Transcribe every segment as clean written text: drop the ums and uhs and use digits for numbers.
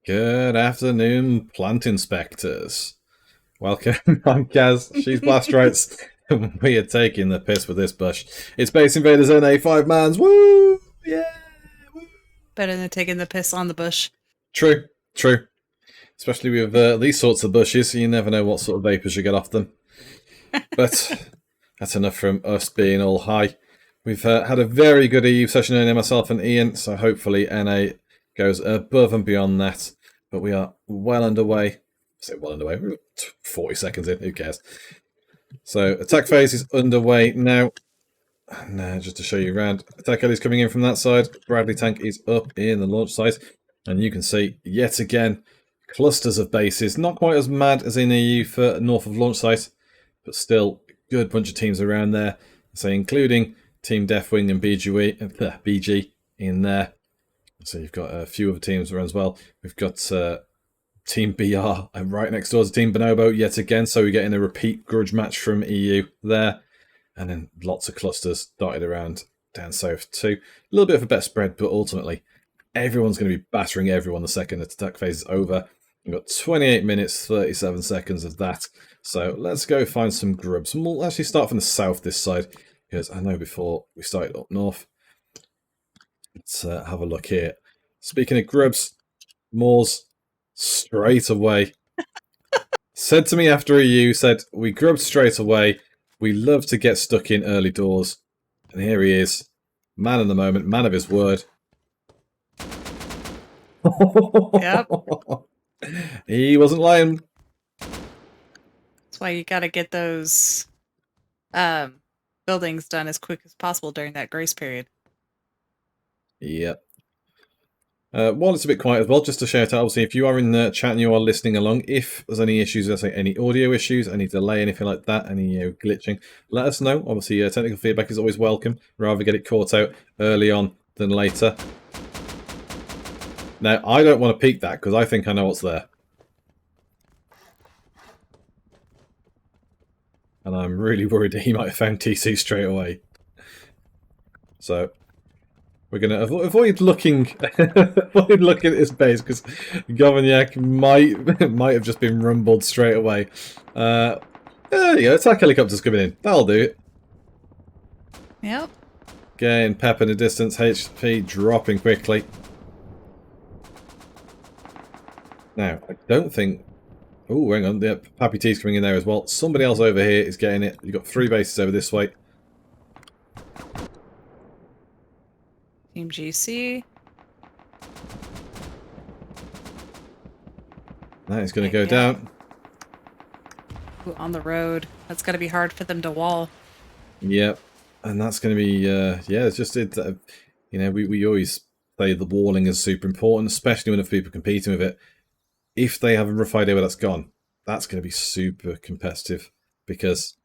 Good afternoon, plant inspectors. Welcome. I'm Kaz. She's BlastRites. We are taking the piss with this bush. It's Space Invaders and A5 mans. Woo! Yeah! Woo! Better than taking the piss on the bush. True. True. Especially with these sorts of bushes, you never know what sort of vapours you get off them. But that's enough from us being all high. We've had a very good EU session earlier, myself and Ian, so hopefully NA goes above and beyond that. But we are well underway. I say well underway. We're 40 seconds in. Who cares? So attack phase is underway now. And just to show you around, attack is coming in from that side. Bradley tank is up in the launch site, and you can see yet again clusters of bases. Not quite as mad as in EU for north of launch site, but still a good bunch of teams around there. So including Team Deathwing and BG in there. So you've got a few other teams around as well. We've got Team BR and right next door to Team Bonobo yet again. So we're getting a repeat grudge match from EU there. And then lots of clusters dotted around down south too. A little bit of a bet spread, but ultimately everyone's going to be battering everyone the second the attack phase is over. We've got 28 minutes, 37 seconds of that. So let's go find some grubs. And we'll actually start from the south this side, because I know before we started up north. Let's have a look here. Speaking of grubs, Moors straight away. Said to me after EU, said, we grubbed straight away. We love to get stuck in early doors. And here he is. Man of the moment, man of his word. Yep. He wasn't lying. That's why you got to get those buildings done as quick as possible during that grace period. Yep. While it's a bit quiet as well, just to shout out, obviously, if you are in the chat and you are listening along, if there's any issues, let's say any audio issues, any delay, anything like that, any glitching, let us know. Obviously, technical feedback is always welcome. Rather get it caught out early on than later. Now, I don't want to peek that because I think I know what's there. And I'm really worried that he might have found TC straight away. So we're going to avoid looking avoid looking at his base because Governyak might have just been rumbled straight away. There you go. Attack helicopters coming in. That'll do it. Yep. Getting pep in the distance. HP dropping quickly. Now, I don't think... Oh, hang on. Yep, Pappy T's coming in there as well. Somebody else over here is getting it. You've got 3 bases over this way. Team GC. That is going to go down. Ooh, on the road. That's got to be hard for them to wall. Yep. And that's going to be... yeah, it's just... you know, we always say the walling is super important, especially when people competing with it. If they have a rough idea where that's gone, that's going to be super competitive because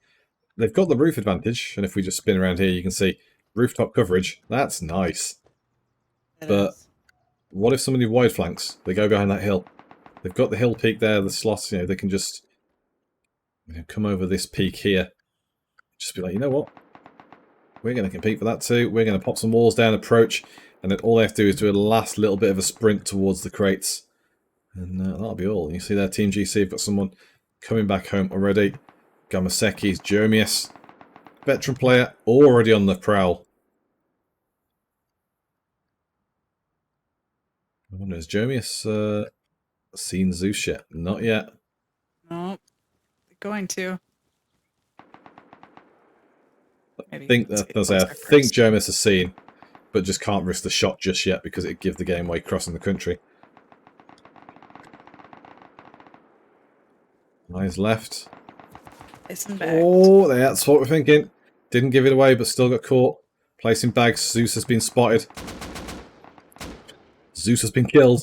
they've got the roof advantage. And if we just spin around here, you can see rooftop coverage. That's nice. But what if somebody wide flanks? They go behind that hill. They've got the hill peak there, the slots, you know, they can just come over this peak here. Just be like, you know what? We're going to compete for that too. We're going to pop some walls down, approach, and then all they have to do is do a last little bit of a sprint towards the crates. And that'll be all. You see there, Team GC have got someone coming back home already. Gamaseki's Jomius, veteran player, already on the prowl. I wonder, has Jomius seen Zeus yet? Not yet. No, going to. Maybe I think Jomius has seen, but just can't risk the shot just yet because it'd give the game away crossing the country. Eyes left. Oh, that's what we're thinking. Didn't give it away, but still got caught. Placing bags. Zeus has been spotted. Zeus has been killed.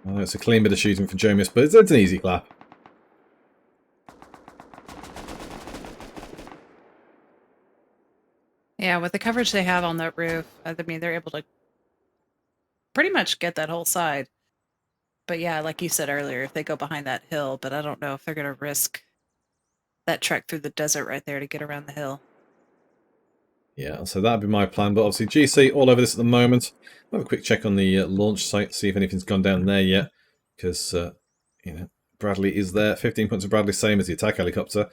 Oh, it's a clean bit of shooting for Jomius, but it's an easy clap. Yeah, with the coverage they have on that roof, I mean, they're able to pretty much get that whole side. But yeah, like you said earlier, if they go behind that hill, but I don't know if they're going to risk that trek through the desert right there to get around the hill. Yeah, so that'd be my plan. But obviously, GC all over this at the moment. I'll have a quick check on the launch site, see if anything's gone down there yet. Because, you know, Bradley is there. 15 points of Bradley, same as the attack helicopter.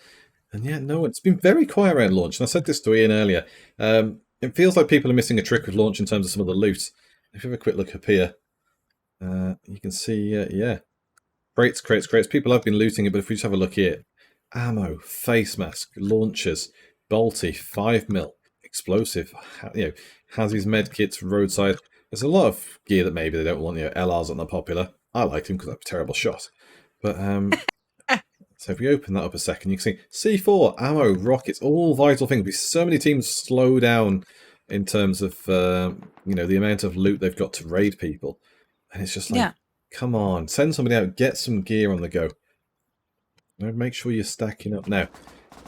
And yeah, no, it's been very quiet around launch. And I said this to Ian earlier. It feels like people are missing a trick with launch in terms of some of the loot. If you have a quick look up here, you can see, yeah, crates. People have been looting it, but if we just have a look here, ammo, face mask, launchers, bolty, 5mm, explosive, has his med kits, roadside. There's a lot of gear that maybe they don't want. LRs aren't that popular. I like them because I'm a terrible shot. But so if we open that up a second, you can see C4, ammo, rockets, all vital things. Because so many teams slow down in terms of the amount of loot they've got to raid people, and it's just like, come on, send somebody out, get some gear on the go. Make sure you're stacking up now.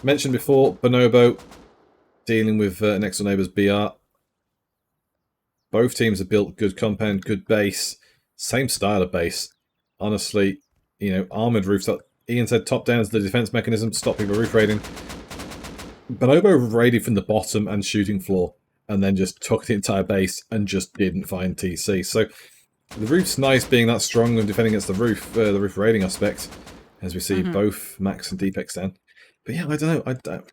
Mentioned before, Bonobo dealing with next door neighbours BR. Both teams have built good compound, good base, same style of base. Honestly, armoured roofs. Ian said top down is the defence mechanism to stop people roof raiding. Bonobo raided from the bottom and shooting floor, and then just took the entire base and just didn't find TC. So the roof's nice being that strong and defending against the roof raiding aspect, as we see both Max and Deepex down. But yeah, I don't know.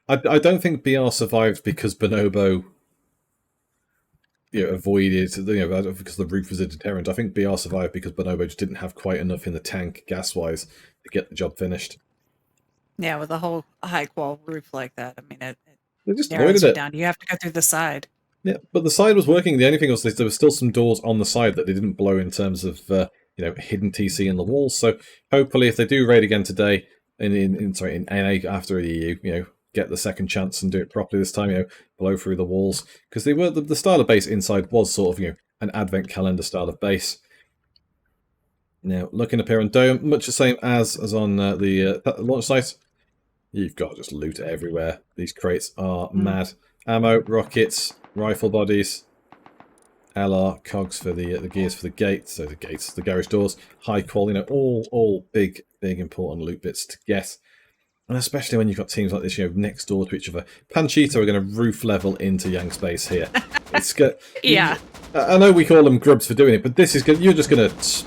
I don't think BR survived because Bonobo avoided, because the roof was a deterrent. I think BR survived because Bonobo just didn't have quite enough in the tank gas-wise to get the job finished. Yeah, with a whole high-qual roof like that, I mean, they just narrows avoided you it down. You have to go through the side. Yeah, but the side was working. The only thing was there were still some doors on the side that they didn't blow in terms of hidden TC in the walls. So hopefully, if they do raid again today in NA after EU, get the second chance and do it properly this time. Blow through the walls, because they were the style of base inside was sort of an advent calendar style of base. Now looking up here on Dome, much the same as on the launch site. You've got just loot everywhere. These crates are mad. Ammo, rockets, rifle bodies, LR, cogs for the gears for the gates, so the garage doors, high quality, all big important loot bits to get. And especially when you've got teams like this, next door to each other. Panchito are going to roof level into Yang space here. It's good. Yeah. I know we call them grubs for doing it, but this is good. You're just going to,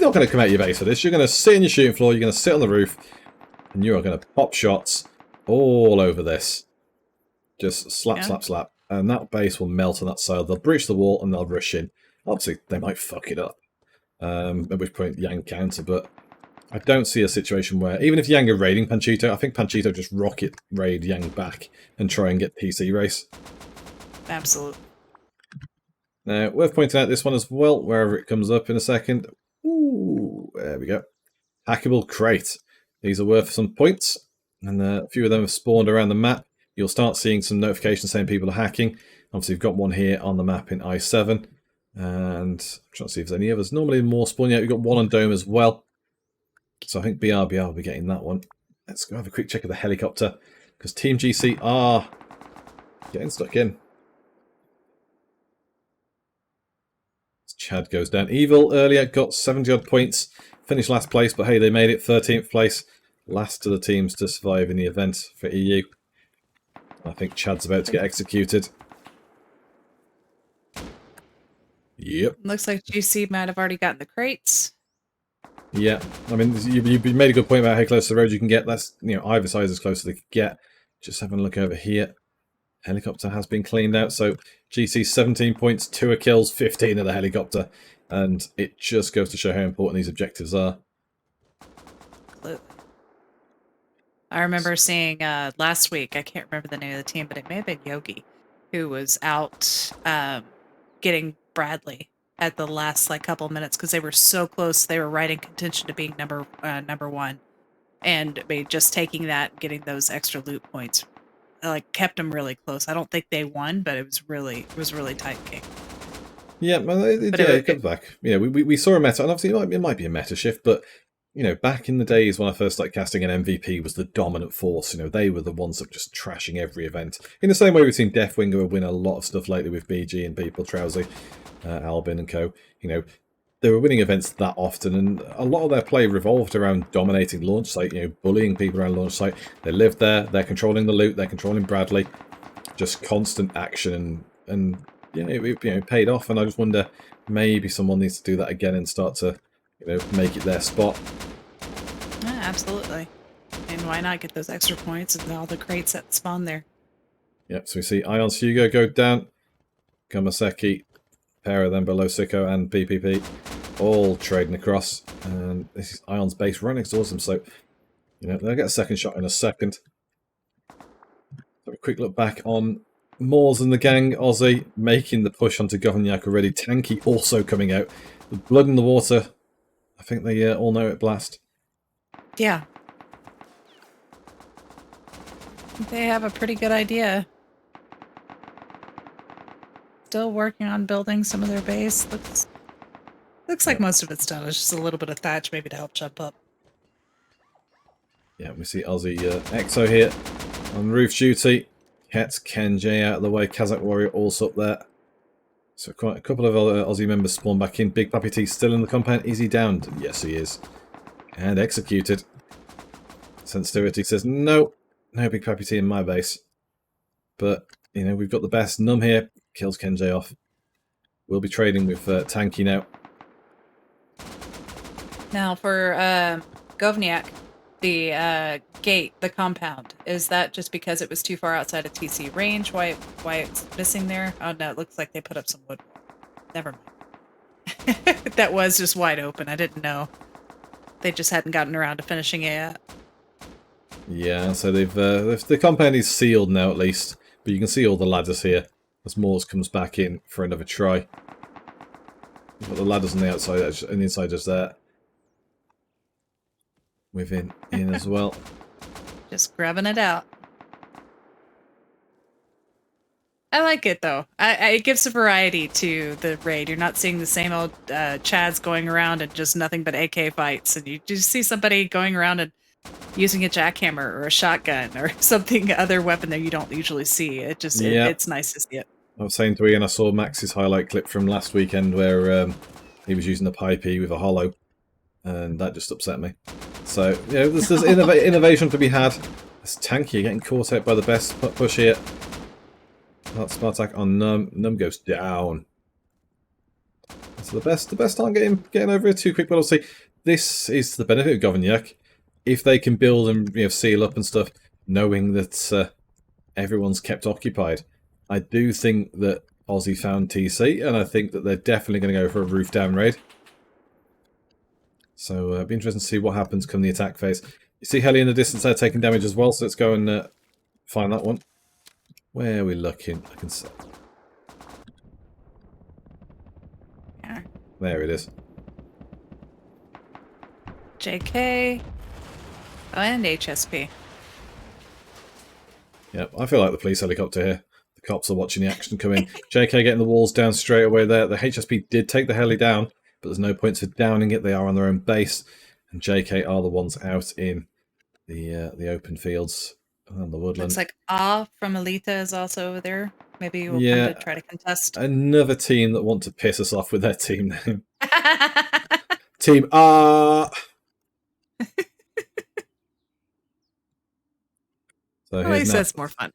not going to come out your base for this. You're going to sit in your shooting floor. You're going to sit on the roof, and you are going to pop shots all over this. Just slap, slap, and that base will melt on that side. They'll breach the wall and they'll rush in. Obviously, they might fuck it up, at which point Yang counter, but I don't see a situation where, even if Yang are raiding Panchito, I think Panchito just rocket raid Yang back and try and get PC race. Absolutely. Now, worth pointing out this one as well, wherever it comes up in a second. Ooh, there we go. Hackable crate. These are worth some points, and a few of them have spawned around the map. You'll start seeing some notifications saying people are hacking. Obviously, we've got one here on the map in I7. And I'm trying to see if there's any others. Normally more spawn. Yeah, we've got one on Dome as well. So I think BR will be getting that one. Let's go have a quick check of the helicopter, because Team GC are getting stuck in. As Chad goes down. Evil earlier got 70-odd points. Finished last place, but hey, they made it 13th place. Last of the teams to survive in the event for EU. I think Chad's about to get executed. Yep. Looks like GC might have already gotten the crates. Yeah, I mean, you made a good point about how close to the road you can get. That's, either side is as close as they can get. Just having a look over here. Helicopter has been cleaned out. So GC 17 points, 2 kills, 15 of the helicopter. And it just goes to show how important these objectives are. Absolutely. I remember seeing last week, I can't remember the name of the team, but it may have been Yogi, who was out getting Bradley at the last couple minutes, because they were so close. They were right in contention to being number one, and just taking that, getting those extra loot points, kept them really close. I don't think they won, but it was really tight game. Yeah, it comes back. We saw a meta, and obviously it might be a meta shift, but back in the days when I first started casting, an MVP was the dominant force. They were the ones that were just trashing every event. In the same way we've seen Deathwinger win a lot of stuff lately with BG and people, Trousey, Albin and co. They were winning events that often, and a lot of their play revolved around dominating launch site, bullying people around launch site. They live there, they're controlling the loot, they're controlling Bradley. just constant action, and yeah, it paid off. And I just wonder, maybe someone needs to do that again and start to, make it their spot. Yeah, absolutely. And why not get those extra points and all the crates that spawn there? Yep, so we see Ion Hugo go down, Kamaseki, pair of them below Sicko and PPP, all trading across, and this is Ion's base right next towards them, so, they'll get a second shot in a second. Have a quick look back on Moors and the gang. Aussie making the push onto Governyak already. Tanky also coming out. The blood in the water. I think they all know it, Blast. Yeah. They have a pretty good idea. Still working on building some of their base. Looks like most of it's done. It's just a little bit of thatch maybe to help jump up. Yeah, we see Aussie Exo here on roof duty. Kets Kenj out of the way. Kazakh Warrior also up there. So quite a couple of other Aussie members spawn back in. Big Papi T still in the compound. Is he downed? Yes, he is. And executed. Sensitivity says, no Big Papi T in my base. But, we've got the best. Num here. Kills Kenj off. We'll be trading with Tanky now. Now for Govniak, the gate, the compound, is that just because it was too far outside of TC range? Why it's missing there? Oh no, it looks like they put up some wood. Never mind. That was just wide open. I didn't know. They just hadn't gotten around to finishing it yet. Yeah, so the compound is sealed now at least, but you can see all the ladders here as Moors comes back in for another try. You've got the ladders on the outside and the inside just there. Within in as well. Just grabbing it out. I like it though. It gives a variety to the raid. You're not seeing the same old Chads going around and just nothing but AK fights, and you just see somebody going around and using a jackhammer or a shotgun or something other weapon that you don't usually see. It just it's nice to see it. I was saying to Ian, I saw Max's highlight clip from last weekend where he was using a pipey with a hollow, and that just upset me. So, there's innovation to be had. It's Tanky getting caught out by the best push here. That Spartak on Num. Num goes down. So the best aren't getting over it too quick, but obviously this is the benefit of Governyak. If they can build and seal up and stuff, knowing that everyone's kept occupied. I do think that Aussie found TC, and I think that they're definitely going to go for a roof down raid. So it'll be interesting to see what happens come the attack phase. You see Heli in the distance there taking damage as well, so let's go and find that one. Where are we looking? I can see. Yeah. There it is. JK. Oh, and HSP. Yep, I feel like the police helicopter here. The cops are watching the action come in. JK getting the walls down straight away there. The HSP did take the heli down, but there's no points for downing it. They are on their own base. And JK are the ones out in the open fields and the woodland. Looks like from Alita is also over there. Maybe we'll come to try to contest. Another team that want to piss us off with their team name. Team R. So at least that's more fun.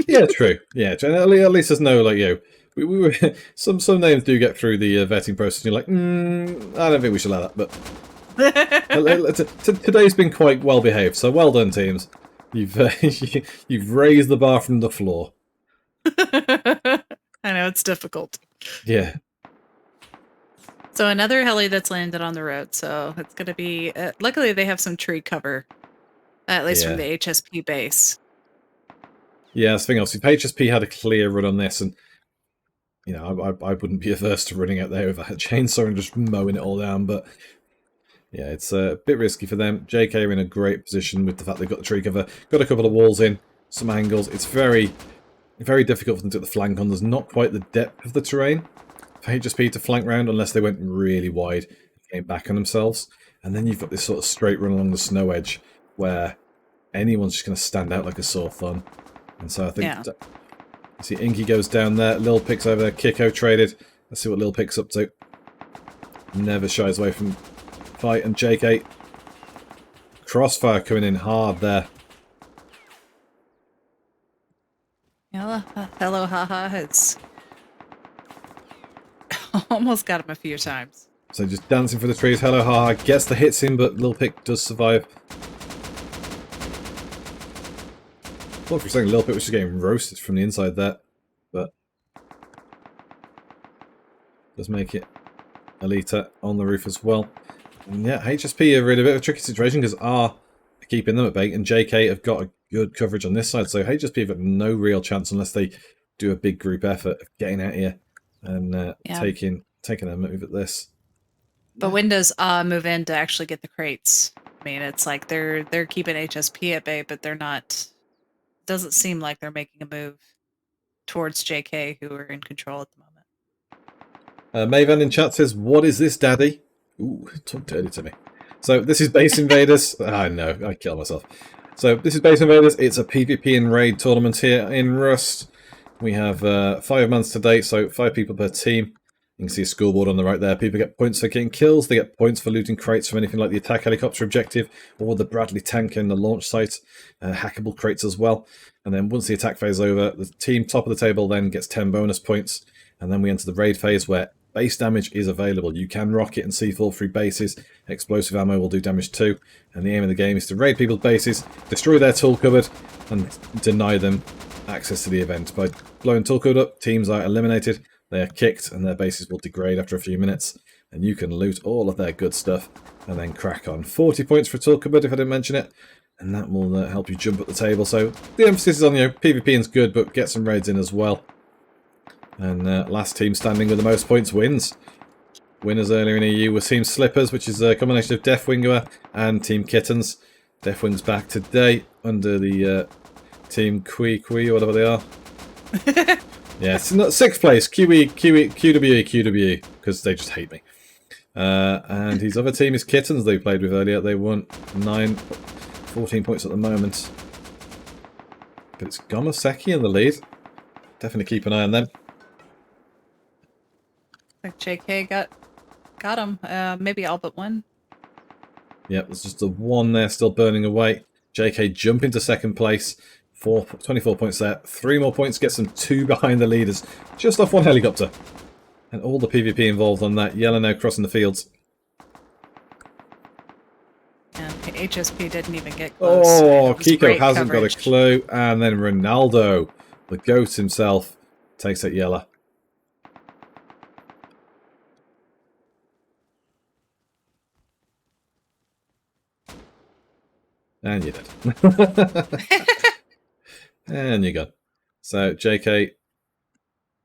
Yeah, true. Yeah, at least there's no we were some names do get through the vetting process. And you're like, I don't think we should allow that. But today's been quite well behaved. So well done, teams. You've raised the bar from the floor. I know it's difficult. Yeah. So another heli that's landed on the road. So it's going to be. Luckily, they have some tree cover, at least from the HSP base. Yeah, that's the thing. Obviously, if HSP had a clear run on this, and I wouldn't be averse to running out there with a chainsaw and just mowing it all down. But yeah, it's a bit risky for them. JK are in a great position with the fact they've got the tree cover, got a couple of walls in, some angles. It's very, very difficult for them to get the flank on. There's not quite the depth of the terrain for HSP to flank round unless they went really wide and came back on themselves. And then you've got this sort of straight run along the snow edge where anyone's just going to stand out like a sore thumb. And so I think, you see Inky goes down there, Lil Pic's over there, Kiko traded. Let's see what Lil Pic's up to. Never shies away from fight, and JK. Crossfire coming in hard there. Yeah, Hello Haha has almost got him a few times. So just dancing for the trees. Hello Haha gets the hits in, but Lil Pick does survive. Thought for a second Lil Pick was just getting roasted from the inside there, but does make it Alita on the roof as well. And yeah, HSP are really a bit of a tricky situation because R are keeping them at bay, and JK have got a good coverage on this side. So HSP have got no real chance unless they do a big group effort of getting out here and taking a move at this. But when does move in to actually get the crates? I mean, it's like they're keeping HSP at bay, but they're not. Doesn't seem like they're making a move towards JK, who are in control at the moment. Maven in chat says, "What is this, Daddy?" Ooh, talk dirty to me. So this is Base Invaders. I know, I kill myself. So this is Base Invaders. It's a PvP and raid tournament here in Rust. We have 5 months to date, so 5 people per team. You can see a scoreboard on the right there. People get points for getting kills. They get points for looting crates from anything like the attack helicopter objective or the Bradley tank in the launch site. Hackable crates as well. And then once the attack phase is over, the team top of the table then gets 10 bonus points. And then we enter the raid phase where base damage is available. You can rocket and C4 through bases. Explosive ammo will do damage too. And the aim of the game is to raid people's bases, destroy their tool cupboard, and deny them access to the event. By blowing tool cupboard up, teams are eliminated. They are kicked and their bases will degrade after a few minutes. And you can loot all of their good stuff and then crack on. 40 points for a tool cupboard if I didn't mention it. And that will help you jump up the table. So the emphasis is on, PvP is good, but get some raids in as well. And last team standing with the most points wins. Winners earlier in EU were Team Slippers, which is a combination of Deathwinger and Team Kittens. Deathwing's back today under the Team Kui, or whatever they are. Yeah, it's not 6th place, QWE, because they just hate me. And his other team is Kittens they played with earlier. They won 14 points at the moment. But it's Gomoseki in the lead. Definitely keep an eye on them. I think JK got him. Maybe all but one. Yep, there's just the one there still burning away. JK jump into 2nd place. 24 points there. 3 more points gets them 2 behind the leaders. Just off 1 helicopter. And all the PvP involved on that. Yellow now crossing the fields. And HSP didn't even get close. Oh, Kiko hasn't coverage. got a clue. And then Ronaldo, the GOAT himself, takes that yellow. And you're dead. And you're gone. So, JK,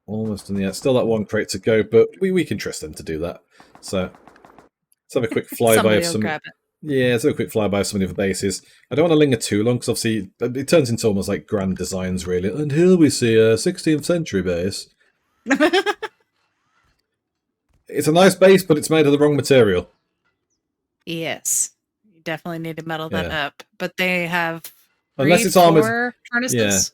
almost in the end. Still that 1 crate to go, but we can trust them to do that. So, let's have a quick flyby of some... Grab it. Yeah, let's have a quick flyby of some of the bases. I don't want to linger too long, because obviously it turns into almost like grand designs, really. And here we see a 16th century base. It's a nice base, but it's made of the wrong material. Yes. You definitely need to metal that up. But they have Unless it's armored. 4 furnaces.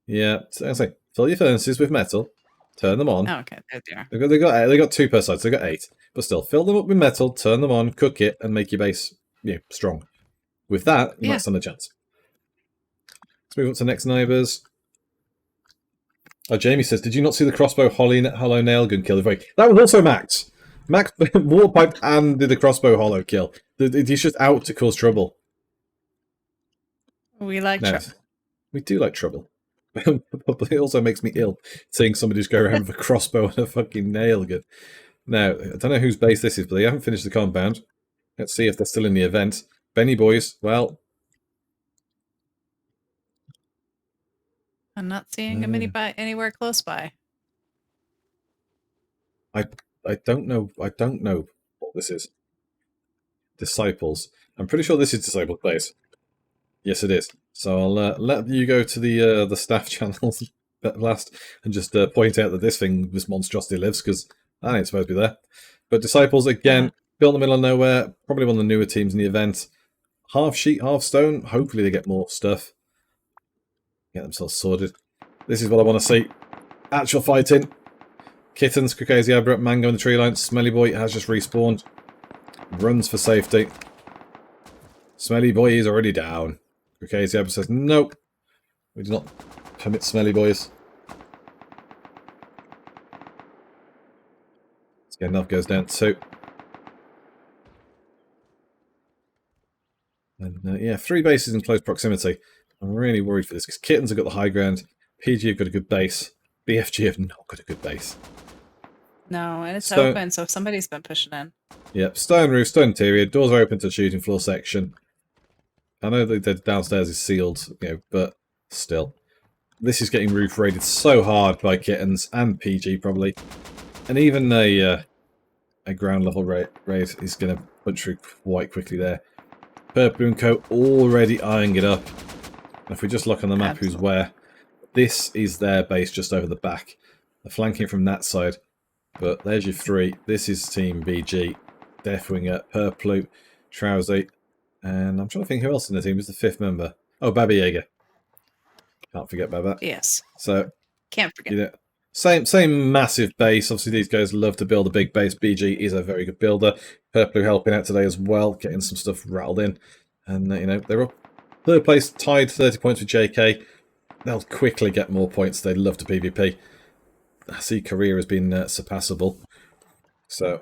Yeah. So I say, fill your furnaces with metal, turn them on. Oh, okay. There they are. They got 2 per side, so they got 8. But still, fill them up with metal, turn them on, cook it, and make your base strong. With that, you might stand a chance. Let's move on to next neighbours. Oh, Jamie says, did you not see the crossbow hollow nail gun kill? That was also Max. Max warpiped and did the crossbow hollow kill. He's just out to cause trouble. We like trouble. We do like trouble. But it also makes me ill seeing somebody just go around with a crossbow and a fucking nail gun. Now, I don't know whose base this is, but they haven't finished the compound. Let's see if they're still in the event. Benny boys, well... I'm not seeing them anywhere close by. I don't know. I don't know what this is. Disciples. I'm pretty sure this is Disciples base. Yes, it is. So I'll let you go to the staff channels last and just point out that this monstrosity lives, because that ain't supposed to be there. But Disciples, again, built in the middle of nowhere, probably one of the newer teams in the event. Half sheet, half stone. Hopefully they get more stuff. Get themselves sorted. This is what I want to see. Actual fighting. Kittens, Caucasia Abra, Mango in the tree line. Smelly Boy has just respawned. Runs for safety. Smelly Boy is already down. Caucasia Abra says, nope. We do not permit smelly boys. Enough goes down 2. And yeah, 3 bases in close proximity. I'm really worried for this because Kittens have got the high ground, PG have got a good base, BFG have not got a good base. No, and it's open, so somebody's been pushing in. Yep, stone roof, stone interior, doors are open to shooting floor section. I know that the downstairs is sealed, but still. This is getting roof raided so hard by Kittens and PG probably. And even a ground level raid is going to punch through quite quickly there. Purple and Co already eyeing it up. If we just look on the map who's where, this is their base just over the back. They're flanking from that side. But there's your 3. This is Team BG. Deathwinger, Purple, Trouser, and I'm trying to think who else in the team is the 5th member. Oh, Baba Yaga. Can't forget Baba. Yes. So can't forget. Same massive base. Obviously, these guys love to build a big base. BG is a very good builder. Purple helping out today as well, getting some stuff rattled in. And, they're up 3rd place, tied 30 points with JK. They'll quickly get more points. They love to PvP. I see career has been surpassable. So,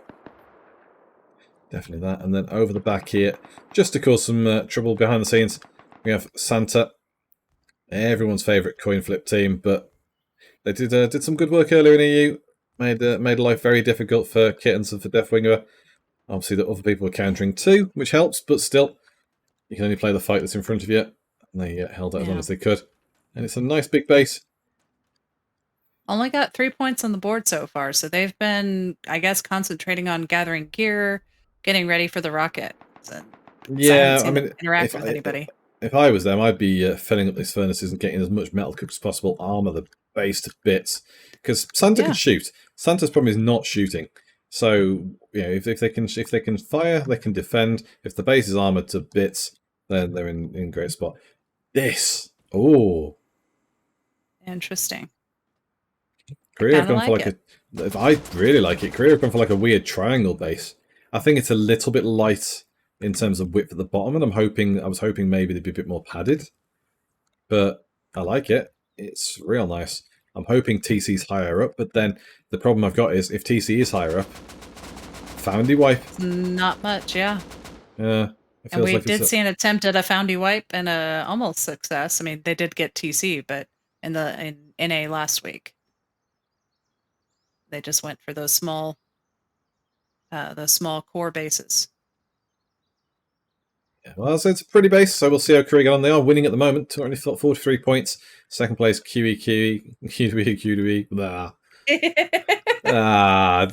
definitely that. And then over the back here, just to cause some trouble behind the scenes, we have Santa. Everyone's favourite coin flip team, but they did some good work earlier in EU. Made life very difficult for Kittens and for Deathwinger. Obviously, the other people were countering too, which helps, but still, you can only play the fight that's in front of you. And they held out as long as they could. And it's a nice big base. Only got 3 points on the board so far, so they've been, I guess, concentrating on gathering gear, getting ready for the rocket. Yeah, I mean, interact with anybody. If I was them, I'd be filling up these furnaces and getting as much metal cooked as possible, armor the base to bits, because Santa can shoot. Santa's problem is not shooting. So if they can fire, they can defend. If the base is armored to bits, then they're in great spot. This, interesting. Korea have gone for I really like it. Korea have gone for like a weird triangle base. I think it's a little bit light in terms of width at the bottom, and I was hoping maybe they'd be a bit more padded. But I like it. It's real nice. I'm hoping TC's higher up, but then the problem I've got is if TC is higher up, Foundy wipe. Not much, yeah. Yeah. And we did see an attempt at a Foundy wipe and a almost success. I mean, they did get TC, but in NA last week, they just went for those small core bases. Yeah, well, so it's a pretty base, so we'll see how Korea get on. They are winning at the moment, 43 points. Second place, QE.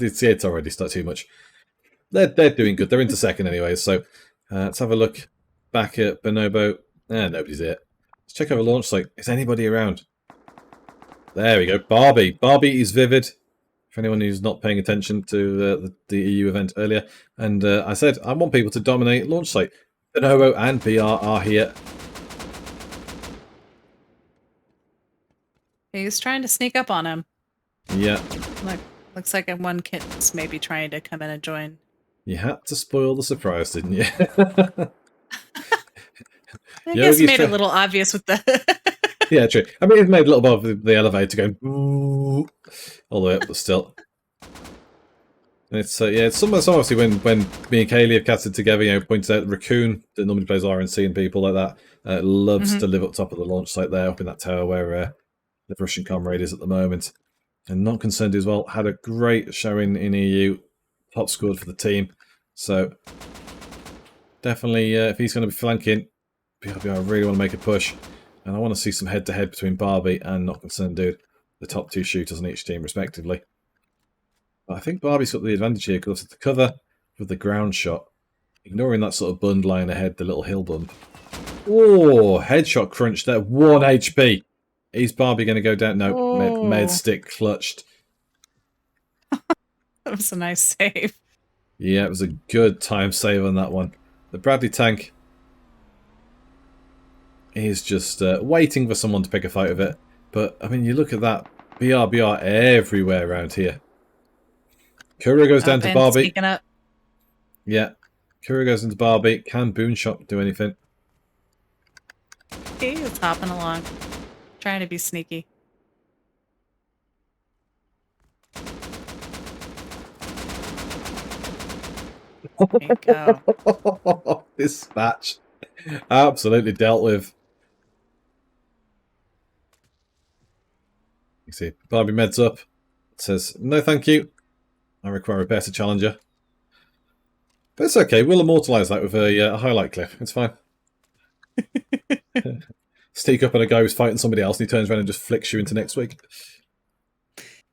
It's already started too much. They're doing good. They're into second anyway, so let's have a look back at Bonobo. Nobody's here. Let's check over launch site. Is anybody around? There we go. Barbie. Barbie is vivid. For anyone who's not paying attention to the EU event earlier. And I said, I want people to dominate launch site. Bonobo and BR are here. He's trying to sneak up on him. Yeah. Looks like one kit's maybe trying to come in and join. You had to spoil the surprise, didn't you? I guess it made it a little obvious with the... Yeah, true. I mean, it made a little bit of the elevator going all the way up, but still. It's it's obviously when me and Kaylee have casted together, points out Raccoon that normally plays RNC and people like that loves to live up top of the launch site there, up in that tower where the Russian comrade is at the moment. And Not Concerned as well had a great showing in EU, top scored for the team. So definitely, if he's going to be flanking, BRB, I really want to make a push. And I want to see some head-to-head between Barbie and Not Concerned Dude, the top 2 shooters on each team, respectively. But I think Barbie's got the advantage here because the cover with the ground shot, ignoring that sort of bund line ahead, the little hill bump. Oh, headshot crunch there, 1 HP. Is Barbie going to go down? No, med stick clutched. That was a nice save. Yeah, it was a good time save on that one. The Bradley tank is just waiting for someone to pick a fight with it. But, I mean, you look at that. BR everywhere around here. Kura goes down to Barbie. Up. Yeah. Kura goes into Barbie. Can Boonshot do anything? He is hopping along. Trying to be sneaky. There you go. Dispatch. Absolutely dealt with. You see, Barbie meds up. It says, no thank you. I require a better challenger. But it's okay, we'll immortalise that with a highlight clip. It's fine. Sneak up on a guy who's fighting somebody else and he turns around and just flicks you into next week.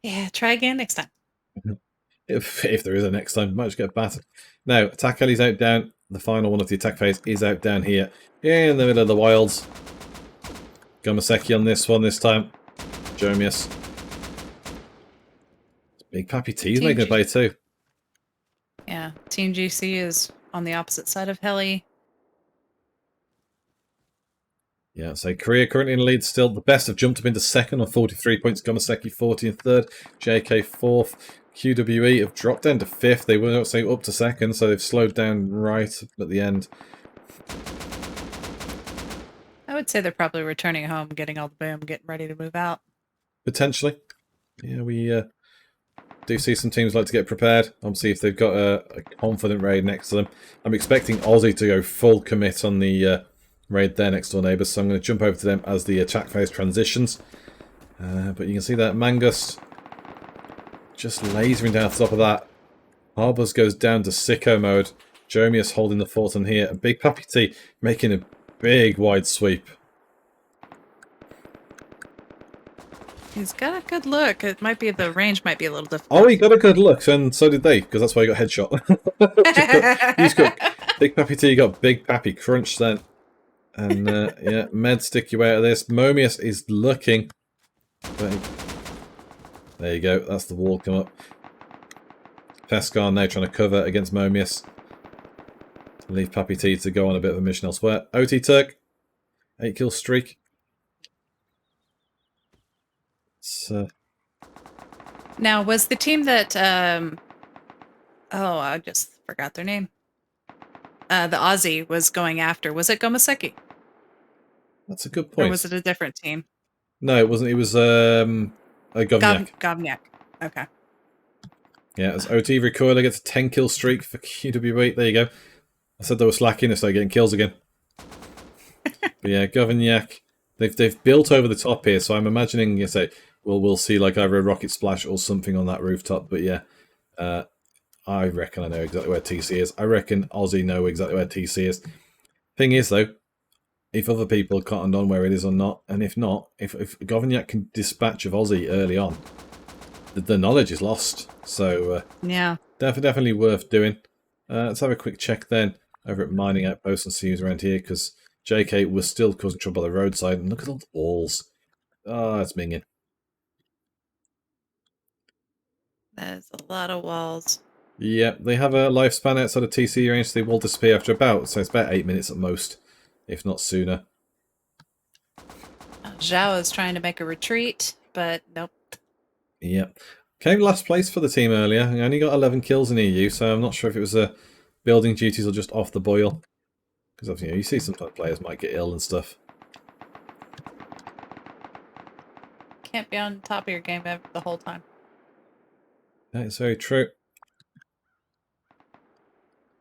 Yeah, try again next time. If there is a next time, might just get battered. Now, attack Ellie's out down. The final one of the attack phase is out down here. In the middle of the wilds. Gomaseki on this one this time. Jomius. Big Pappy T's making a play too. Yeah, Team GC is on the opposite side of Heli. Yeah, so Korea currently in the lead still. The best have jumped up into second on 43 points. Gomaseki 40 in third. JK fourth. QWE have dropped down to fifth. They were say up to second, so they've slowed down right at the end. I would say they're probably returning home, getting all the boom, getting ready to move out. Potentially. Yeah, we do see some teams like to get prepared. Obviously, if they've got a confident raid next to them. I'm expecting Aussie to go full commit on the raid there next door neighbours, so I'm going to jump over to them as the attack phase transitions. But you can see that Mangust just lasering down the top of that. Harbors goes down to sicko mode. Jomius holding the fort on here. And Big Pappy T making a big wide sweep. He's got a good look. It might be the range might be a little difficult. Oh, he got a good look, and so did they, because that's why he got headshot. He's got Big Pappy T got Big Pappy Crunch then. And yeah, med stick you out of this. Momius is looking. There you go, that's the wall come up. Pescar now trying to cover against Momius. Leave Pappy T to go on a bit of a mission elsewhere. OT Turk, 8 kill streak. Now, was the team that oh, I just forgot their name. The Aussie was going after. Was it Gomaseki? That's a good point. Or was it a different team? No, it wasn't. It was a Govniak. Govniak. Okay. Yeah, as OT Recoiler gets a 10 kill streak for QW8. There you go. I said they were slacking, they started getting kills again. But yeah, Govniak. They've built over the top here, so I'm imagining we'll see like either a rocket splash or something on that rooftop. But yeah, I reckon I know exactly where TC is. I reckon Aussie know exactly where TC is. Thing is though, if other people cottoned on where it is or not, and if not, if Govniak can dispatch of Aussie early on, the knowledge is lost. So yeah, definitely worth doing. Let's have a quick check then over at Mining Outpost and see who's around here, because JK was still causing trouble on the roadside. And look at all the walls. Oh, that's minging. that is a lot of walls. Yeah, they have a lifespan outside of TC range, so they will disappear after so it's about 8 minutes at most, if not sooner. Zhao is trying to make a retreat, but nope. Yep. Came last place for the team earlier. I only got 11 kills in EU, so I'm not sure if it was building duties or just off the boil. Because you see sometimes players might get ill and stuff. Can't be on top of your game the whole time. That is very true.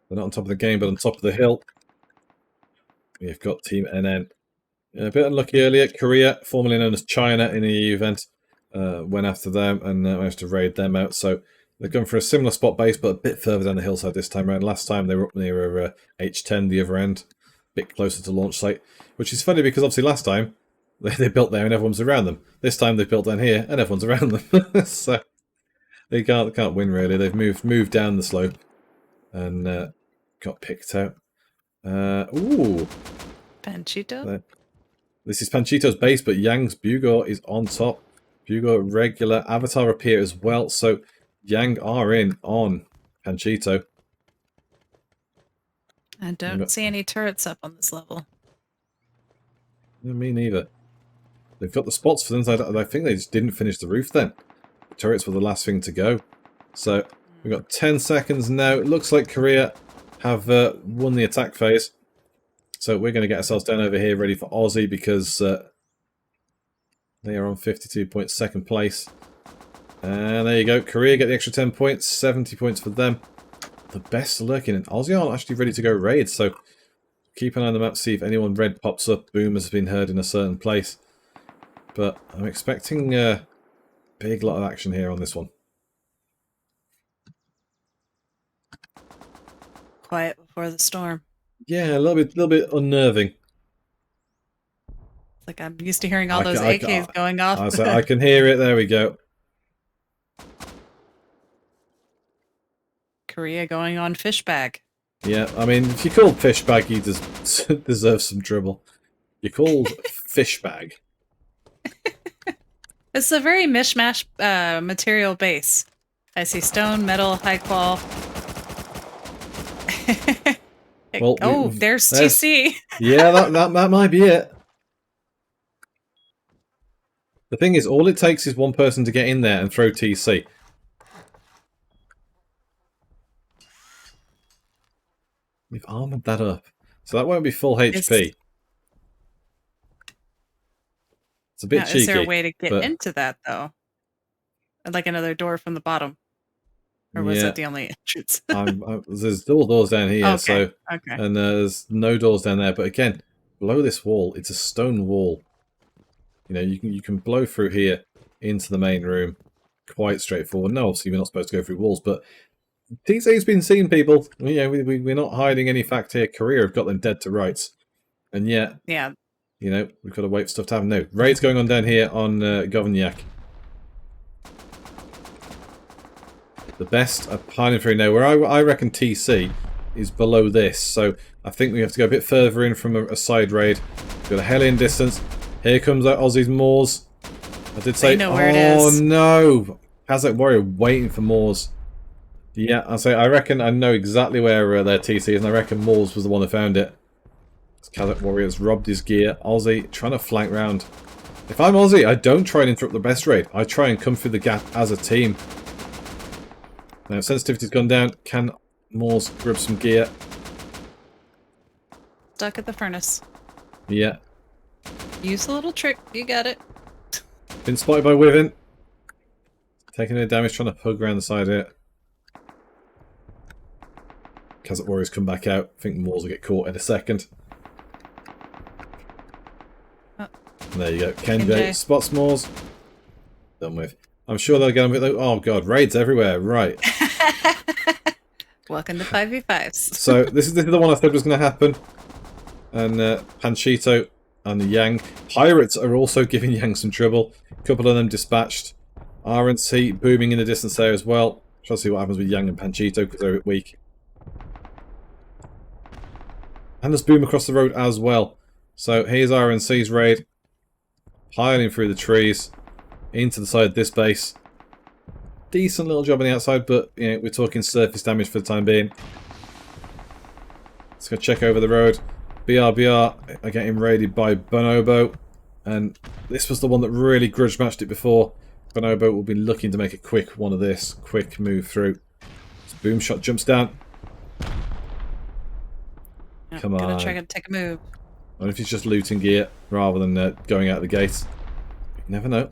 They're not on top of the game, but on top of the hill. We've got Team NN. A bit unlucky earlier. Korea, formerly known as China in the EU event, went after them and managed to raid them out. So they've gone for a similar spot base, but a bit further down the hillside this time around. Last time they were up near H10, the other end, a bit closer to launch site. Which is funny because obviously last time they built there and everyone was around them. This time they've built down here and everyone's around them. So they can't win really. They've moved down the slope and got picked out. Ooh. Panchito? This is Panchito's base, but Yang's Bugor is on top. Bugor regular. Avatar appear as well, so Yang are in on Panchito. I don't see any turrets up on this level. No, me neither. They've got the spots for them. I think they just didn't finish the roof then. The turrets were the last thing to go. So we've got 10 seconds now. It looks like Korea have won the attack phase. So we're going to get ourselves down over here ready for Aussie because They are on 52 points, second place. And there you go. Korea get the extra 10 points, 70 points for them. The best lurking, and Aussie aren't actually ready to go raid, so keep an eye on the map, see if anyone red pops up. Boom has been heard in a certain place. But I'm expecting a big lot of action here on this one. Quiet before the storm. Yeah, a little bit unnerving. It's like I'm used to hearing all those AKs going off. I can hear it. There we go. Korea going on fish bag. Yeah, I mean, if you called fish bag, you deserve some trouble. You're called fish bag. It's a very mishmash material base. I see stone, metal, high qual. Well, there's TC. Yeah, that might be it. The thing is, all it takes is one person to get in there and throw TC. We've armoured that up. So that won't be full HP. It's a bit cheeky. Is there a way to get into that, though? Like another door from the bottom? Or was that the only entrance? There's all doors down here, okay. And there's no doors down there. But again, below this wall, it's a stone wall. You know, you can blow through here into the main room. Quite straightforward. No, obviously we're not supposed to go through walls, but TC's been seen, people. We're not hiding any fact here. Korea have got them dead to rights. And yet, yeah, you know, we've got to wait for stuff to happen. No, raid's going on down here on Governyak. The best are piling through now. Where I reckon TC is below this, so I think we have to go a bit further in from a side raid. We've got a hell in distance. Here comes that Aussie's Moors. I did say, know where it is. Oh no! Kazakh Warrior waiting for Moors. Yeah, I reckon I know exactly where their TC is, and I reckon Moors was the one who found it. Kazakh Warrior's robbed his gear. Aussie trying to flank round. If I'm Aussie, I don't try and interrupt the best raid. I try and come through the gap as a team. Now, sensitivity's gone down. Can Moors grab some gear? Stuck at the furnace. Yeah. Use a little trick. You got it. Been spotted by Wyvern. Taking a damage, trying to hug around the side of it. Kazakh Warriors come back out. I think Moors will get caught in a second. Oh. There you go. Kenjay spots Moors. Done with. I'm sure they'll get them. Oh god, raids everywhere. Right. Welcome to 5v5s. So this is the one I thought was going to happen. And Panchito and the Yang. Pirates are also giving Yang some trouble. A couple of them dispatched. RNC booming in the distance there as well. Try to see what happens with Yang and Panchito because they're a bit weak. And there's boom across the road as well. So here's RNC's raid. Piling through the trees. Into the side of this base. Decent little job on the outside, but you know, we're talking surface damage for the time being. Let's go check over the road. BRBR are getting raided by Bonobo. And this was the one that really grudge matched it before. Bonobo will be looking to make a quick one of this. Quick move through. So boom shot jumps down. Come on. Gonna try to take a move. I wonder if he's just looting gear rather than going out the gate. You never know.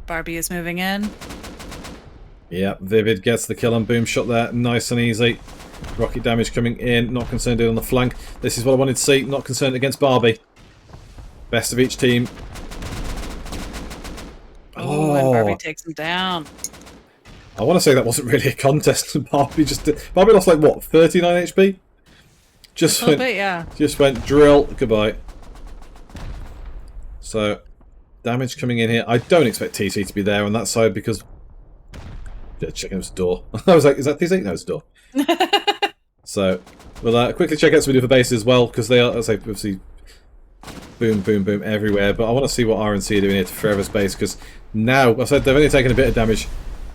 Barbie is moving in. Yeah, Vivid gets the kill on boom shot there. Nice and easy. Rocket damage coming in. Not concerned on the flank. This is what I wanted to see. Not concerned against Barbie. Best of each team. Oh, and Barbie takes him down. I want to say that wasn't really a contest. Barbie lost like what, 39 HP? Just went, bit, yeah. Just went drill. Goodbye. So damage coming in here. I don't expect TC to be there on that side because checking out the door. I was like, is that TC? No, it's a door. So we'll quickly check out some of the other bases as well because they are, as I say, obviously boom, boom, boom everywhere. But I want to see what RNC are doing here to Forever's base because now, I said they've only taken a bit of damage.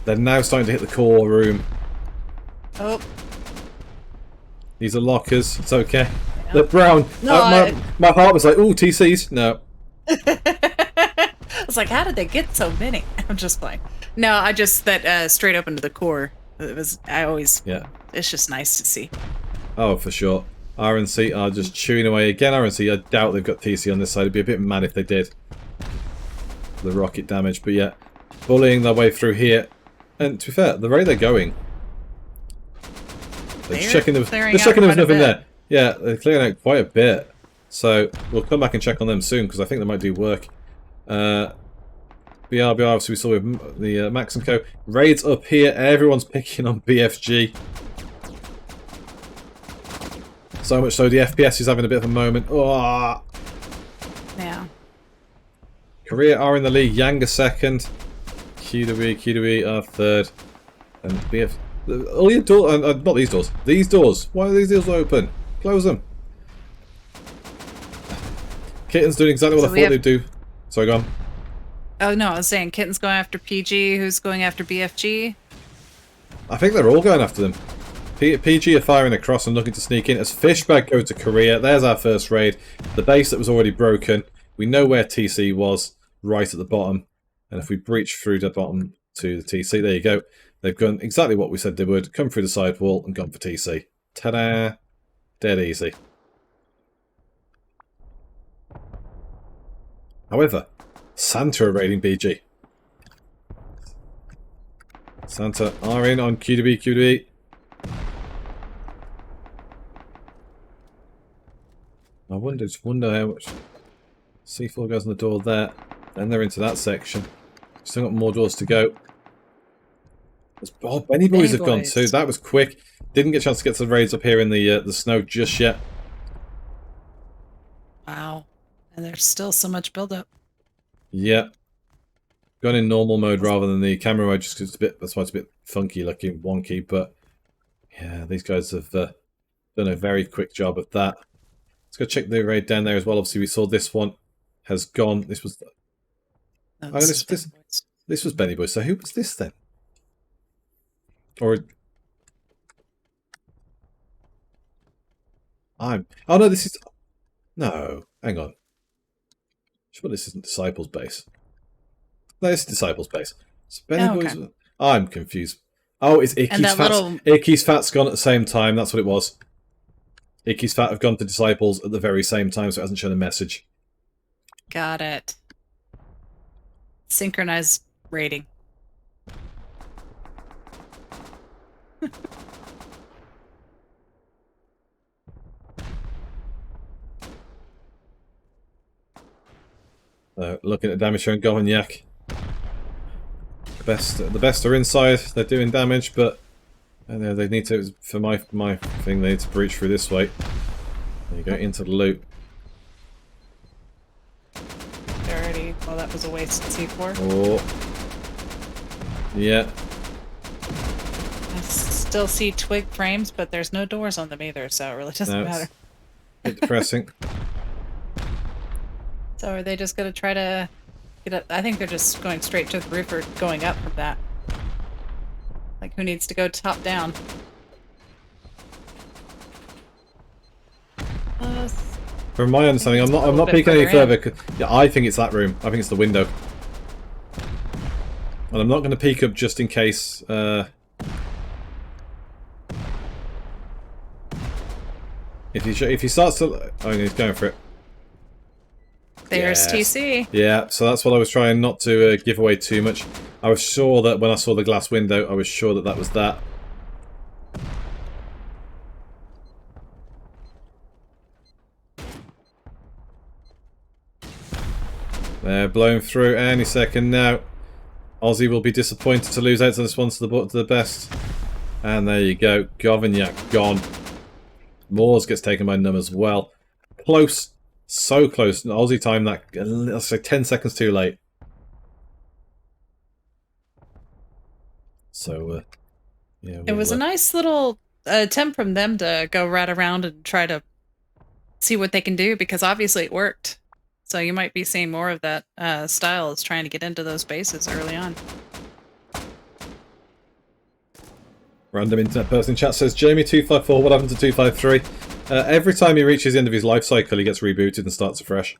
They're now starting to hit the core room. Oh. These are lockers. It's okay. Yep. They're brown. No, my heart was like, ooh, TCs. No. I was like, how did they get so many? I'm just playing. No, I just, that straight up into the core. It was, I always, yeah. It's just nice to see. Oh, for sure. RNC are just chewing away again. RNC, I doubt they've got TC on this side. It'd be a bit mad if they did. The rocket damage, but yeah, bullying their way through here. And to be fair, the way they're going, they're checking there was nothing there. Yeah, they're clearing out quite a bit. So we'll come back and check on them soon because I think they might do work. BR, obviously we saw with the Max and Co. Raids up here. Everyone's picking on BFG. So much so the FPS is having a bit of a moment. Oh. Yeah. Korea are in the league. Yang a second. QWE are third. And BF. All your doors. Not these doors. These doors. Why are these doors open? Close them. Kitten's doing exactly what I thought they'd do. Sorry, go on. Oh no, I was saying Kitten's going after PG. Who's going after BFG? I think they're all going after them. PG are firing across and looking to sneak in as Fishbag go to Korea. There's our first raid. The base that was already broken. We know where TC was, right at the bottom. And if we breach through the bottom to the TC, there you go. They've done exactly what we said they would. Come through the side wall and gone for TC. Ta-da! Dead easy. However, Santa are raiding BG. Santa are in on QDB. I wonder how much C4 goes on the door there. Then they're into that section. Still got more doors to go. Oh, Benny Boys have gone too. That was quick. Didn't get a chance to get to the raids up here in the snow just yet. Wow. And there's still so much buildup. Yeah. Gone in normal mode rather than the camera mode just because it's a bit, that's why it's a bit funky looking, wonky, but yeah, these guys have done a very quick job of that. Let's go check the raid down there as well. Obviously we saw this one has gone. This was this was Benny Boy. So who was this then? Or oh no, this is no, hang on. Sure, this isn't Disciples base. No, it's Disciples base. So Benny Boy's. Okay. I'm confused. Oh, it's Icky's Fat. Icky's Fat's gone at the same time. That's what it was. Icky's Fat have gone to Disciples at the very same time, so it hasn't shown a message. Got it. Synchronized rating. Looking at damage showing Govignac. The best are inside. They're doing damage, but they need to. For my thing, they need to breach through this way. There you go, into the loot. Already. Well, that was a waste of C4. Oh. Yeah. I still see twig frames, but there's no doors on them either, so it really doesn't matter. A bit depressing. So are they just going to try to get up? I think they're just going straight to the roof or going up from that. Like, who needs to go top down? From my understanding, I'm not peeking any further. Yeah, I think it's that room. I think it's the window. And I'm not going to peek up just in case. If he starts to, oh, he's going for it. There's TC. Yeah, so that's what I was trying not to give away too much. I was sure that when I saw the glass window, I was sure that that was that. They're blowing through any second now. Aussie will be disappointed to lose out to this one to the best. And there you go. Govignac gone. Moores gets taken by Num as well. Close. So close. Aussie time that, let's say 10 seconds too late. So, yeah. It was a nice little attempt from them to go right around and try to see what they can do, because obviously it worked. So you might be seeing more of that style is trying to get into those bases early on. Random internet person in chat says, Jamie254, what happened to 253? Every time he reaches the end of his life cycle, he gets rebooted and starts afresh.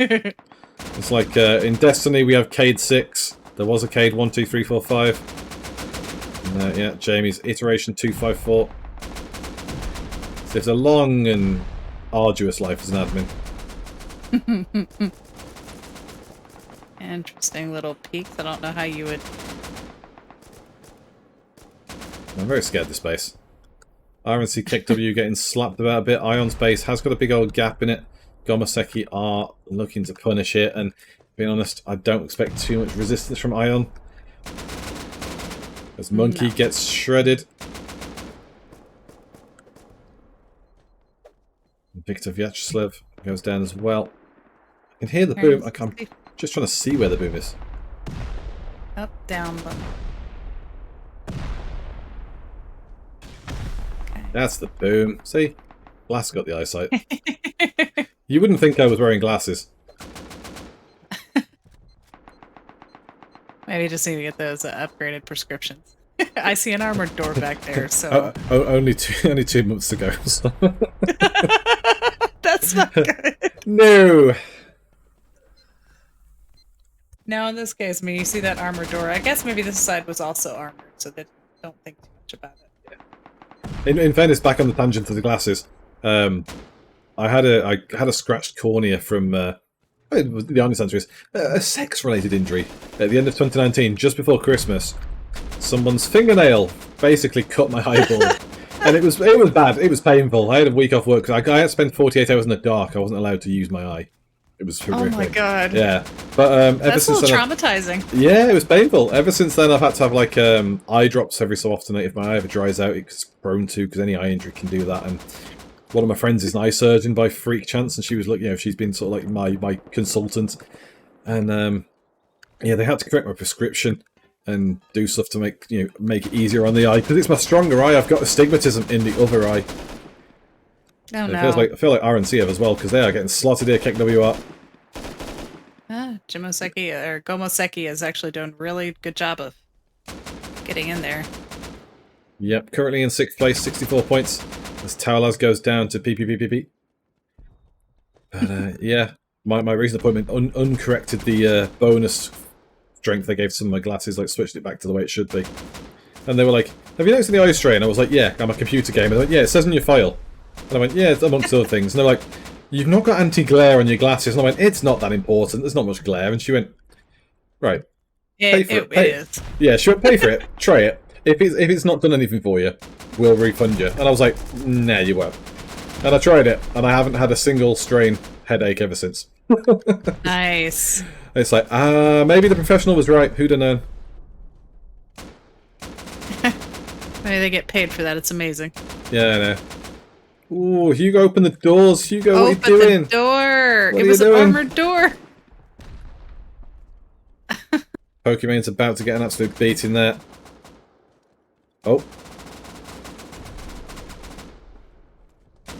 It's like in Destiny, we have Cade 6. There was a Cade 1, 2, 3, 4, 5. And, yeah, Jamie's iteration 254. It's a long and arduous life as an admin. Interesting little peaks. I don't know how you would... I'm very scared of this base. RNC Kick W getting slapped about a bit. Ion's base has got a big old gap in it. Gomoseki are looking to punish it, and being honest, I don't expect too much resistance from Ion. As Monkey gets shredded. Victor Vyacheslav goes down as well. I can hear the boom. I'm just trying to see where the boom is. Up, down, low. Okay. That's the boom. See? Blast got the eyesight. You wouldn't think I was wearing glasses. Maybe just need to get those upgraded prescriptions. I see an armored door back there, so... only 2 months ago. So. That's not good. No! Now, in this case, I mean, you see that armored door. I guess maybe this side was also armored, so they don't think too much about it. Yeah. In fairness, back on the tangent of the glasses, I had a scratched cornea from the honest answer is a sex-related injury at the end of 2019, just before Christmas. Someone's fingernail basically cut my eyeball, and it was bad. It was painful. I had a week off work because I had to spend 48 hours in the dark. I wasn't allowed to use my eye. It was horrific. Oh my god. Yeah, but ever since That's a little then, traumatizing. yeah, it was painful. Ever since then, I've had to have like eye drops every so often. If my eye ever dries out, it's prone to, because any eye injury can do that. And one of my friends is an eye surgeon by freak chance, and she was like, she's been sort of like my consultant, and yeah, they had to correct my prescription and do stuff to make make it easier on the eye, because it's my stronger eye. I've got astigmatism in the other eye. Oh no! I feel like RNC have as well, because they are getting slotted here. Kick W up. Jimoseki or Gomoseki is actually doing a really good job of getting in there. Yep, currently in 6th place, 64 points. As Taulas goes down to PPPPP. But yeah, my recent appointment uncorrected the bonus strength they gave some of my glasses, like switched it back to the way it should be. And they were like, "Have you noticed any eye strain?" I was like, "Yeah, I'm a computer gamer." They went, "Yeah, it says in your file." And I went, "Yeah, it's amongst other things." And they're like, "You've not got anti-glare on your glasses." And I went, "It's not that important. There's not much glare." And she went, "Right, pay for it. It is." Yeah, she went, "Pay for it. Try it. If it's not done anything for you, we'll refund you." And I was like, "Nah, you won't." And I tried it, and I haven't had a single strain headache ever since. Nice. It's like, maybe the professional was right. Who'd have known? Maybe they get paid for that. It's amazing. Yeah, I know. Ooh, Hugo, open the doors. Hugo, what are you doing? Open the door. What It are was you an doing? armored door. Pokemon's about to get an absolute beating there. Oh.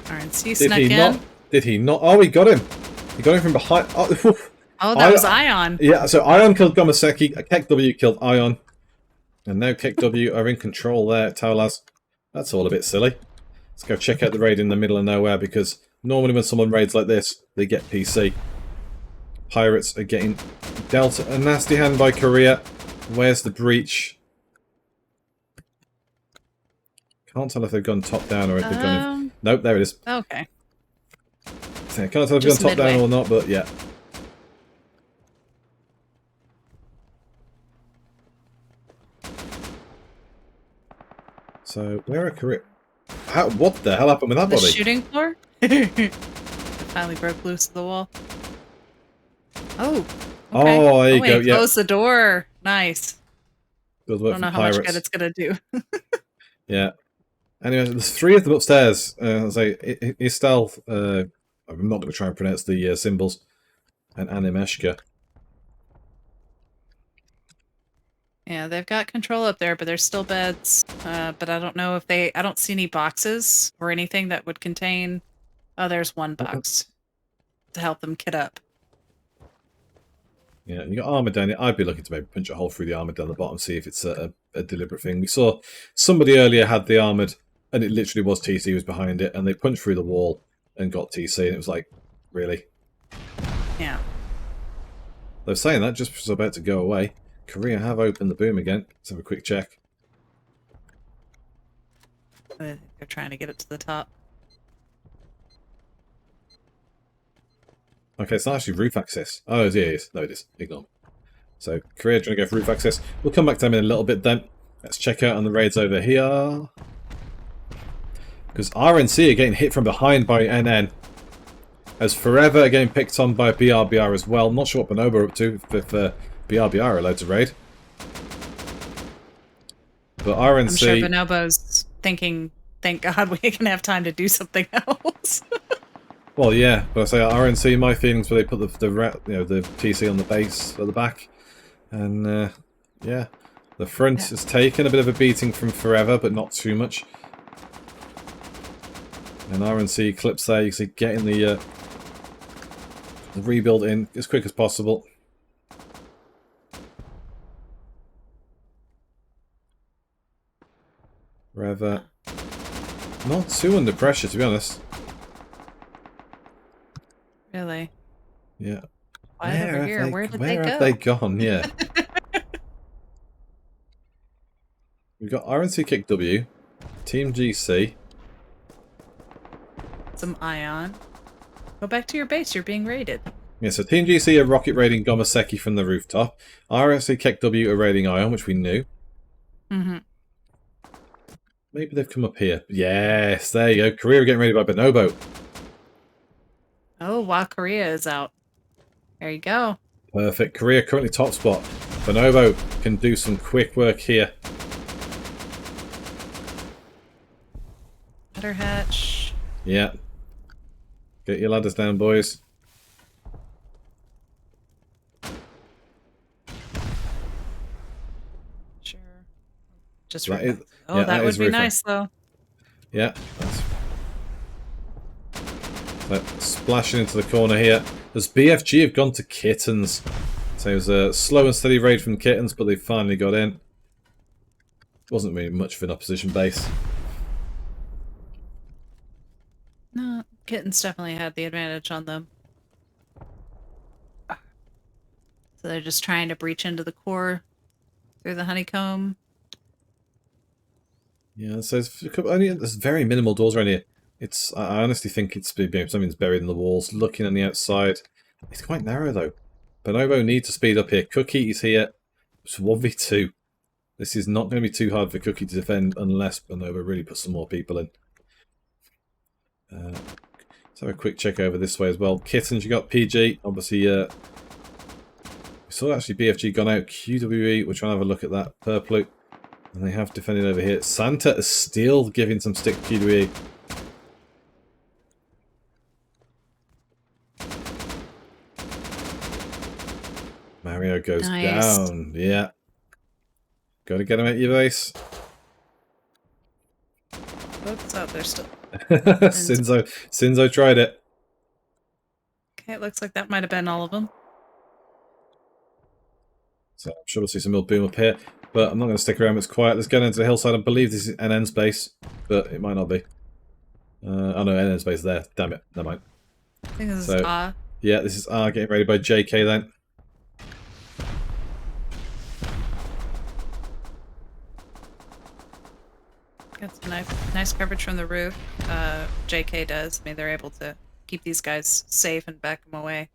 RNC snuck in. Not? Did he not? Oh, he got him. He got him from behind. Oh, that was Ion. Yeah, so Ion killed Gomoseki. Kick W killed Ion. And now Kick W are in control there, Taulas. That's all a bit silly. Let's go check out the raid in the middle of nowhere, because normally when someone raids like this, they get PC. Pirates are getting dealt a nasty hand by Korea. Where's the breach? Can't tell if they've gone top down or if they've gone in. Nope, there it is. Okay. So I can't tell if they've gone top down or not, but yeah. So, where are Korea? What the hell happened with that The body? shooting floor? It finally broke loose of the wall. Oh. Okay. Oh, there you go. Yeah. Close the door. Nice. Good I work don't know from how pirates. much good it's gonna do. Yeah. Anyway, there's 3 of them upstairs. Istal, I'm not going to try and pronounce the symbols, and Animeshka. Yeah, they've got control up there, but there's still beds. But I don't know if I don't see any boxes or anything that would contain... Oh, there's one box to help them kit up. Yeah, you got armor down here. I'd be looking to maybe punch a hole through the armor down the bottom, see if it's a deliberate thing. We saw somebody earlier had the armored, and it literally was TC was behind it, and they punched through the wall and got TC, and it was like, really? Yeah. They're saying that just was about to go away. Korea have opened the boom again. Let's have a quick check. They're trying to get it to the top. Okay, it's not actually roof access. Oh, yeah, it is. No, it is. Ignore. So, Korea trying to go for roof access. We'll come back to them in a little bit then. Let's check out on the raids over here. Because RNC are getting hit from behind by NN. As Forever are getting picked on by BRBR as well. Not sure what Bonobo are up to if BRBR are allowed to raid. But RNC... I'm sure Bonobo's thinking, thank God we can have time to do something else. Well, yeah, but I say RNC, my feelings where they put the TC on the base at the back. And, yeah, the front has taken a bit of a beating from Forever, but not too much. And RNC clips there, you can see getting the rebuild in as quick as possible. Forever, not too under pressure, to be honest. Really? Yeah. Quiet over here. Where did they go? Where have they gone? Yeah. We've got RNC Kick W, Team GC. Some Ion. Go back to your base. You're being raided. Yeah, so Team GC are rocket raiding Gomaseki from the rooftop. RNC Kick W are raiding Ion, which we knew. Mm-hmm. Maybe they've come up here. Yes, there you go. Korea are getting raided by Bonobo. Oh, wow, Korea is out. There you go. Perfect. Korea currently top spot. Bonobo can do some quick work here. Ladder hatch. Yeah. Get your ladders down, boys. Sure. Just That is, oh, yeah, that would be roofing. nice, though. Yeah. That's splashing into the corner here. As BFG have gone to Kittens. So it was a slow and steady raid from Kittens, but they finally got in. Wasn't really much of an opposition base. No, Kittens definitely had the advantage on them. So they're just trying to breach into the core through the honeycomb. Yeah, so there's very minimal doors around here. I honestly think something's buried in the walls. Looking on the outside, it's quite narrow though. Bonobo needs to speed up here. Cookie is here. It's 1v2. This is not going to be too hard for Cookie to defend unless Bonobo really puts some more people in. Let's have a quick check over this way as well. Kittens, you got PG. Obviously, we saw actually BFG gone out. QWE, we're trying to have a look at that. Purple. And they have defended over here. Santa is still giving some stick to QWE. Mario goes down. Yeah. Got to get him at your base. Oops, oh, they're still... Sinzo tried it. Okay, it looks like that might have been all of them. So I'm sure we'll see some more boom up here. But I'm not going to stick around. It's quiet. Let's get into the hillside. I believe this is NN's base. But it might not be. Oh no, NN's base there. Damn it. Never mind. I think this is A. Yeah, this is R getting ready by JK then. Got some nice coverage from the roof. JK does. I mean, they're able to keep these guys safe and back them away.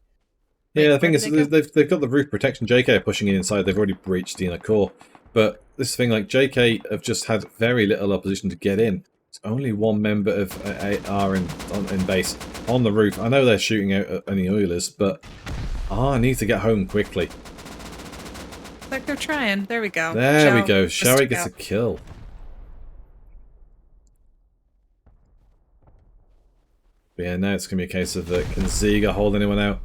Yeah, the thing is, they've got the roof protection. JK are pushing in inside. They've already breached the inner core. But this thing, like, JK have just had very little opposition to get in. It's only one member of R in base on the roof. I know they're shooting out at any Oilers, but R needs to get home quickly. Like they're trying. There we go. There we go. Showy gets a kill. But yeah, now it's going to be a case of can Ziga hold anyone out?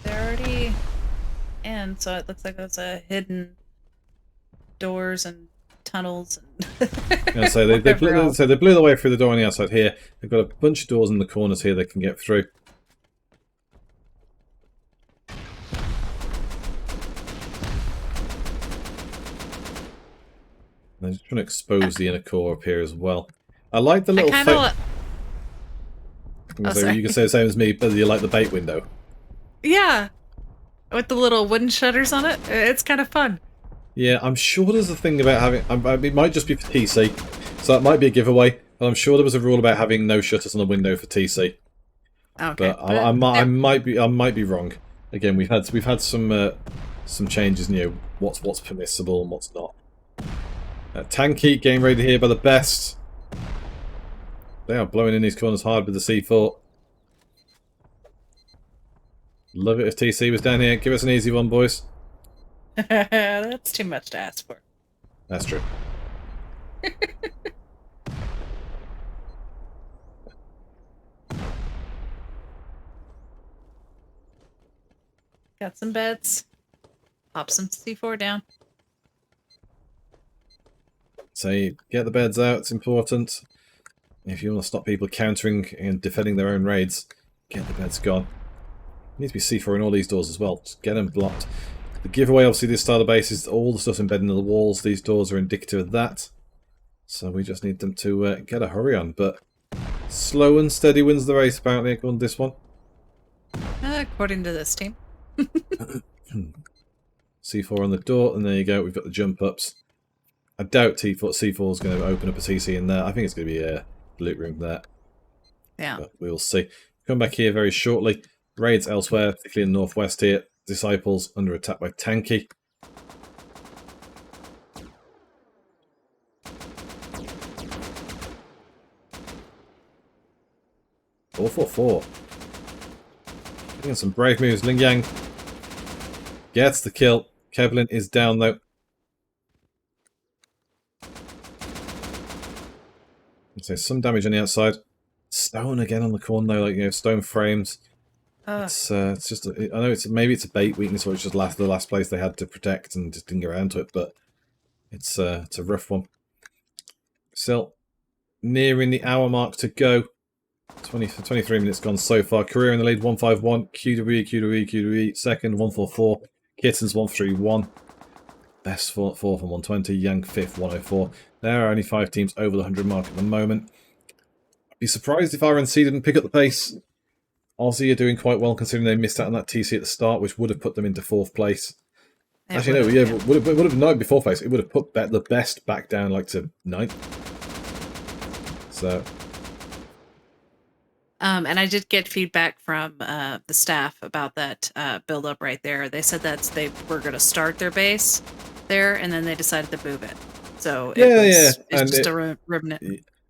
They're already in, so it looks like there's a hidden doors and tunnels. And yeah, so they blew their way through the door on the outside here. They've got a bunch of doors in the corners here they can get through. They're just trying to expose the inner core up here as well. I like the little... you can say the same as me, but you like the bait window. Yeah. With the little wooden shutters on it. It's kind of fun. Yeah, I'm sure there's a thing about having... it might just be for TC, so that might be a giveaway. Well, I'm sure there was a rule about having no shutters on the window for TC. Okay, But I might be wrong. Again, we've had some changes in, you know, what's permissible and what's not. Tanky getting ready here by the best. They are blowing in these corners hard with the C4. Love it if TC was down here. Give us an easy one, boys. That's too much to ask for. That's true. Got some beds. Pop some C4 down. So get the beds out, it's important. If you want to stop people countering and defending their own raids, get the beds gone. Need to be C4 in all these doors as well. Just get them blocked. The giveaway, obviously, this style of base is all the stuff's embedded into the walls. These doors are indicative of that. So we just need them to get a hurry on. But slow and steady wins the race, apparently, according to this one. According to this team. C4 on the door, and there you go. We've got the jump ups. I doubt C4 is going to open up a TC in there. I think it's going to be a loot room there. Yeah. But we'll see. Come back here very shortly. Raids elsewhere, particularly in the northwest here. Disciples under attack by Tanky. Four, 4. Getting some brave moves. Ling Yang gets the kill. Kevlin is down though. So some damage on the outside. Stone again on the corner though, like, you know, stone frames. It's just I know maybe it's a bait weakness, or it's just the last place they had to protect and just didn't get around to it, but it's a rough one. Still nearing the hour mark to go. 23 minutes gone so far. Career in the lead 151. QWE second 144. Kittens 131. Best fourth on 120. Young fifth 104. There are only 5 teams over the 100 mark at the moment. I'd be surprised if RNC didn't pick up the pace. Aussie are doing quite well considering they missed out on that TC at the start, which would have put them into 4th place. Actually, no, yeah, would have not be 4th place. It would have put the best back down like to 9th. So. And I did get feedback from the staff about that build up right there. They said that they were going to start their base there, and then they decided to move it. So it's just a remnant.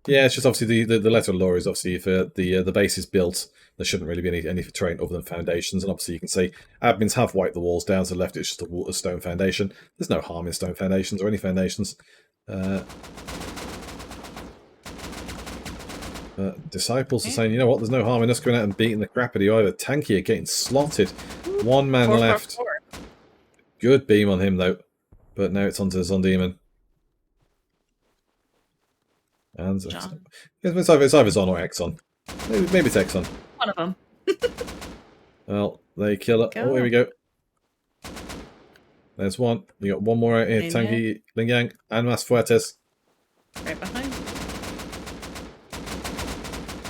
Yeah, it's just obviously the letter of law is obviously if the base is built, there shouldn't really be any terrain other than foundations. And obviously you can see admins have wiped the walls down to the left. It's just a stone foundation. There's no harm in stone foundations or any foundations. Disciples are saying, you know what, there's no harm in us going out and beating the crap out of you either. Tanky are getting slotted. 1 man left. 4. Good beam on him though. But now it's onto the Zondemon. And it's either Zon or Exxon. Maybe it's Exxon. One of them. Well, they kill it. Oh, here we go. There's one. You got one more out here. Tanky, Ling Yang, and Mas Fuertes. Right behind.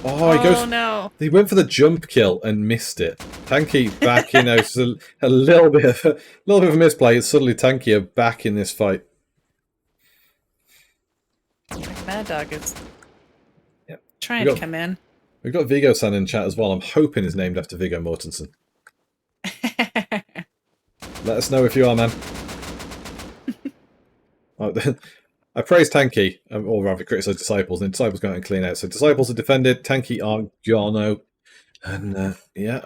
Oh, he goes. No! He went for the jump kill and missed it. Tanky back in. Just a little bit of a misplay. It's suddenly Tanky are back in this fight. Mad Dog is trying to come in. We've got Viggo-san in chat as well. I'm hoping is named after Viggo Mortensen. Let us know if you are, man. I praise Tanky, or rather criticise Disciples, and Disciples go out and clean out. So Disciples are defended, Tanky are Gono. And, yeah.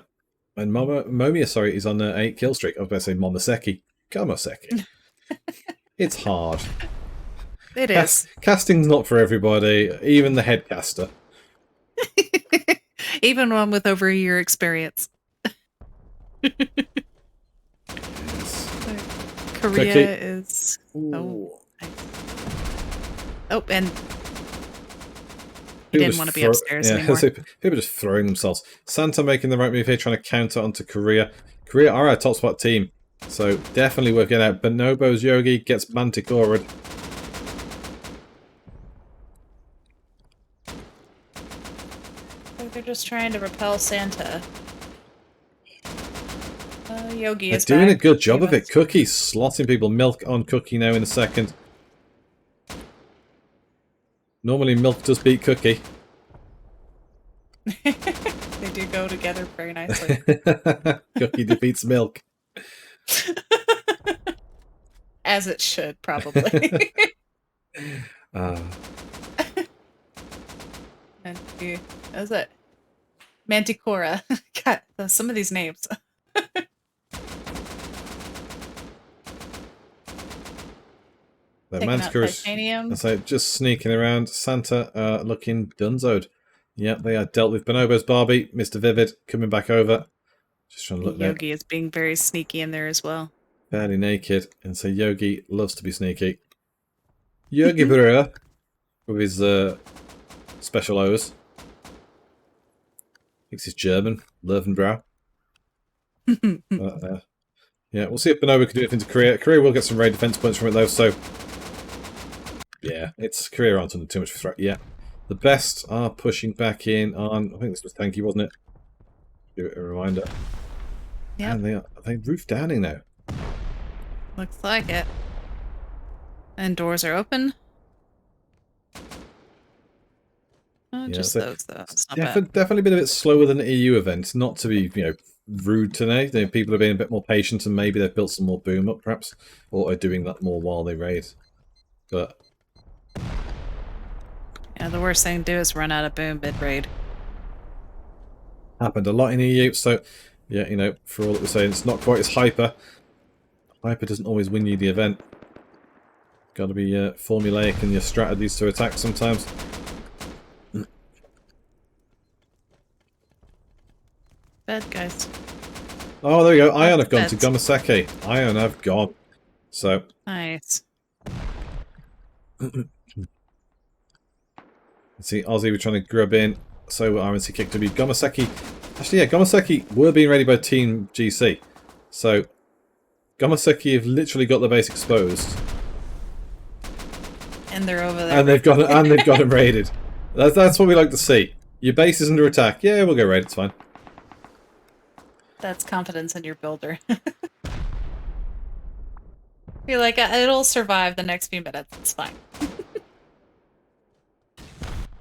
And Momia, is on an 8 kill streak. I was about to say Momoseki. Gamoseki. It's hard. It is. Casting's not for everybody, even the head caster. Even one with over a year experience. Korea is... Oh, and he didn't want to be upstairs anymore. People are just throwing themselves. Santa making the right move here, trying to counter onto Korea. Korea are our top spot team, so definitely work it out. Bonobo's Yogi gets Manticored. They're just trying to repel Santa. Yogi is They're doing back. a good job of it. Cookie slotting people. Milk on Cookie now in a second. Normally milk does beat cookie. They do go together very nicely. Cookie defeats milk. As it should, probably. That's it. Manticora. God, some of these names. The Taking out Manticores, titanium. I say, just sneaking around. Santa looking dunzoed. Yeah, they are dealt with. Bonobos, Barbie, Mr. Vivid coming back over. Just trying to look Yogi is being very sneaky in there as well. Fairly naked. And so Yogi loves to be sneaky. Yogi Berra with his special O's. Thinks he's German. Löwenbräu. Yeah, we'll see if Bonobo can do anything to Korea. Korea will get some raid defense points from it though, so yeah, it's Korea aren't under too much threat yet. The best are pushing back in on, I think this was Tanky, wasn't it? Give it a reminder. Yeah. And are they roof downing now? Looks like it. And doors are open. Oh, Yeah, just so those though. It's not bad. definitely been a bit slower than the EU event. Not to be, rude today. People are being a bit more patient and maybe they've built some more boom up perhaps, or are doing that more while they raid. But yeah, the worst thing to do is run out of boom mid-raid. Happened a lot in EU, so yeah, for all that we're saying, it's not quite as hyper. Hyper doesn't always win you the event. Got to be formulaic in your strategies to attack sometimes. Bad guys. Oh, there we go. Ion have gone to Gomaseki. Ion have gone. So nice. See, Aussie were trying to grub in. So RNC kicked to be Gomaseki. Actually, yeah, Gomaseki were being ready by Team GC. So Gomaseki have literally got the base exposed. And they're over there. And they've got them raided. That's what we like to see. Your base is under attack. Yeah, we'll go raid. It's fine. That's confidence in your builder. You're like, it'll survive the next few minutes. It's fine.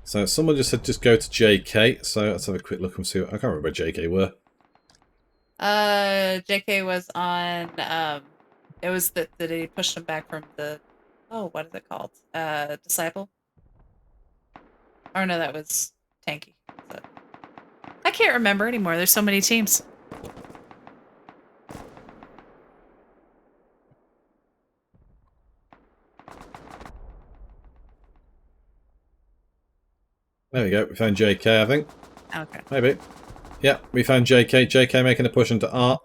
So someone just said just go to JK. So let's have a quick look and see. I can't remember where JK were. JK was on. It was that he pushed him back from the. Oh, what is it called? Disciple. Or no, that was Tanky. So, I can't remember anymore. There's so many teams. There we go. We found JK, I think. Okay. Maybe. Yeah, we found JK. JK making a push into Art.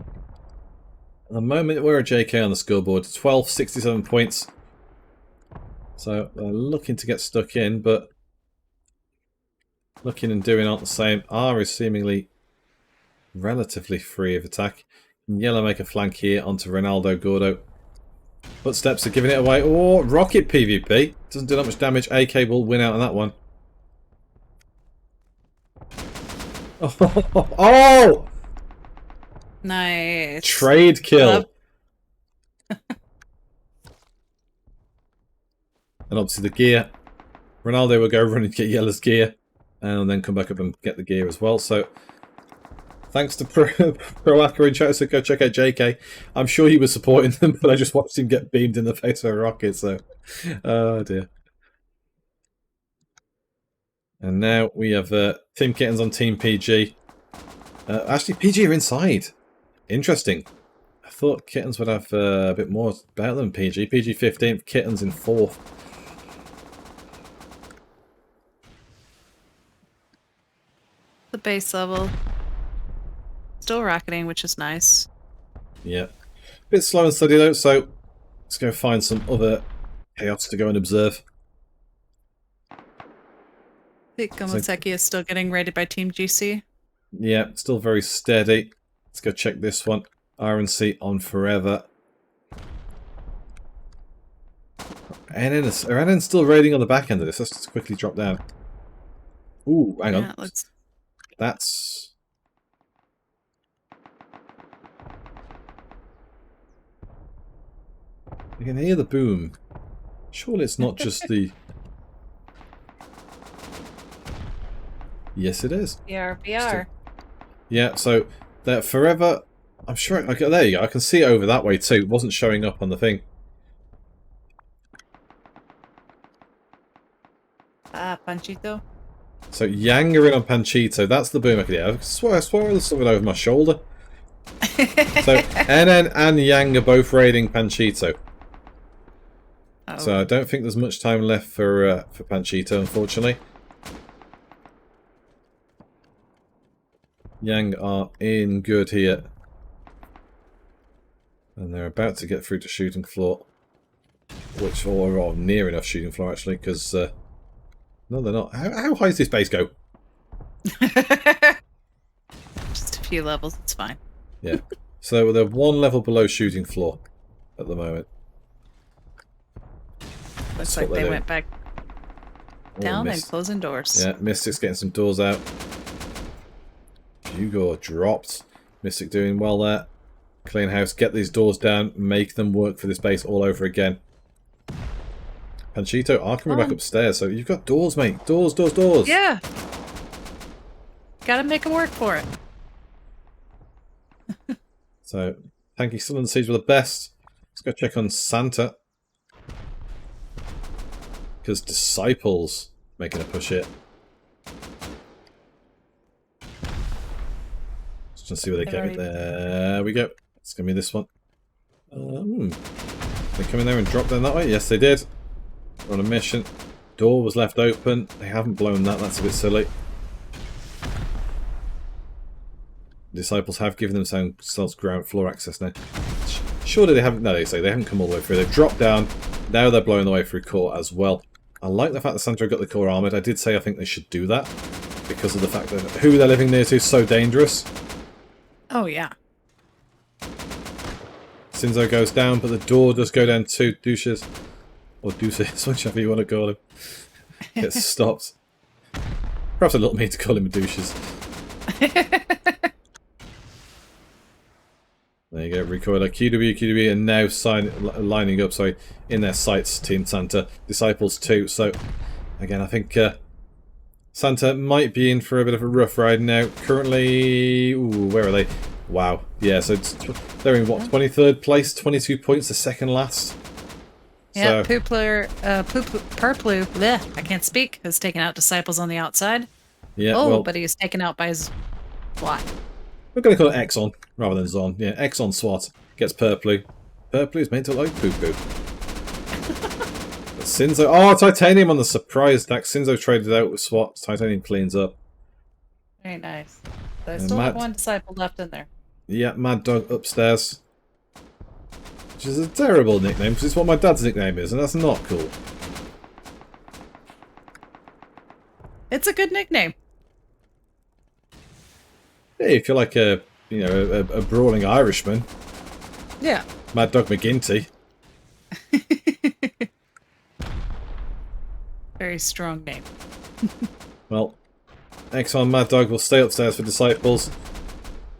At the moment, we're a JK on the scoreboard. 1267 points. So they're looking to get stuck in, but looking and doing aren't the same. R is seemingly relatively free of attack. Yellow make a flank here onto Ronaldo Gordo. Footsteps are giving it away. Oh, rocket PvP. Doesn't do that much damage. AK will win out on that one. Oh! Nice. Trade kill. And obviously the gear. Ronaldo will go run and get Yellow's gear. And then come back up and get the gear as well. So thanks to Proaka in chat, so go check out JK. I'm sure he was supporting them, but I just watched him get beamed in the face by a rocket, so... Oh, dear. And now we have Team Kittens on Team PG. Actually, PG are inside. Interesting. I thought Kittens would have a bit more about them, PG. PG 15th, Kittens in 4th. The base level. Still rocketing, which is nice. Yeah. Bit slow and steady though, so let's go find some other chaos to go and observe. I think Gomaseki is still getting raided by Team GC. Yeah, still very steady. Let's go check this one. RNC on forever. Are still raiding on the back end of this? Let's just quickly drop down. Ooh, hang on. That's... You can hear the boom. Surely it's not just the... Yes, it is. BR. Yeah, so they're forever... I'm sure... Okay, there you go. I can see it over that way too. It wasn't showing up on the thing. Ah, Panchito. So Yang are in on Panchito. That's the boom. Yeah, I swear there's something over my shoulder. So NN and Yang are both raiding Panchito. Oh. So I don't think there's much time left for Panchito, unfortunately. Yang are in good here. And they're about to get through to shooting floor. Which, or near enough shooting floor, actually, because... no, they're not. How high does this base go? Just a few levels, it's fine. Yeah. So they're one level below shooting floor at the moment. Looks like they went back down and closing doors. Yeah, Mystic's getting some doors out. Hugo dropped. Mystic doing well there. Clean house, get these doors down, make them work for this base all over again. Panchito are coming back upstairs, so you've got doors, mate. Doors. Yeah. Gotta make them work for it. So, Tanky still on the siege with the best. Let's go check on Santa. Because Disciples making a push here. Just trying to see where they came. There we go. It's going to be this one. They come in there and drop down that way? Yes, they did. We're on a mission. Door was left open. They haven't blown that. That's a bit silly. Disciples have given themselves ground floor access now. Surely they haven't... No, they say they haven't come all the way through. They've dropped down. Now they're blowing the way through core as well. I like the fact that Santa got the core armoured. I did say I think they should do that. Because of the fact that who they're living near to is so dangerous. Oh, yeah. Sinzo goes down, but the door does go down too. Douches. Or deuces, whichever you want to call him. Gets stopped. Perhaps a little mean to call him a douches. There you go, recoiler, QW, and now lining up, in their sights, Team Santa. Disciples too, so, again, I think Santa might be in for a bit of a rough ride now. Currently, ooh, where are they? Wow, yeah, so they're in, what, 23rd place, 22 points, the second last. Yeah, so. Purplu, bleh, I can't speak, has taken out Disciples on the outside. Yeah, well, but he was taken out by his... what? We're going to call it Exxon rather than Zon. Yeah, Exxon SWAT gets Purplu. Purplu is meant to look like poo-poo. Sinzo... Oh, Titanium on the surprise attack. Sinzo traded out with SWAT. Titanium cleans up. Very nice. So I still have one Disciple left in there. Yeah, Mad Dog upstairs. Which is a terrible nickname, because it's what my dad's nickname is, and that's not cool. It's a good nickname. Hey, if you're like a brawling Irishman. Yeah. Mad Dog McGinty. Very strong name. Well, Exxon Mad Dog will stay upstairs for Disciples.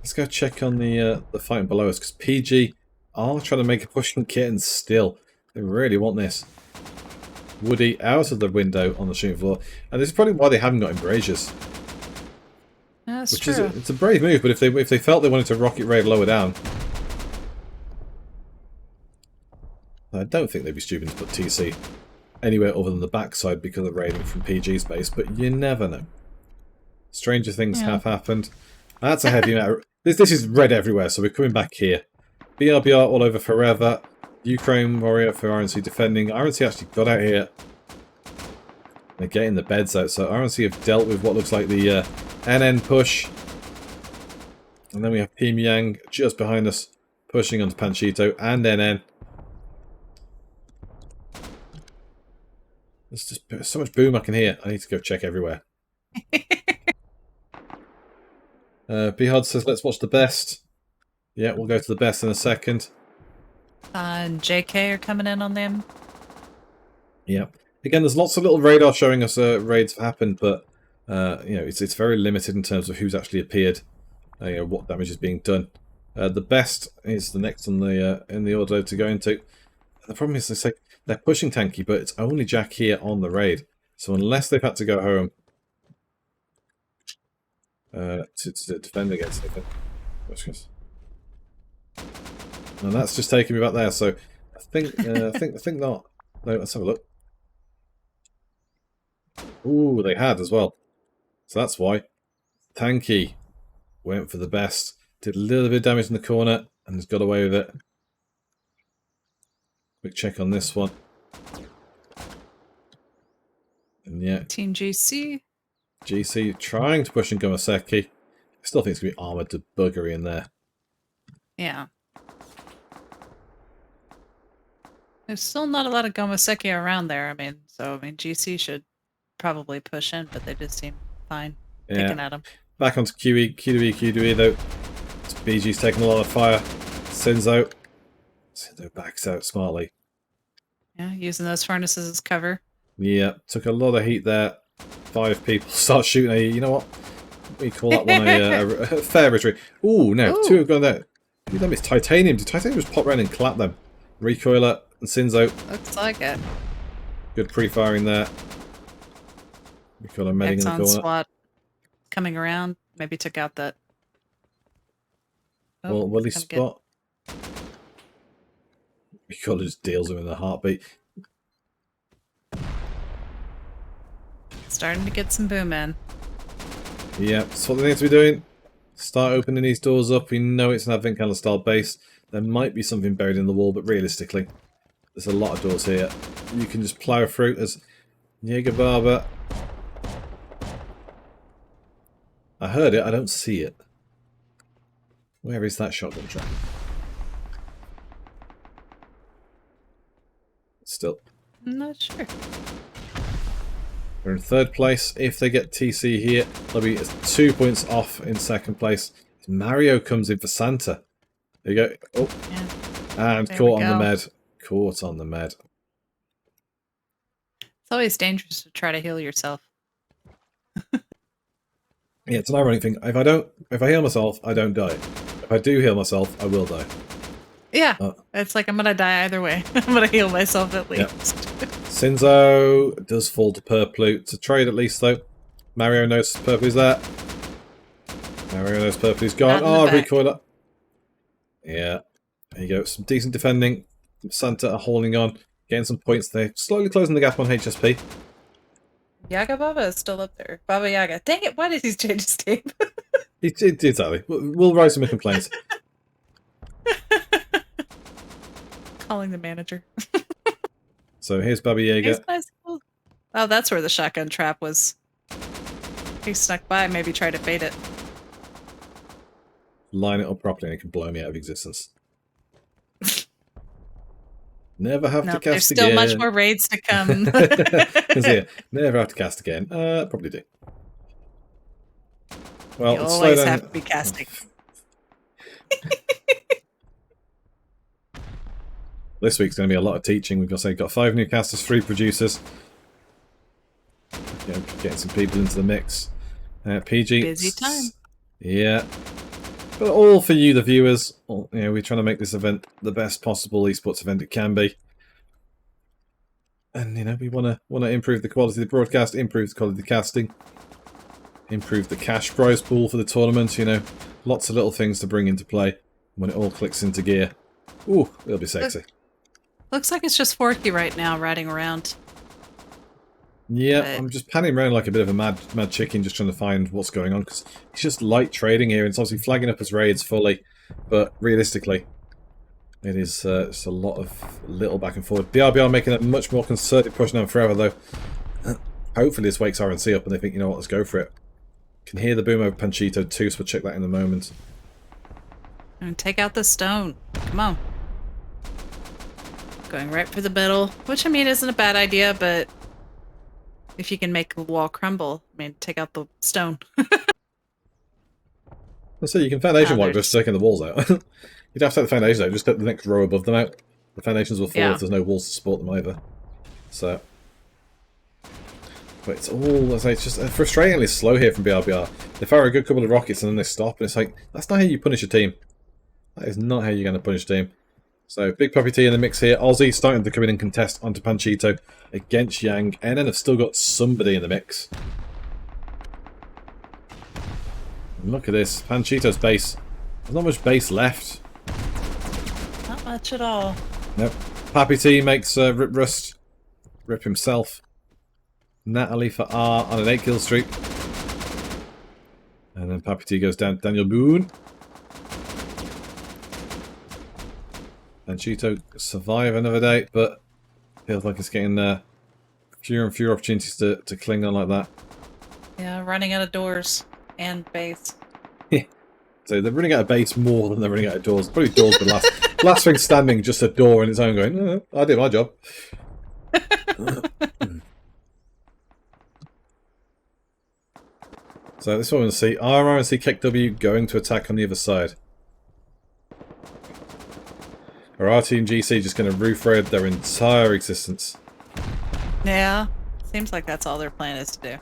Let's go check on the fighting below us, because PG are trying to make a push from Kittens still. They really want this. Woody out of the window on the shooting floor. And this is probably why they haven't got embrasures. That's true. It's a brave move, but if they felt they wanted to rocket raid lower down, I don't think they'd be stupid to put TC anywhere other than the backside because of raiding from PG's base, but you never know. Stranger things have happened. That's a heavy matter. This is red everywhere, so we're coming back here. BRBR all over forever. Ukraine warrior for RNC defending. RNC actually got out here. They're getting the beds out, so RNC have dealt with what looks like the NN push. And then we have Team Yang just behind us, pushing onto Panchito and NN. There's just so much boom I can hear. I need to go check everywhere. Behod says, let's watch the best. Yeah, we'll go to the best in a second. And JK are coming in on them. Yeah. Again, there's lots of little radar showing us raids have happened, but it's very limited in terms of who's actually appeared, what damage is being done. The best is the next on the in the order to go into. The problem is they're pushing tanky, but it's only Jack here on the raid. So unless they've had to go home to defend against anything, and that's just taking me back there. So I think I think not. No, let's have a look. Ooh, they had as well. So that's why tanky went for the best. Did a little bit of damage in the corner and has got away with it. Quick check on this one. And yeah, Team GC. GC trying to push in Gomoseki. I still think it's going to be armoured to buggery in there. Yeah. There's still not a lot of Gomoseki around there. I mean, GC should probably push in, but they just seem fine picking at them. Back onto QE though. BG's taking a lot of fire. Sinzo backs out smartly. Yeah, using those furnaces as cover. Yeah, took a lot of heat there. 5 people start shooting at you. You know what? We call that one a fair retreat. Ooh, no, Ooh. 2 have gone there. Maybe that is Titanium. Did Titanium just pop around and clap them? Recoiler and Sinzo. Looks like it. Good pre-firing there. Recoiler medding in the corner. SWAT coming around. Maybe took out that. Oh, will he spot? Recoiler just deals him in a heartbeat. Starting to get some boom in. Yeah, that's what they need to be doing. Start opening these doors up. We know it's an Advent Calendar style base. There might be something buried in the wall, but realistically, there's a lot of doors here. You can just plough through as Jaeger Barber. I heard it, I don't see it. Where is that shotgun trap? Still. I'm not sure. They're in 3rd place. If they get TC here, they'll be 2 points off in 2nd place. Mario comes in for Santa. There you go. Oh, yeah. And there caught on the med. Caught on the med. It's always dangerous to try to heal yourself. Yeah, it's an ironic thing. If I heal myself, I don't die. If I do heal myself, I will die. Yeah, it's like I'm gonna die either way. I'm gonna heal myself at least. Yep. Sinzo does fall to Purple. It's a trade at least, though. Mario knows Purple is there. Mario knows Purple is gone. Oh, recoiler. Yeah, there you go. Some decent defending. Santa are holding on, getting some points there. Slowly closing the gap on HSP. Yaga Baba is still up there. Baba Yaga. Dang it, why did he change his name? Exactly. We'll write some complaints. Calling the manager. So here's Baba Yaga. Nice. Oh, that's where the shotgun trap was. He snuck by, maybe tried to bait it. Line it up properly and it can blow me out of existence. Never have to cast there's again. Still much more raids to come. Yeah, never have to cast again. Probably do. Well, you always have to be casting. This week's going to be a lot of teaching. We've got 5 new casters, 3 producers. Getting some people into the mix. PG. Busy time. Yeah. But all for you, the viewers. We're trying to make this event the best possible esports event it can be. And, we want to improve the quality of the broadcast, improve the quality of the casting, improve the cash prize pool for the tournament, Lots of little things to bring into play when it all clicks into gear. Ooh, it'll be sexy. Looks like it's just Forky right now, riding around. Yeah, but I'm just panning around like a bit of a mad chicken, just trying to find what's going on, because it's just light trading here, and it's obviously flagging up as raids fully, but realistically, it is just a lot of little back and forward. BRBR making a much more concerted push now forever, though. Hopefully this wakes RNC up and they think, you know what, let's go for it. Can hear the boom over Panchito too, so we'll check that in a moment. And take out the stone. Come on. Going right for the middle, which I mean isn't a bad idea, but if you can make the wall crumble, take out the stone. Let's say you can foundation wire just taking the walls out. You'd have to take the foundations out, just take the next row above them out. The foundations will fall if there's no walls to support them either. So, but it's all, it's just frustratingly slow here from BRBR. They fire a good couple of rockets and then they stop, and it's like, that's not how you punish a team. That is not how you're going to punish a team. So Big Puppy T in the mix here. Aussie starting to come in and contest onto Panchito against Yang. NN have still got somebody in the mix. And look at this. Panchito's base. There's not much base left. Not much at all. Nope. Pappy T makes Rip Rust rip himself. Natalie for R on an 8-kill streak. And then Pappy T goes down to Daniel Boone. And Cheeto survive another day, but feels like it's getting fewer and fewer opportunities to cling on like that. Yeah, running out of doors and base. So they're running out of base more than they're running out of doors. Probably doors the last. Last thing standing, just a door in its own going, no, I did my job. So this one we'll see. RRNC KW going to attack on the other side. Or our Team GC just going to roof raid their entire existence. Yeah, seems like that's all their plan is to do.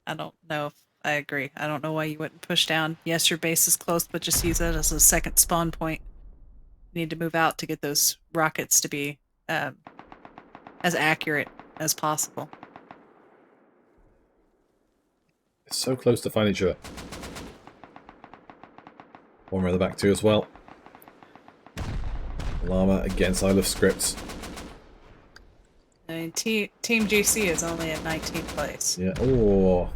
I don't know if I agree. I don't know why you wouldn't push down. Yes, your base is close, but just use it as a second spawn point. You need to move out to get those rockets to be as accurate as possible. It's so close to find each other. One more at the back too as well. Llama against I Love Scripts. I mean, Team GC is only at 19th place. Yeah. Oh.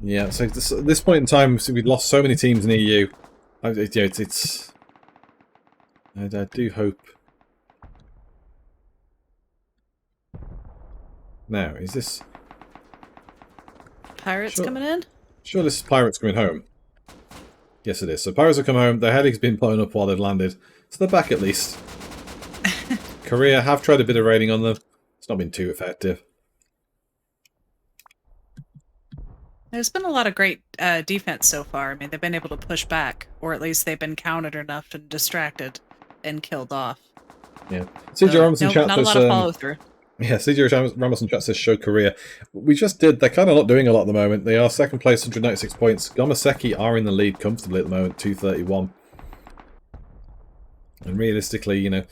Yeah. So at this point in time, we've lost so many teams in EU. I do hope. Now, is this Pirates coming in? Sure, this is Pirates coming home. Yes, it is. So Pirates have come home. Their heli's been blown up while they've landed. So they're back at least. Korea have tried a bit of raiding on them. It's not been too effective. There's been a lot of great defense so far. I mean, they've been able to push back, or at least they've been countered enough and distracted and killed off. Yeah. CJ Ramos in chat not a lot of follow through. Yeah, CJ Ramos in chat says show Korea. We just did. They're kind of not doing a lot at the moment. They are second place, 196 points. Gomaseki are in the lead comfortably at the moment, 231. And realistically, you know,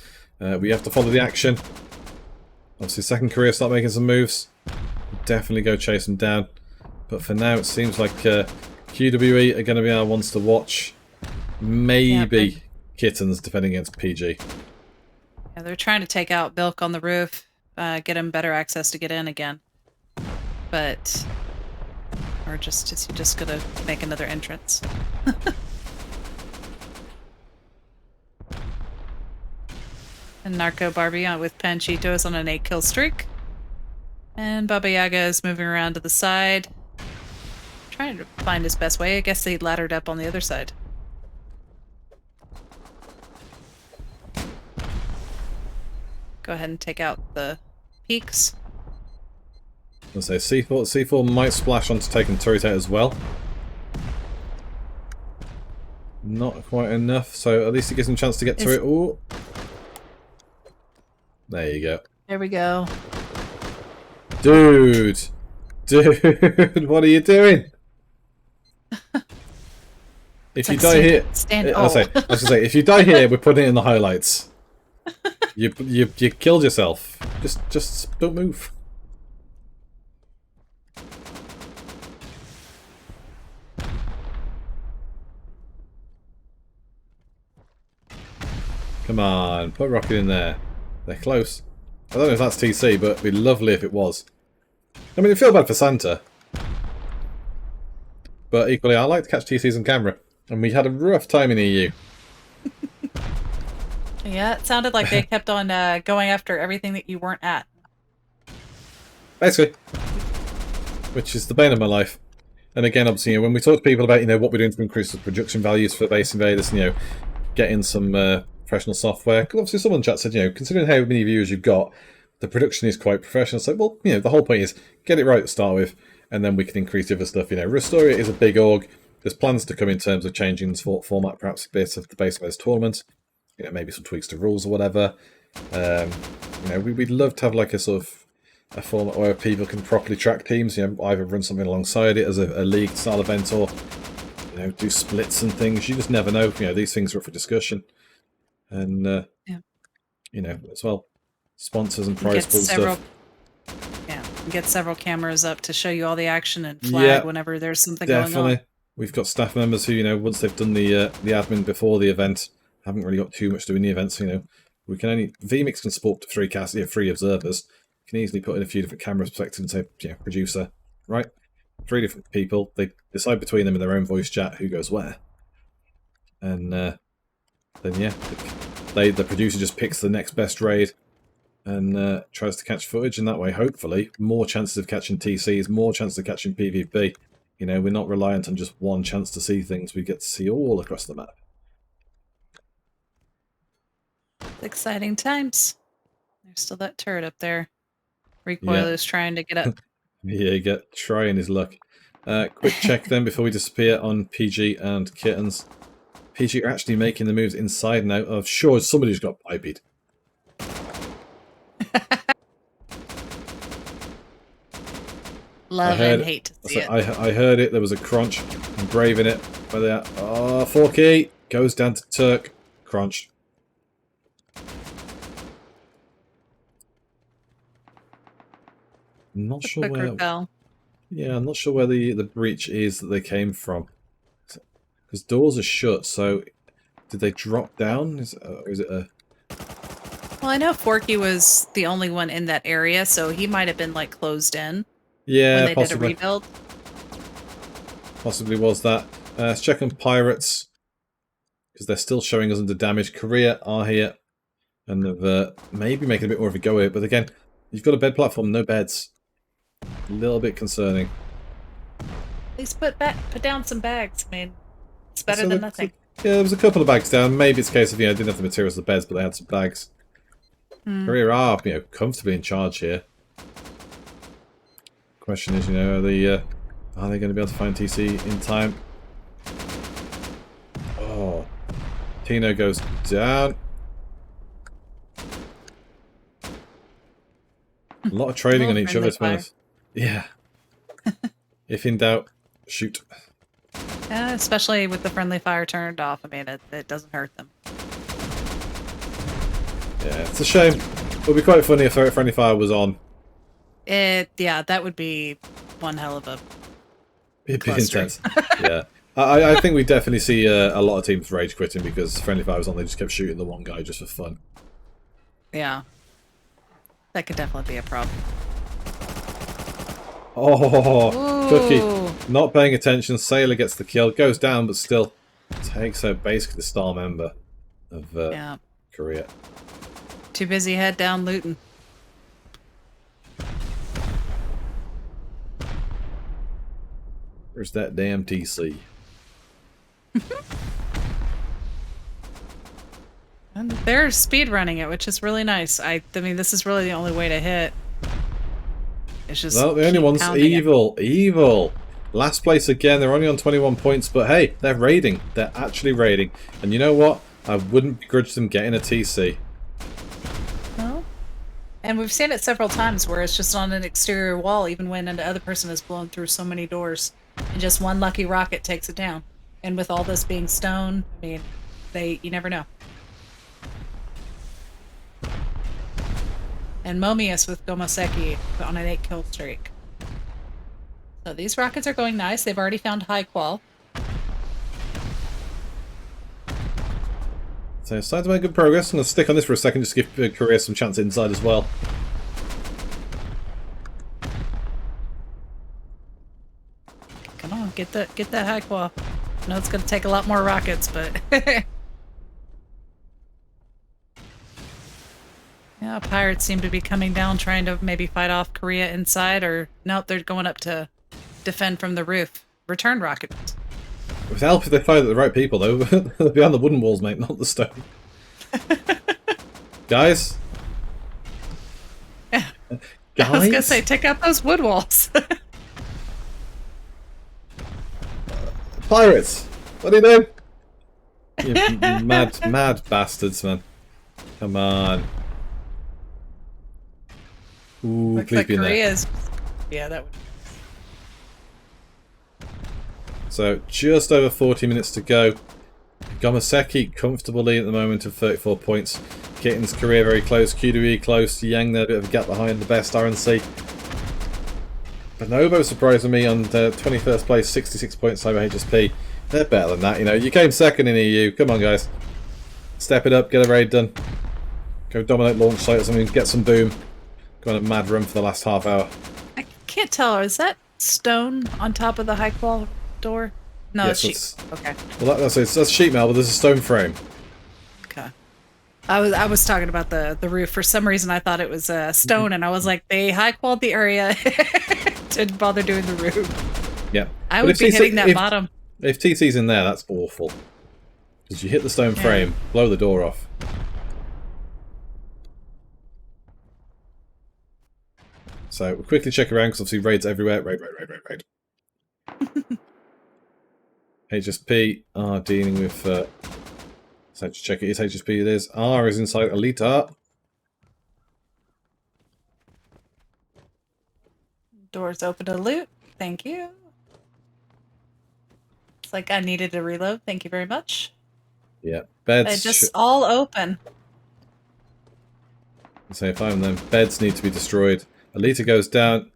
we have to follow the action. Obviously, second Korea start making some moves. Definitely go chase them down. But for now, it seems like QWE are going to be our ones to watch. Maybe Kittens defending against PG. Yeah, they're trying to take out Bilk on the roof, get him better access to get in again. But we're just going to make another entrance. And Narco Barbie with Panchito is on an 8-kill streak. And Baba Yaga is moving around to the side. Trying to find his best way. I guess they laddered up on the other side. Go ahead and take out the peaks. I'll say C4 might splash onto taking turret out as well. Not quite enough, so at least it gives him a chance to get to it. Ooh. There you go. There we go. Dude, what are you doing? If you die here, I was gonna say, if you die here, we're putting it in the highlights. You killed yourself. Just don't move. Come on, put a rocket in there. They're close. I don't know if that's TC, but it'd be lovely if it was. I mean, I feel bad for Santa. But equally, I like to catch TCs on camera. And we had a rough time in EU. Yeah, it sounded like they kept on going after everything that you weren't at. Basically. Which is the bane of my life. And again, obviously, when we talk to people about, what we're doing to increase the production values for Base Invaders, getting some professional software. Because obviously someone in chat said, considering how many viewers you've got, the production is quite professional. So, well, the whole point is get it right to start with, and then we can increase the other stuff. Rustoria is a big org. There's plans to come in terms of changing the format, perhaps a bit of the Base Invaders tournament. Maybe some tweaks to rules or whatever. We'd love to have like a sort of a format where people can properly track teams. Either run something alongside it as a league style event, or you know, do splits and things. You just never know. You know, these things are up for discussion. And, Yeah. you know, as well, sponsors and You prize get pool several. stuff. Yeah, you get several cameras up to show you all the action and flag Yeah, whenever there's something going on. definitely. We've got staff members who, you know, once they've done the admin before the event, haven't really got too much doing the events. You know, we can only VMix can support to 3 observers. You can easily put in a few different camera perspectives and say, you know, producer, right? 3 different people. They decide between them in their own voice chat who goes where, and then yeah, the producer just picks the next best raid and tries to catch footage, and that way, hopefully, more chances of catching TCs, more chances of catching PvP. You know, we're not reliant on just one chance to see things. We get to see all across the map. Exciting times. There's still that turret up there. Recoiler's Yeah. trying to get up. Yeah, you get trying his luck. Quick check then before we disappear on PG and Kittens. PG are actually making the moves inside now. Of sure, somebody's got piped. Love and hate to see it. I heard it. There was a crunch. I'm braving it. Where they at? Oh, Forky goes down to Turk. Crunch. I'm not sure Quick where. repel. Yeah, I'm not sure where the breach is that they came from. Because doors are shut. So, did they drop down? Is it a? Well, I know Forky was the only one in that area, so he might have been like closed in Yeah, when they possibly. did a rebuild. Possibly was that. Let's check on Pirates. Because they're still showing us under damage. Korea are here. And they've maybe making a bit more of a go at it. But again, you've got a bed platform, no beds. A little bit concerning. At least put down some bags. I mean, it's better than nothing. Yeah, there was a couple of bags down. Maybe it's a case of, you know, didn't have the materials of the beds, but they had some bags. Korea are, you know, comfortably in charge here. Question is, you know, are they going to be able to find TC in time? Oh, Tino goes down. A lot of trading on each other, to be honest. Yeah. If in doubt, shoot. Especially with the friendly fire turned off. I mean, it doesn't hurt them. Yeah, it's a shame. It would be quite funny if friendly fire was on. Yeah, that would be one hell of a It'd be intense. Yeah. I think we definitely see a lot of teams rage quitting because friendly fire was on. They just kept shooting the one guy just for fun. Yeah. That could definitely be a problem. Oh, Cookie. Not paying attention. Sailor gets the kill. Goes down, but still takes out basically the star member of Korea. Too busy head down looting. Where's that damn TC? And they're speed running it, which is really nice. I mean, this is really the only way to hit. It's just well, the only one's evil. Last place again. They're only on 21 points, but hey, they're raiding. They're actually raiding. And you know what? I wouldn't begrudge them getting a TC. Well, and we've seen it several times where it's just on an exterior wall, even when the other person has blown through so many doors, and just one lucky rocket takes it down. And with all this being stone, I mean, you never know. And Momius with Gomoseki on an 8-kill streak. So these rockets are going nice. They've already found high qual. So starting to make good progress. I'm going to stick on this for a second just to give Korea some chance inside as well. Come on, get that high qual. I know it's going to take a lot more rockets, but... Yeah, pirates seem to be coming down, trying to maybe fight off Korea inside, or no, they're going up to defend from the roof. Return rockets. With help if they fire at the right people, though. They'll be on the wooden walls, mate, not the stone. Guys? Yeah. Guys? I was going to say, take out those wood walls. Pirates! What are you doing? You mad bastards, man. Come on. Ooh, Looks please like be in there. Korea's... Yeah, that would... So just over 40 minutes to go. Gomaseki comfortably at the moment of 34 points. Kitten's career very close. QWE close. Yang there, a bit of a gap behind the best RNC. Bonobo surprising me on 21st place, 66 points over HSP. They're better than that, you know. You came second in EU. Come on, guys. Step it up, get a raid done. Go dominate launch site or something, get some boom. Go on a mad run for the last half hour. I can't tell. Is that stone on top of the high qual door? No, Yes, it's sheet. Okay. Well, that's sheet metal, but there's a stone frame. Okay. I was talking about the roof. For some reason, I thought it was stone, and I was like, they high qualed the area. Didn't bother doing the roof. Yeah. I would be hitting that bottom. If TC's in there, that's awful. Because you hit the stone frame, blow the door off. So we'll quickly check around because obviously raids everywhere. Raid. HSP are dealing with. So just check it is HSP. It is. R is inside Elita. Doors open to loot. Thank you. It's like I needed to reload. Thank you very much. Yeah, beds. They just all open. Say 5 of them. Beds need to be destroyed. Elita goes down.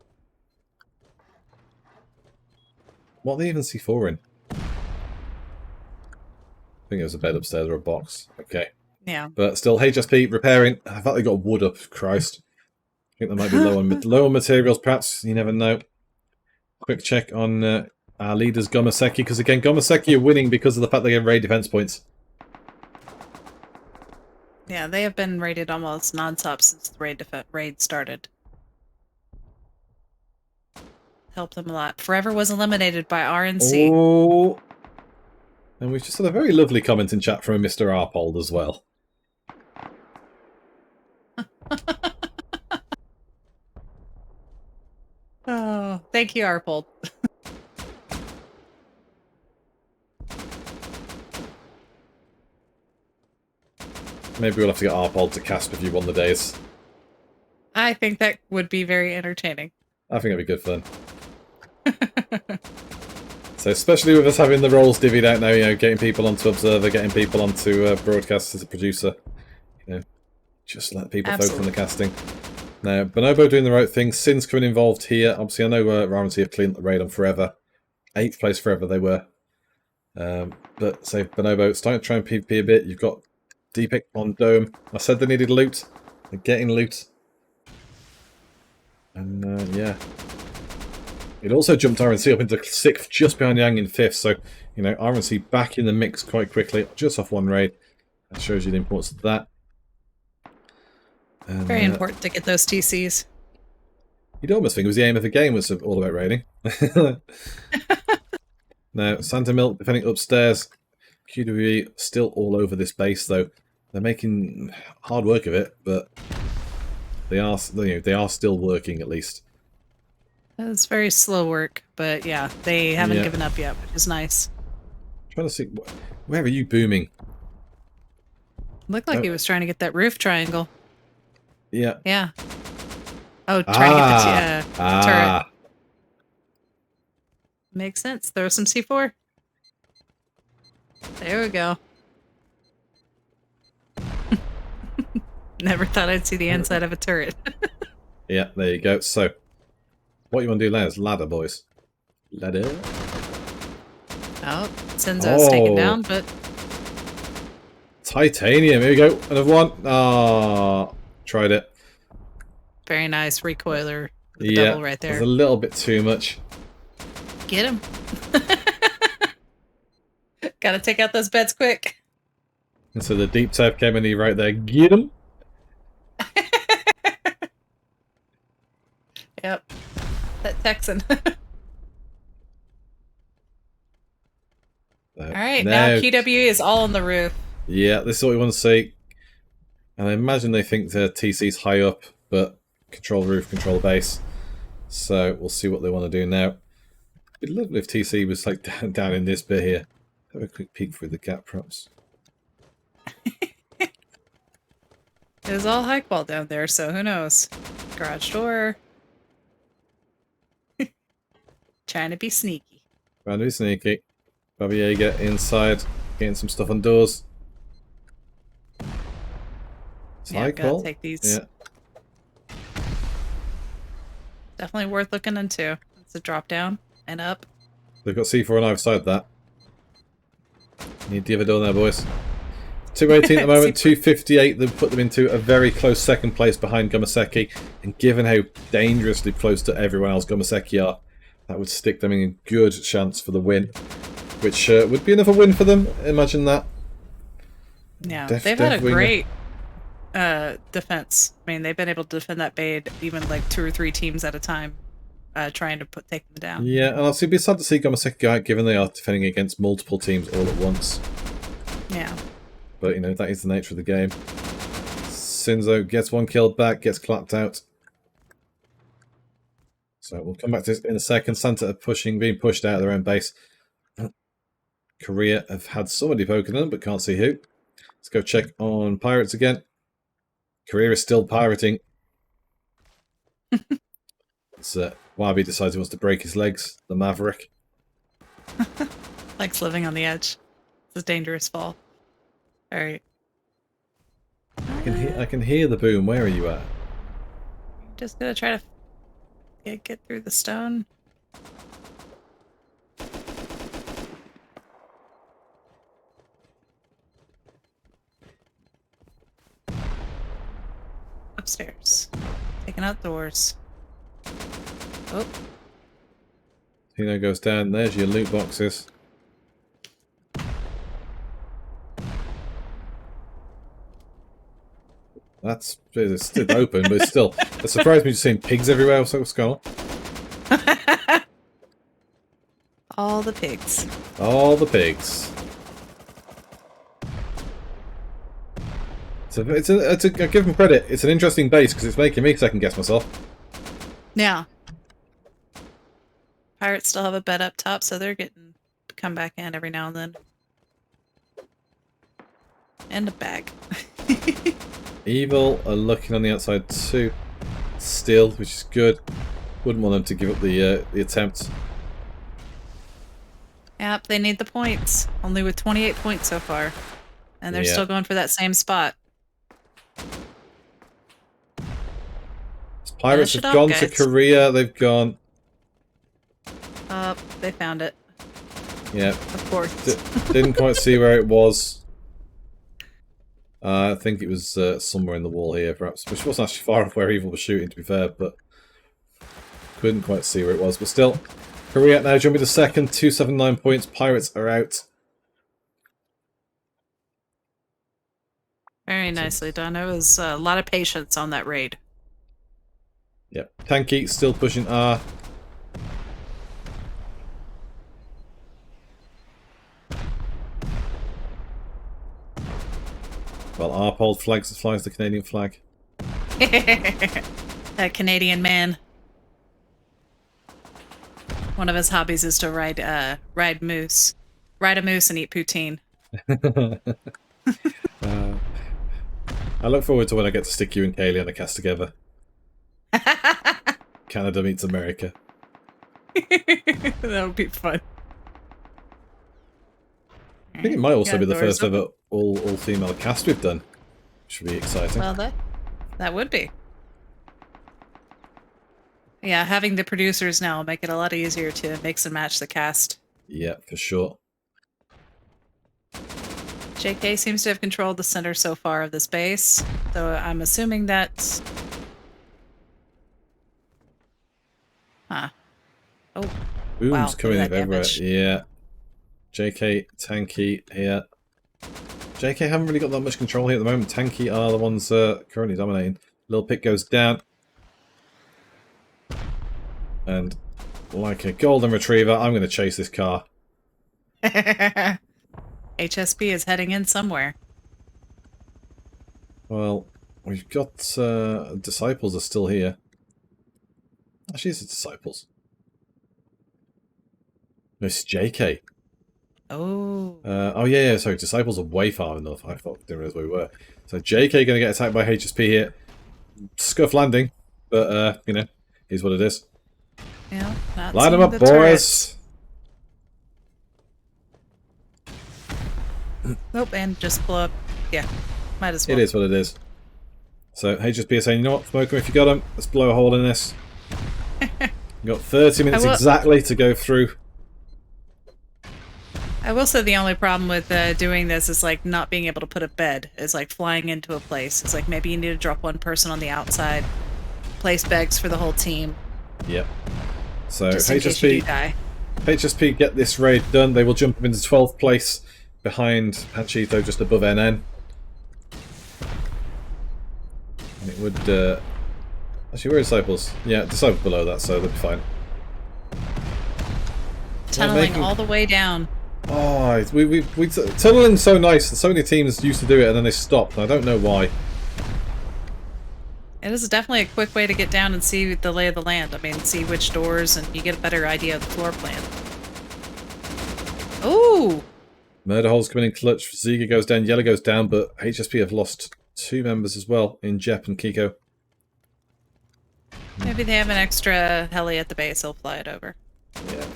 What do they even C4 in? I think it was a bed upstairs or a box. Okay. Yeah. But still, HSP repairing. I thought they got wood up. Christ. I think they might be low on materials, perhaps. You never know. Quick check on our leaders, Gomaseki, because again, Gomaseki are winning because of the fact they get raid defense points. Yeah, they have been raided almost non-stop since the raid started. Helped them a lot. Forever was eliminated by RNC. Oh, and we've just had a very lovely comment in chat from a Mr. Arpold as well. Oh, thank you, Arpold. Maybe we'll have to get Arpold to cast with you one of the days. I think that would be very entertaining. I think that'd be good fun. So especially with us having the roles divvied out now, you know, getting people onto Observer, getting people onto Broadcast as a producer, you know, just let people focus on the casting. Now, Bonobo doing the right thing. Sin's coming involved here. Obviously, I know RMC have cleaned the raid on Forever. 8th place Forever they were. But say Bonobo, it's time to try and PvP a bit. You've got Deepic on Dome. I said they needed loot. They're getting loot. And yeah. It also jumped RNC up into 6th, just behind Yang in 5th. So, you know, RNC back in the mix quite quickly, just off one raid. That shows you the importance of that. And, very important to get those TCs. You'd almost think it was the aim of the game was all about raiding. Now, Santa Milk defending upstairs. QWE still all over this base, though. They're making hard work of it, but they are, you know, they are still working at least. It's very slow work, but yeah, they haven't given up yet, which is nice. I'm trying to see, where are you booming? Looked like he was trying to get that roof triangle. Yeah. Yeah. Oh, trying to get the turret. Makes sense. Throw some C4. There we go. Never thought I'd see the inside of a turret. Yeah, there you go. So, what you want to do now is ladder, boys. Ladder. Oh, Senzo's taken down, but... Titanium. Here we go. Another one. Ah, tried it. Very nice recoiler. With double right there. It's a little bit too much. Get him. Gotta take out those beds quick. And so the deep tap came in right there. Get him. Yep. That Texan. Alright, now QWE is all on the roof. Yeah, this is what we want to see. And I imagine they think the TC's high up, but control roof, control base. So we'll see what they want to do now. It'd be lovely if TC was like down in this bit here. Have a quick peek through the gap, perhaps. It was all high qual down there, so who knows? Garage door. Trying to be sneaky. Trying to be sneaky. Baba Yaga inside, getting some stuff on doors. Yeah, gotta Cycle? take these. Yeah. Definitely worth looking into. It's a drop down and up. They've got C4 on either side of that. Need the other door there, boys. 218 at the moment, 258. They've put them into a very close second place behind Gomaseki. And given how dangerously close to everyone else Gomaseki are, that would stick them in a good chance for the win. Which would be another win for them. Imagine that. Yeah, they've had a great defense. I mean, they've been able to defend that Bade even like 2 or 3 teams at a time, trying to take them down. Yeah, and also it'd be sad to see Gomaseki go out, given they are defending against multiple teams all at once. Yeah. But, you know, that is the nature of the game. Sinzo gets 1 kill back, gets clapped out. So we'll come back to this in a second. Santa are being pushed out of their own base. Korea have had somebody poking them, but can't see who. Let's go check on Pirates again. Korea is still pirating. It's, Wabi decides he wants to break his legs, the Maverick. Likes living on the edge. It's a dangerous fall. Alright. I can hear the boom. Where are you at? Just gonna try to get through the stone. Upstairs. Taking out doors. Oh. Tino goes down. There's your loot boxes. It's still open, but it's still... It surprised me just seeing pigs everywhere. So what's going on? All the pigs. All the pigs. I give them credit. It's an interesting base because it's making me second guess myself. Yeah. Pirates still have a bed up top, so they're getting to come back in every now and then. And a bag. Evil are looking on the outside too. Still, which is good. Wouldn't want them to give up the attempt. Yep, they need the points. Only with 28 points so far. And they're still going for that same spot. Pirates have gone to Korea. They've gone. They found it. Yeah. Of course. Didn't quite see where it was. I think it was somewhere in the wall here, perhaps. Which wasn't actually far off where Evil was shooting, to be fair, but couldn't quite see where it was. But still, Korea now jumping to second, 279 points. Pirates are out. Very nicely done. It was a lot of patience on that raid. Yep. Tanky still pushing R. Well, R pulled flags flies the Canadian flag. That Canadian man. One of his hobbies is to ride moose. Ride a moose and eat poutine. I look forward to when I get to stick you and Kaylee on a cast together. Canada meets America. That would be fun. I think it might also be the first ever all-female cast we've done. Which would be exciting. Well, that would be. Yeah, having the producers now will make it a lot easier to mix and match the cast. Yeah, for sure. JK seems to have controlled the center so far of this base, so I'm assuming that's... Huh. Oh. Boom's wow, coming in everywhere. Yeah. JK, Tanky here. JK haven't really got that much control here at the moment. Tanky are the ones currently dominating. Little Pit goes down. And like a golden retriever, I'm going to chase this car. HSP is heading in somewhere. Well, we've got Disciples are still here. Actually, it's Disciples. No, it's JK. Oh. Oh yeah, sorry. Disciples are way far enough. I thought didn't realize where we were. So JK going to get attacked by HSP here. Scuff landing, but you know, here's what it is. Yeah. Line them up, boys. Nope, and just blow up. Yeah, might as well. It is what it is. So HSP is saying, you know what, Smoker, if you got them, let's blow a hole in this. You've got 30 minutes exactly to go through. I will say the only problem with doing this is like not being able to put a bed. Is like flying into a place. It's like maybe you need to drop one person on the outside, place bags for the whole team. Yep. So just in case you do die. HSP get this raid done. They will jump up into 12th place behind Panchito, just above NN. And it would... actually, where are Disciples? Yeah, Disciples below that, so they'll be fine. Tunneling all the way down. Oh, tunneling's so nice. So many teams used to do it and then they stopped. I don't know why. It is definitely a quick way to get down and see the lay of the land. I mean, see which doors, and you get a better idea of the floor plan. Ooh! Murder hole's coming in clutch. Ziga goes down, Yellow goes down, but HSP have lost 2 members as well in Jep and Kiko. Maybe they have an extra heli at the base. They'll fly it over. Yeah.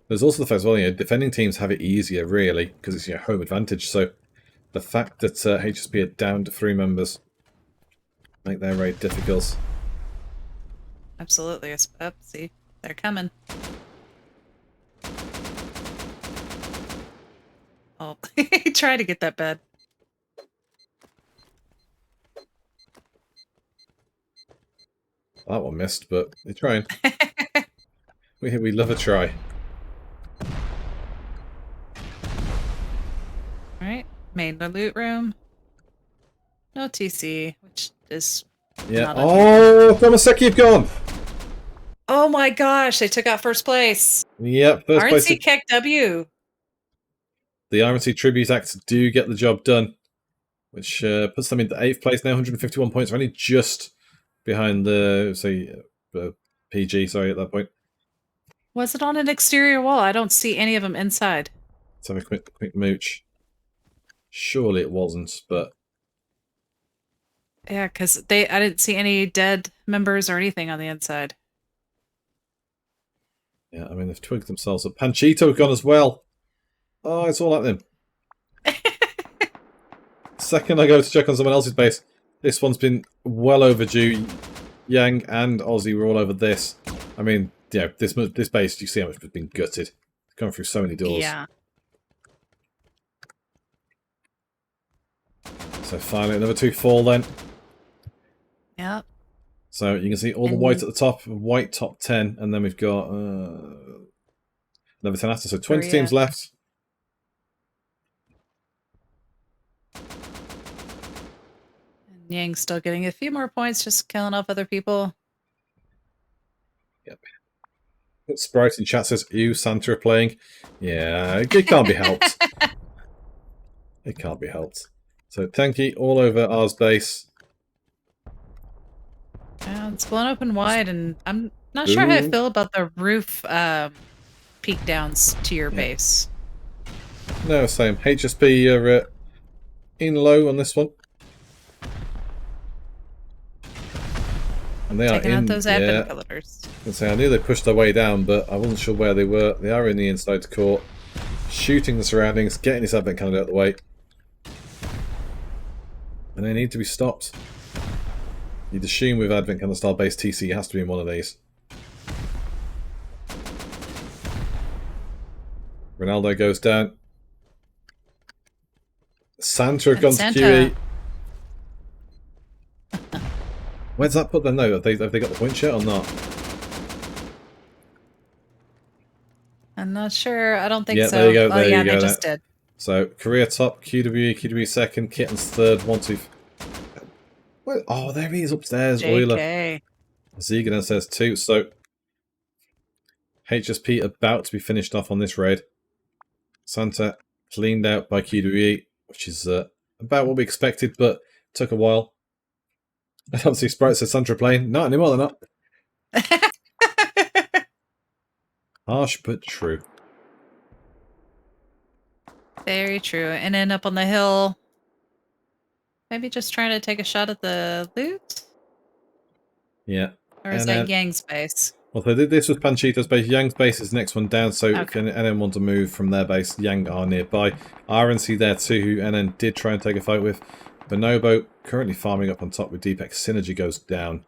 There's also the fact as well, defending teams have it easier, really, because it's home advantage. So the fact that HSP are down to 3 members make their raid difficult. Absolutely. Up, see, they're coming. Oh, try to get that bed. That one missed, but they're trying. we love a try. Alright, main the loot room. No TC, which is... Yeah. Oh, Tomaseki, you've gone! Oh my gosh, they took out first place. Yep, first place. RNC Keck W. The RNC Tribute Acts do get the job done, which puts them into 8th place now, 151 points. They're only just behind the, say, PG, sorry, at that point. Was it on an exterior wall? I don't see any of them inside. Let's have a quick mooch. Surely it wasn't, but... Yeah, because I didn't see any dead members or anything on the inside. Yeah, I mean, they've twigged themselves up. Panchito gone as well. Oh, it's all like them. Second I go to check on someone else's base, this one's been well overdue. Yang and Aussie were all over this. I mean, yeah, this base, you see how much has been gutted. Going through so many doors. Yeah. So finally, another 2 fall then. Yep. So you can see all the white at the top, white top 10, and then we've got another 10 after, so 20 teams left. And Yang's still getting a few more points, just killing off other people. Yep. Sprite in chat says, ew, Santa are playing. Yeah, it can't be helped. It can't be helped. So Tanky all over ours base. It's blown open wide, and I'm not sure how I feel about the roof peak downs to your base. No, same. HSP are in low on this one. And they taking are in out those advent pillars. I knew they pushed their way down, but I wasn't sure where they were. They are in the inside court, shooting the surroundings, getting this advent cannon out of the way. And they need to be stopped. You'd assume with advent cannon style base TC, it has to be in one of these. Ronaldo goes down. Santa have gone to QE. Where's that put them though? Have they got the point yet or not? I'm not sure. I don't think so. There you go. There you go. They just did. So Korea top, QWE second, Kitten's third, 1, 2. Oh, there he is upstairs. JK. Euler. Zegan says 2. So HSP about to be finished off on this raid. Santa cleaned out by QWE, which is about what we expected, but took a while. I don't see Sprite says Santa playing. Not anymore, they're not. Harsh but true. Very true. And then up on the hill, maybe just trying to take a shot at the loot? Yeah. Or is that Yang's base? Well, they did this with Panchito's base. Yang's base is the next one down, so if Okay. NN want to move from their base, Yang are nearby. RNC there too, who NN did try and take a fight with. Bonobo currently farming up on top with Deepak. Synergy goes down.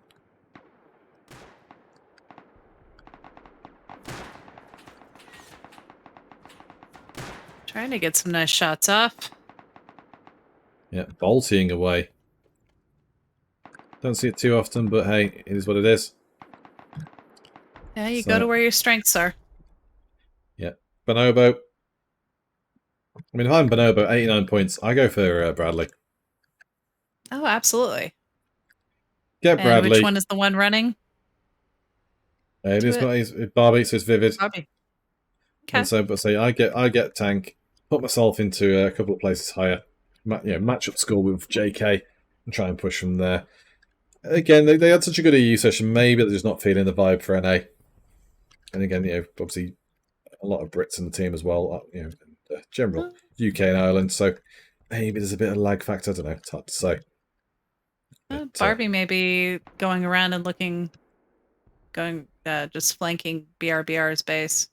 Trying to get some nice shots off. Yeah, bolting away. Don't see it too often, but hey, it is what it is. Yeah, you go to where your strengths are. Yeah, Bonobo. I mean, if I'm Bonobo, 89 points, I go for Bradley. Oh, absolutely. Get Bradley. And which one is the one running? It is Barbie, so it's Vivid. Barbie. Okay. And so, but say I get tank, put myself into a couple of places higher, match up score with JK, and try and push from there. Again, they had such a good EU session. Maybe they're just not feeling the vibe for NA. And again, obviously a lot of Brits in the team as well. General UK and Ireland. So maybe there's a bit of lag factor. I don't know. It's hard to say. Barbie may be going around and just flanking BRBR's base.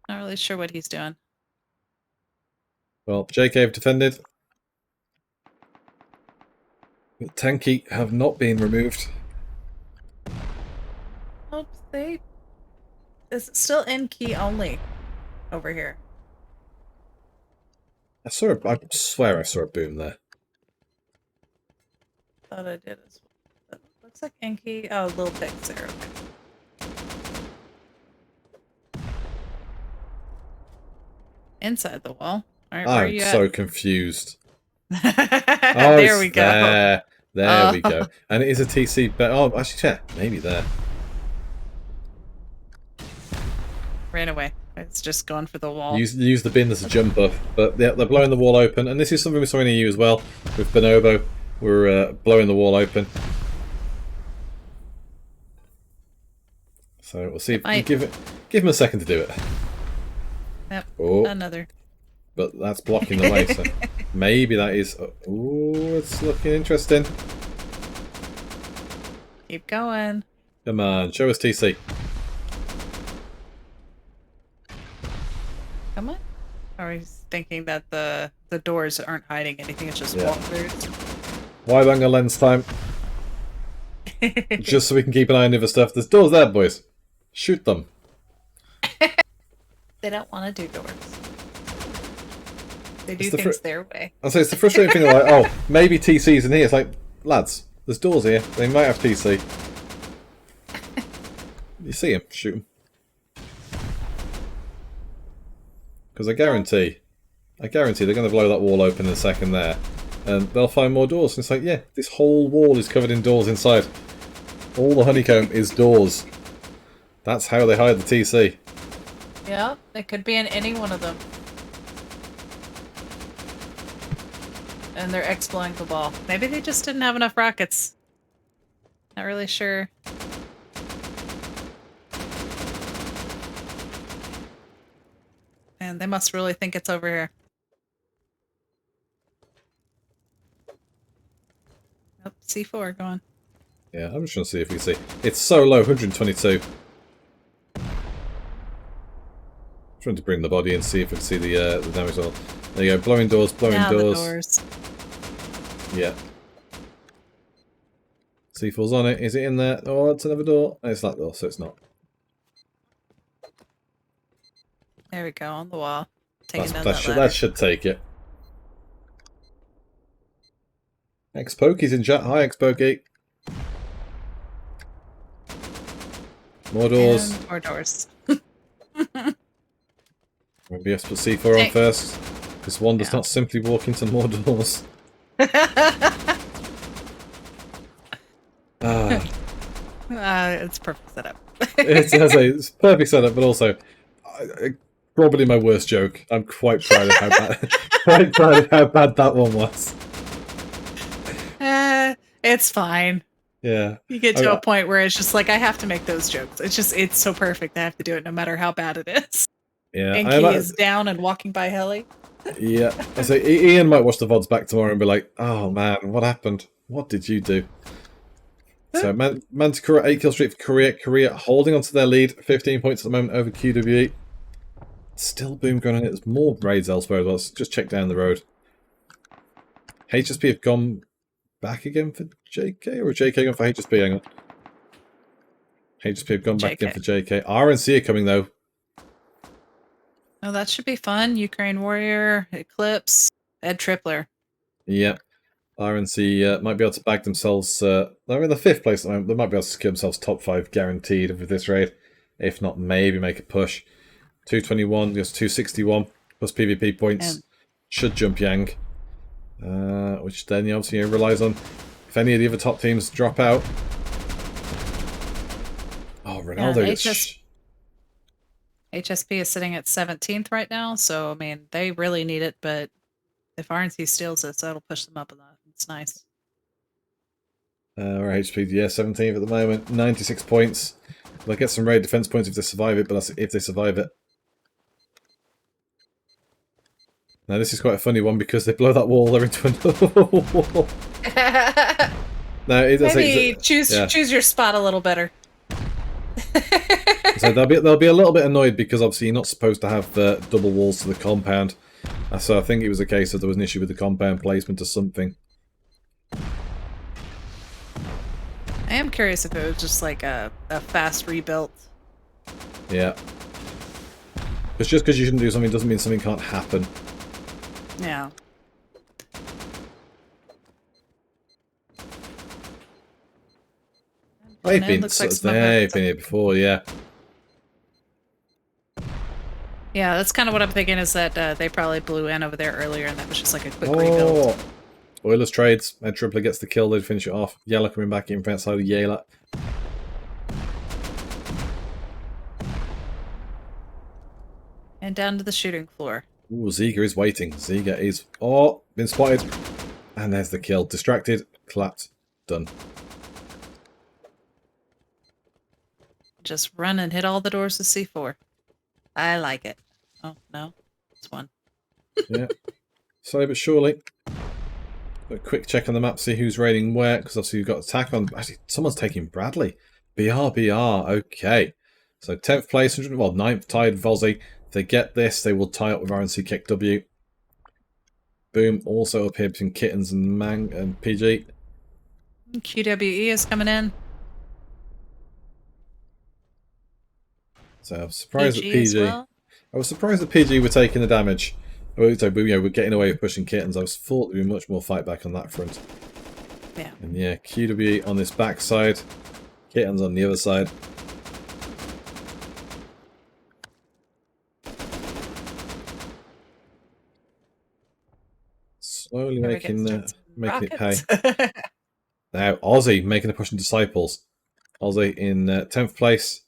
Not really sure what he's doing. Well, JK have defended. Tanky have not been removed. Oh, is it still in key only over here? I swear I saw a boom there. Thought I did as well. Looks like in key. Oh, little pics there. Okay. Inside the wall. All right, where are you so at? Confused. There we go. There we go. And it is a TC, but actually, yeah, maybe there. Ran away. It's just going for the wall. Use the bin as a jumper, but they're blowing the wall open, and this is something we saw in EU as well with Bonobo. We're blowing the wall open. So we'll see. Give him a second to do it. Yep. Oh, another. But that's blocking the way, so maybe that is. Oh, it's looking interesting. Keep going. Come on, show us TC. Come on. Or he's thinking that the doors aren't hiding anything, it's just walkthroughs. Wide angle lens time. Just so we can keep an eye on the other stuff. There's doors there, boys. Shoot them. They don't want to do doors. They do things their way. I'll say it's the frustrating thing, like, oh, maybe TC's in here. It's like, lads, there's doors here. They might have TC. You see him, shoot him. Because I guarantee they're going to blow that wall open in a second there. And they'll find more doors. And it's like, yeah, this whole wall is covered in doors inside. All the honeycomb is doors. That's how they hide the TC. Yeah, it could be in any one of them. And they're exploring the ball. Maybe they just didn't have enough rockets. Not really sure. And they must really think it's over here. Oh, C4 going. Yeah, I'm just trying to see if we can see. It's so low, 122. Trying to bring the body and see if we can see the damage level. There you go, blowing doors, blowing doors. The doors. Yeah. C4's on it. Is it in there? Oh, it's another door. Oh, it's that door, so it's not. There we go, on the wall. That should take it. X-Pokey's in chat. Hi, X-Pokey. More doors. And more doors. Maybe have to put C4 on first, because one does not simply walk into more doors. It's perfect setup. It's perfect setup, but also probably my worst joke. I'm quite proud of how bad that one was. It's fine. Yeah. You get to a point where it's just like, I have to make those jokes. It's so perfect. I have to do it no matter how bad it is. Yeah. And Key is down and walking by heli. Yeah. I say Ian might watch the VODs back tomorrow and be like, oh man, what happened? What did you do? So Manticora 8 kill streak for Korea. Korea holding onto their lead, 15 points at the moment over QWE. Still boom going on. There's more raids elsewhere as well. Let's just check down the road. HSP have gone back again for JK, or JK gone for HSP? Hang on. HSP have gone back again for JK. RNC are coming though. Oh, that should be fun. Ukraine Warrior, Eclipse, Ed Tripler. Yeah. RNC might be able to bag themselves. They're in the 5th place at the moment. They might be able to secure themselves top 5 guaranteed with this raid. If not, maybe make a push. 221, just 261 plus PvP points. Should jump Yang. Which then obviously relies on if any of the other top teams drop out. Oh, Ronaldo. HSP is sitting at 17th right now, so I mean they really need it, but if RNC steals it, that'll push them up a lot. It's nice. Or HSP, yeah, 17th at the moment, 96 points. They'll get some raid defense points if they survive it, but that's if they survive it. Now this is quite a funny one because they blow that wall, they're into another wall. No, it does. Maybe choose your spot a little better. So they'll be a little bit annoyed because obviously you're not supposed to have double walls to the compound. So I think it was a case of there was an issue with the compound placement or something. I am curious if it was just like a fast rebuild. Yeah. Because just because you shouldn't do something doesn't mean something can't happen. Yeah. They've been here before, yeah. Yeah, that's kind of what I'm thinking is that they probably blew in over there earlier and that was just like a quick rebuild. Oilers trades. Ed Tripler gets the kill, they'd finish it off. Yella coming back in from outside of Yella. And down to the shooting floor. Ooh, Ziga is waiting. Ziga is... Oh, been spotted. And there's the kill. Distracted, clapped, done. Just run and hit all the doors with C4. I like it. Oh, no. It's one. Yeah. Slowly but surely. A quick check on the map, see who's raiding where, because obviously you've got attack on... Actually, someone's taking Bradley. BR. Okay. So 10th place, 9th tied Vozzy. If they get this, they will tie up with RNC Kick W. Boom. Also up here between Kittens and Mang and PG. QWE is coming in. So I was surprised PG that PG... well. I was surprised that PG were taking the damage. We're getting away with pushing Kittens. I was thought there'd be much more fight back on that front. Yeah. And yeah, QWE on this backside. Kittens on the other side. Slowly making it pay. Now, Aussie making a push in Disciples. Aussie in 10th place.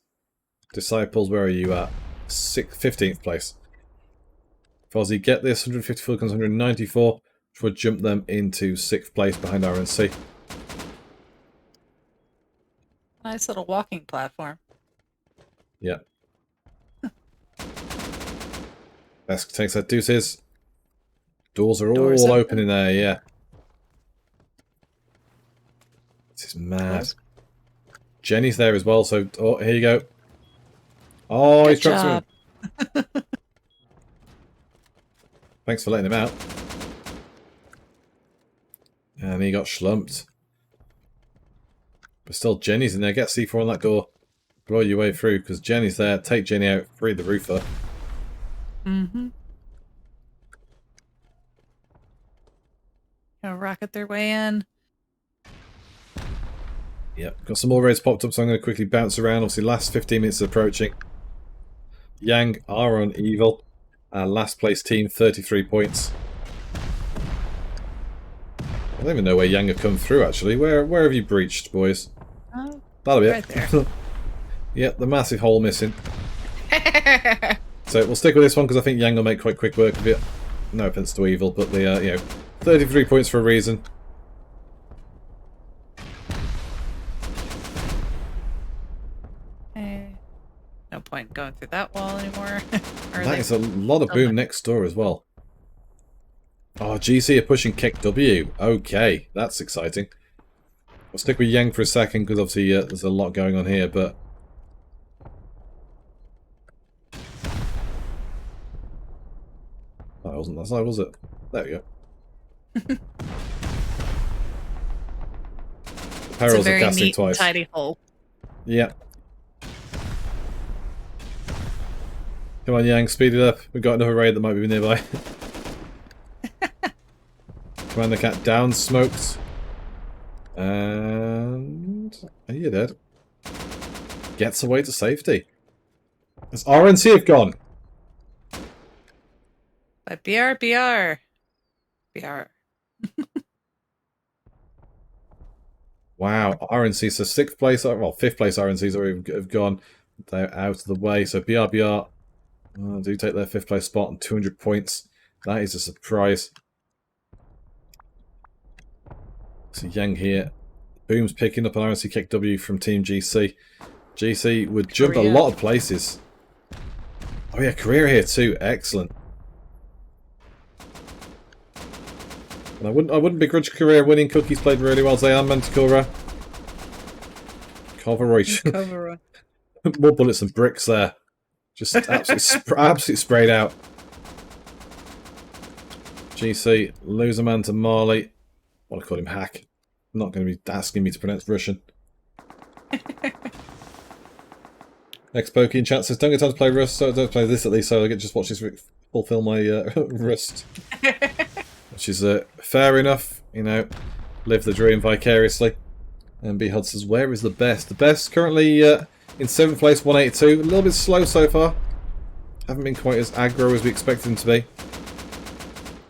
Disciples, where are you at? 15th place. If Aussie get this, 154 comes 194, which would jump them into 6th place behind RNC. Nice little walking platform. Yeah. Best takes that deuces. Doors are all open in there, yeah. This is mad. Jenny's there as well, so... Oh, here you go. Oh, he's dropped him. Thanks for letting him out. And he got schlumped. But still, Jenny's in there. Get C4 on that door. Blow your way through, because Jenny's there. Take Jenny out. Free the roofer. Mm-hmm. Gonna rocket their way in. Yep, got some more raids popped up, so I'm going to quickly bounce around. Obviously, last 15 minutes is approaching. Yang are on evil. Last place team, 33 points. I don't even know where Yang have come through, actually. Where have you breached, boys? Oh, that'll be right it. there. Yep, the massive hole missing. So we'll stick with this one, because I think Yang will make quite quick work of it. No offense to evil, but the 33 points for a reason. No point going through that wall anymore. That is a lot of boom next door as well. Oh, GC are pushing Kick W. Okay, that's exciting. I'll stick with Yang for a second because obviously there's a lot going on here, but that wasn't that side, was it? There we go. It's a Perils of very casting neat, twice. tidy hole. Yeah. Come on, Yang, speed it up. We've got another raid that might be nearby. Commander Cat down, smoked. And... Are you dead? Gets away to safety. As RNC have gone. But BR. Wow, RNC, so 6th place, well, 5th place RNCs already have gone. They're out of the way, so BR do take their 5th place spot and 200 points. That is a surprise. So Yang here. Boom's picking up an RNC kick W from Team GC. GC would jump a lot of places. Oh yeah, Korea here too. Excellent. And I wouldn't begrudge Korea winning. Cookies played really well. Zayan Manticora. Coverage. More bullets than bricks there. Just absolutely sprayed out. GC lose a man to Marley. I want to call him Hack. I'm not going to be asking me to pronounce Russian. Ex-Pokey in chat says, don't get time to play Rust, so don't play this at least, so I get just watch this fulfill my Rust. Which is fair enough, you know, live the dream vicariously. And B Hud says, where is the best? The best currently in 7th place, 182. A little bit slow so far. Haven't been quite as aggro as we expected them to be.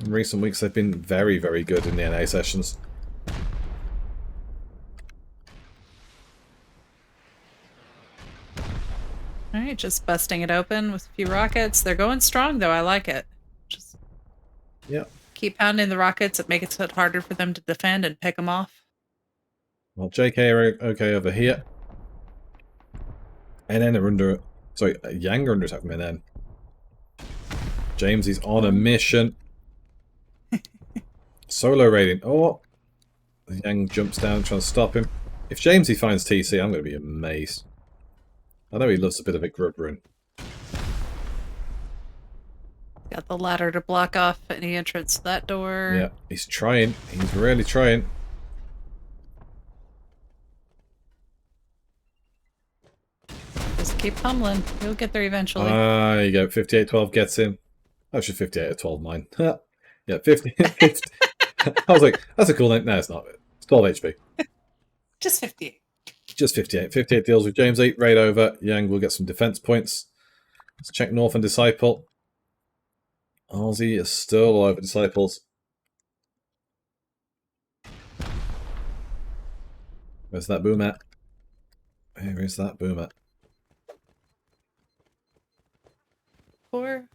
In recent weeks they've been very, very good in the NA sessions. Alright, just busting it open with a few rockets. They're going strong, though. I like it. Just keep pounding the rockets. It makes it harder for them to defend and pick them off. Well, JK are okay over here. NN are under... Sorry, Yang are under attack from NN. James is on a mission. Solo raiding. Oh! Yang jumps down trying to stop him. If Jamesy finds TC, I'm going to be amazed. I know he loves a bit of a grub run. Got the ladder to block off any entrance to that door. Yeah, he's trying. He's really trying. Just keep pummeling. You'll get there eventually. There you go. 58-12 gets him. Oh, it's just 58-12 mine. Yeah, 50. I was like, that's a cool name. No, it's not. It's 12 HP. Just 58. Just 58. 58 deals with James 8. Raid over. Yang will get some defense points. Let's check North and Disciple. Aussie is still all over Disciples. Where's that boom at? Where is that boom at? 4.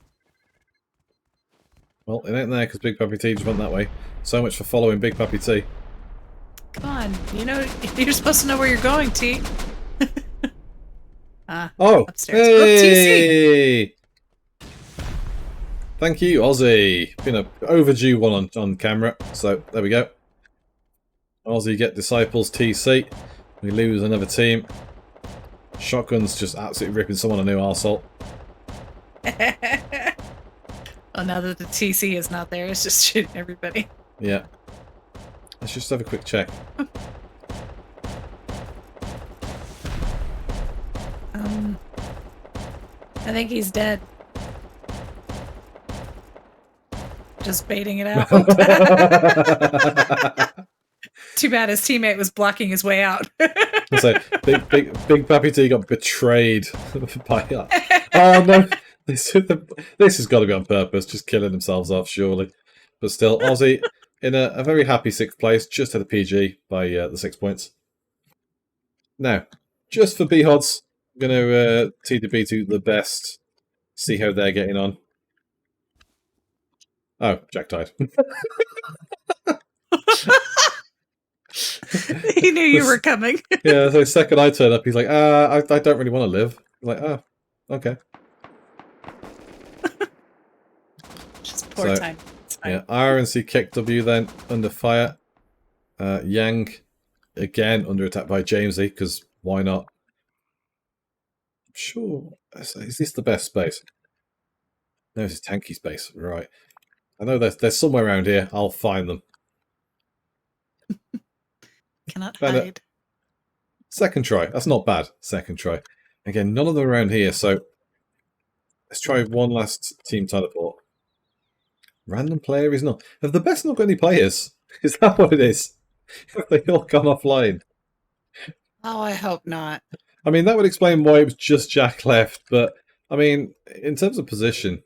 Well, it ain't there because Big Papi T just went that way. So much for following Big Papi T. Come on. You know, you're supposed to know where you're going, T. Oh! Upstairs. Hey! Thank you, Aussie. Been an overdue one on camera, so there we go. Aussie get Disciples TC. We lose another team. Shotgun's just absolutely ripping someone a new arsehole. Oh, now that the TC is not there, it's just shooting everybody. Yeah. Let's just have a quick check. I think he's dead. Just baiting it out. Too bad his teammate was blocking his way out. So Big Papi T got betrayed by. Oh no! This has got to be on purpose. Just killing themselves off, surely. But still, Aussie in a very happy 6th place, just at the PG by the 6 points. Now, just for B-Hods, I'm going to TDB to the best. See how they're getting on. Oh, Jack died. He knew you were coming. Yeah, so the second I turn up, he's like, I don't really want to live. I'm like, oh, okay. Just poor time. Yeah, RNC kick W then, under fire. Yang again under attack by Jamesy, because why not? Sure. Is this the best space? No, this is tanky space. Right. I know they're somewhere around here. I'll find them. Cannot Better. hide. Second try. That's not bad. Second try. Again, none of them around here, so let's try one last team teleport. Random player is not. Have the best not got any players? Is that what it is? Have they all gone offline? Oh, I hope not. I mean, that would explain why it was just Jack left, but I mean, in terms of position,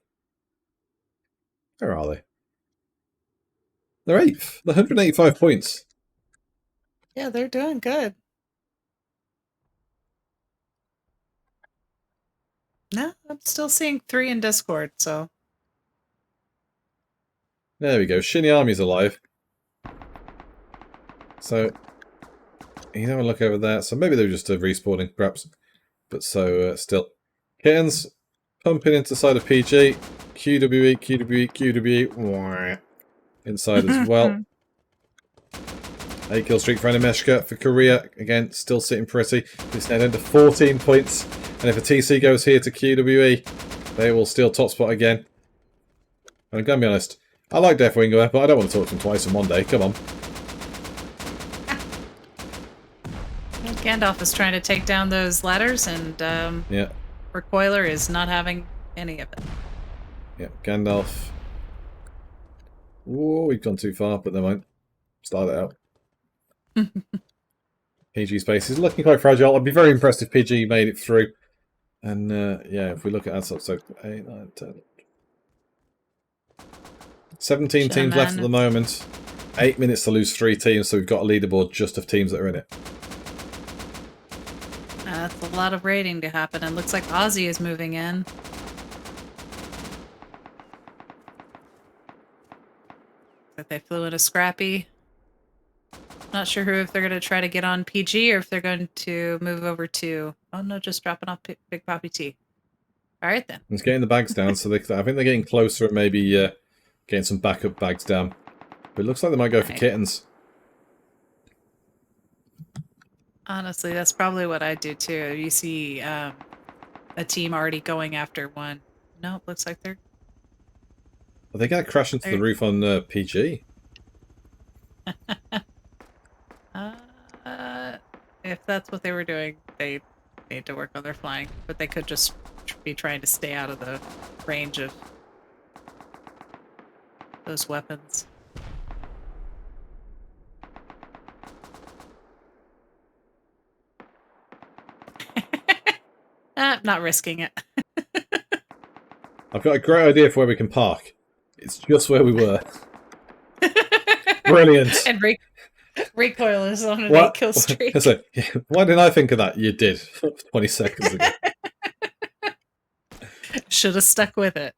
where are they? They're 8th. They're 185 points. Yeah, they're doing good. No, I'm still seeing 3 in Discord, so. There we go. Shinny Army's alive. So, you have a look over there. So maybe they were just respawning, perhaps. But so, still. Kittens pumping into the side of PG. QWE, QWE, QWE. Inside as well. 8 kill streak for Animeshka. For Korea, again, still sitting pretty. It's now down to 14 points. And if a TC goes here to QWE, they will steal top spot again. And I'm going to be honest, I like Deathwinger, but I don't want to talk to him twice in one day. Come on. Gandalf is trying to take down those ladders, and Yeah. Recoiler is not having any of it. Yeah, Gandalf. Whoa, we've gone too far, but never mind. Start it out. PG space is looking quite fragile. I'd be very impressed if PG made it through. And yeah, if we look at that, so 8, 9, 10. 17 teams left at the moment. 8 minutes to lose 3 teams, so we've got a leaderboard just of teams that are in it. That's a lot of raiding to happen, and looks like Aussie is moving in. But they flew in a Scrappy. Not sure who, if they're going to try to get on PG or if they're going to move over to... Oh no, just dropping off Big Poppy T. Alright then. It's getting the bags down, so I think they're getting closer and maybe getting some backup bags down. But it looks like they might go for kittens. Honestly, that's probably what I do too. You see a team already going after one. Nope, looks like they're... Are they going to crash into the roof on PG? If that's what they were doing, they need to work on their flying. But they could just be trying to stay out of the range of those weapons. Not risking it. I've got a great idea for where we can park. It's just where we were. Brilliant. And recoil is on an 8 kill streak. So, why didn't I think of that? You did 20 seconds ago. Should have stuck with it.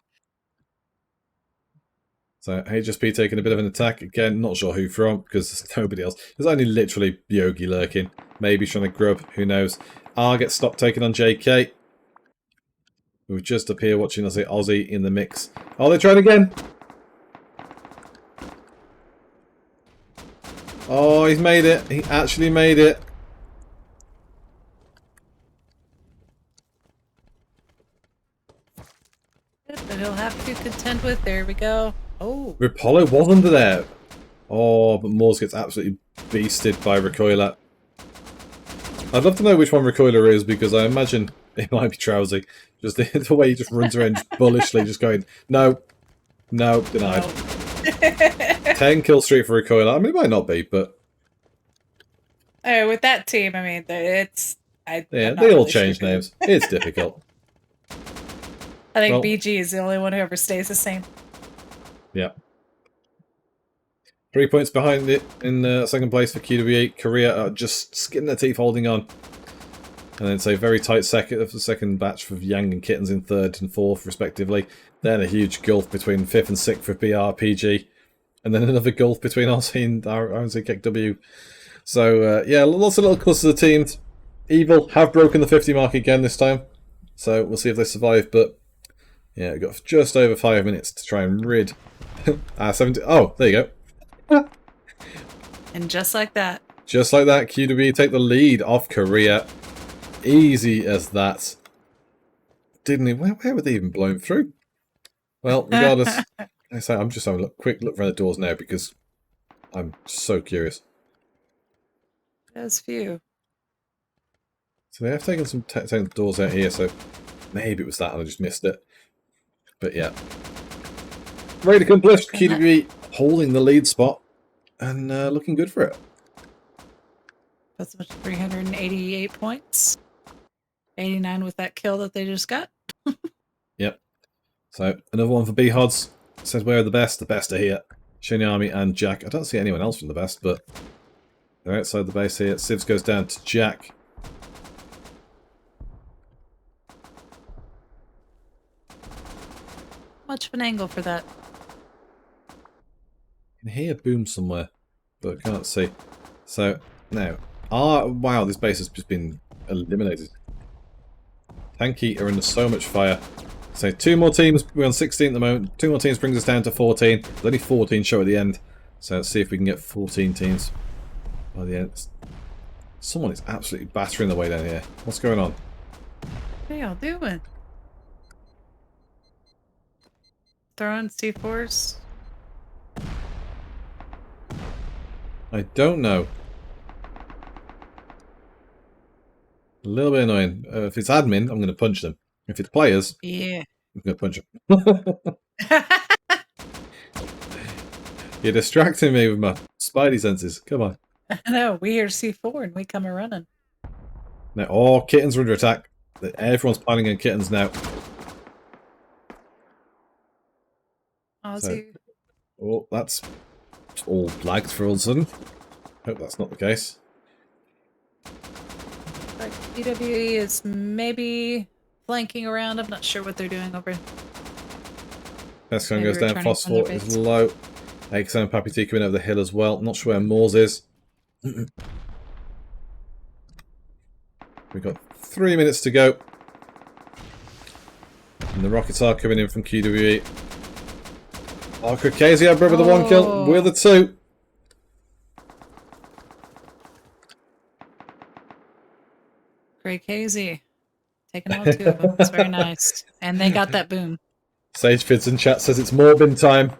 So HSP taking a bit of an attack again. Not sure who from because there's nobody else. There's only literally Yogi lurking. Maybe trying to grub. Who knows? R gets stopped taking on JK. Who just up here watching us. Aussie in the mix. Oh, they're trying again. Oh, he's made it. He actually made it. But he'll have to contend with. There we go. Oh. Rapollo was under there. Oh, but Moores gets absolutely beasted by Recoiler. I'd love to know which one Recoiler is because I imagine it might be Trowsy. Just the way he just runs around just bullishly, just going, no, no, denied. No. 10 kill streak for Recoiler. I mean, it might not be, but... Oh, with that team, I mean, it's... yeah, they all change names. It's difficult. I think BG is the only one who ever stays the same. Yeah. 3 points behind it in second place for QWE. Korea are just skin their teeth holding on. And then it's a very tight second batch for Yang and Kittens in third and fourth, respectively. Then a huge gulf between fifth and sixth for BRPG. And then another gulf between Aussie and RNC KW. So, yeah, lots of little clusters of teams. Evil have broken the 50 mark again this time. So we'll see if they survive. But, yeah, we've got just over 5 minutes to try and rid... 70... Oh, there you go. And just like that, Just like that, QW take the lead off Korea. Easy as that. Didn't he? Where were they even blown through? Well, regardless, I'm just having a quick look around the doors now because I'm so curious. There's few. So they have taken some taken the doors out here, so maybe it was that and I just missed it. But yeah. Raid accomplished. QW holding the lead spot and looking good for it. That's much 388 points. 89 with that kill that they just got. Yep. So another one for B-Hods. Says where are the best? The best are here. Shinyami and Jack. I don't see anyone else from the best, but they're outside the base here. Sivs goes down to Jack. Much of an angle for that. I can hear a boom somewhere, but I can't see. So now, wow, this base has just been eliminated. Tanky are under so much fire. So 2 more teams, we're on 16 at the moment. 2 more teams brings us down to 14. There's only 14 show at the end. So let's see if we can get 14 teams by the end. Someone is absolutely battering the way down here. What's going on? What are y'all doing? Throwing C4s? I don't know. A little bit annoying. If it's admin, I'm going to punch them. If it's players, Yeah. I'm going to punch them. You're distracting me with my spidey senses. Come on. No, we hear C4 and we come a running. Now, oh, kittens are under attack. Everyone's planning on kittens now. Aussie. Oh, that's all lagged for all of a sudden. Hope that's not the case. Like EWE is maybe flanking around. I'm not sure what they're doing over. Best one Maybe goes down. returning from Phosphor their is base. low. XM and Pappy T coming over the hill as well. Not sure where Moors is. We've got 3 minutes to go. And the rockets are coming in from QWE. Oh, Caucasia, brother, the 1 kill. We're the 2. Great Casey. Taking out 2 of them. It's very nice. And they got that boom. Sage Fids in chat says it's Morbin time.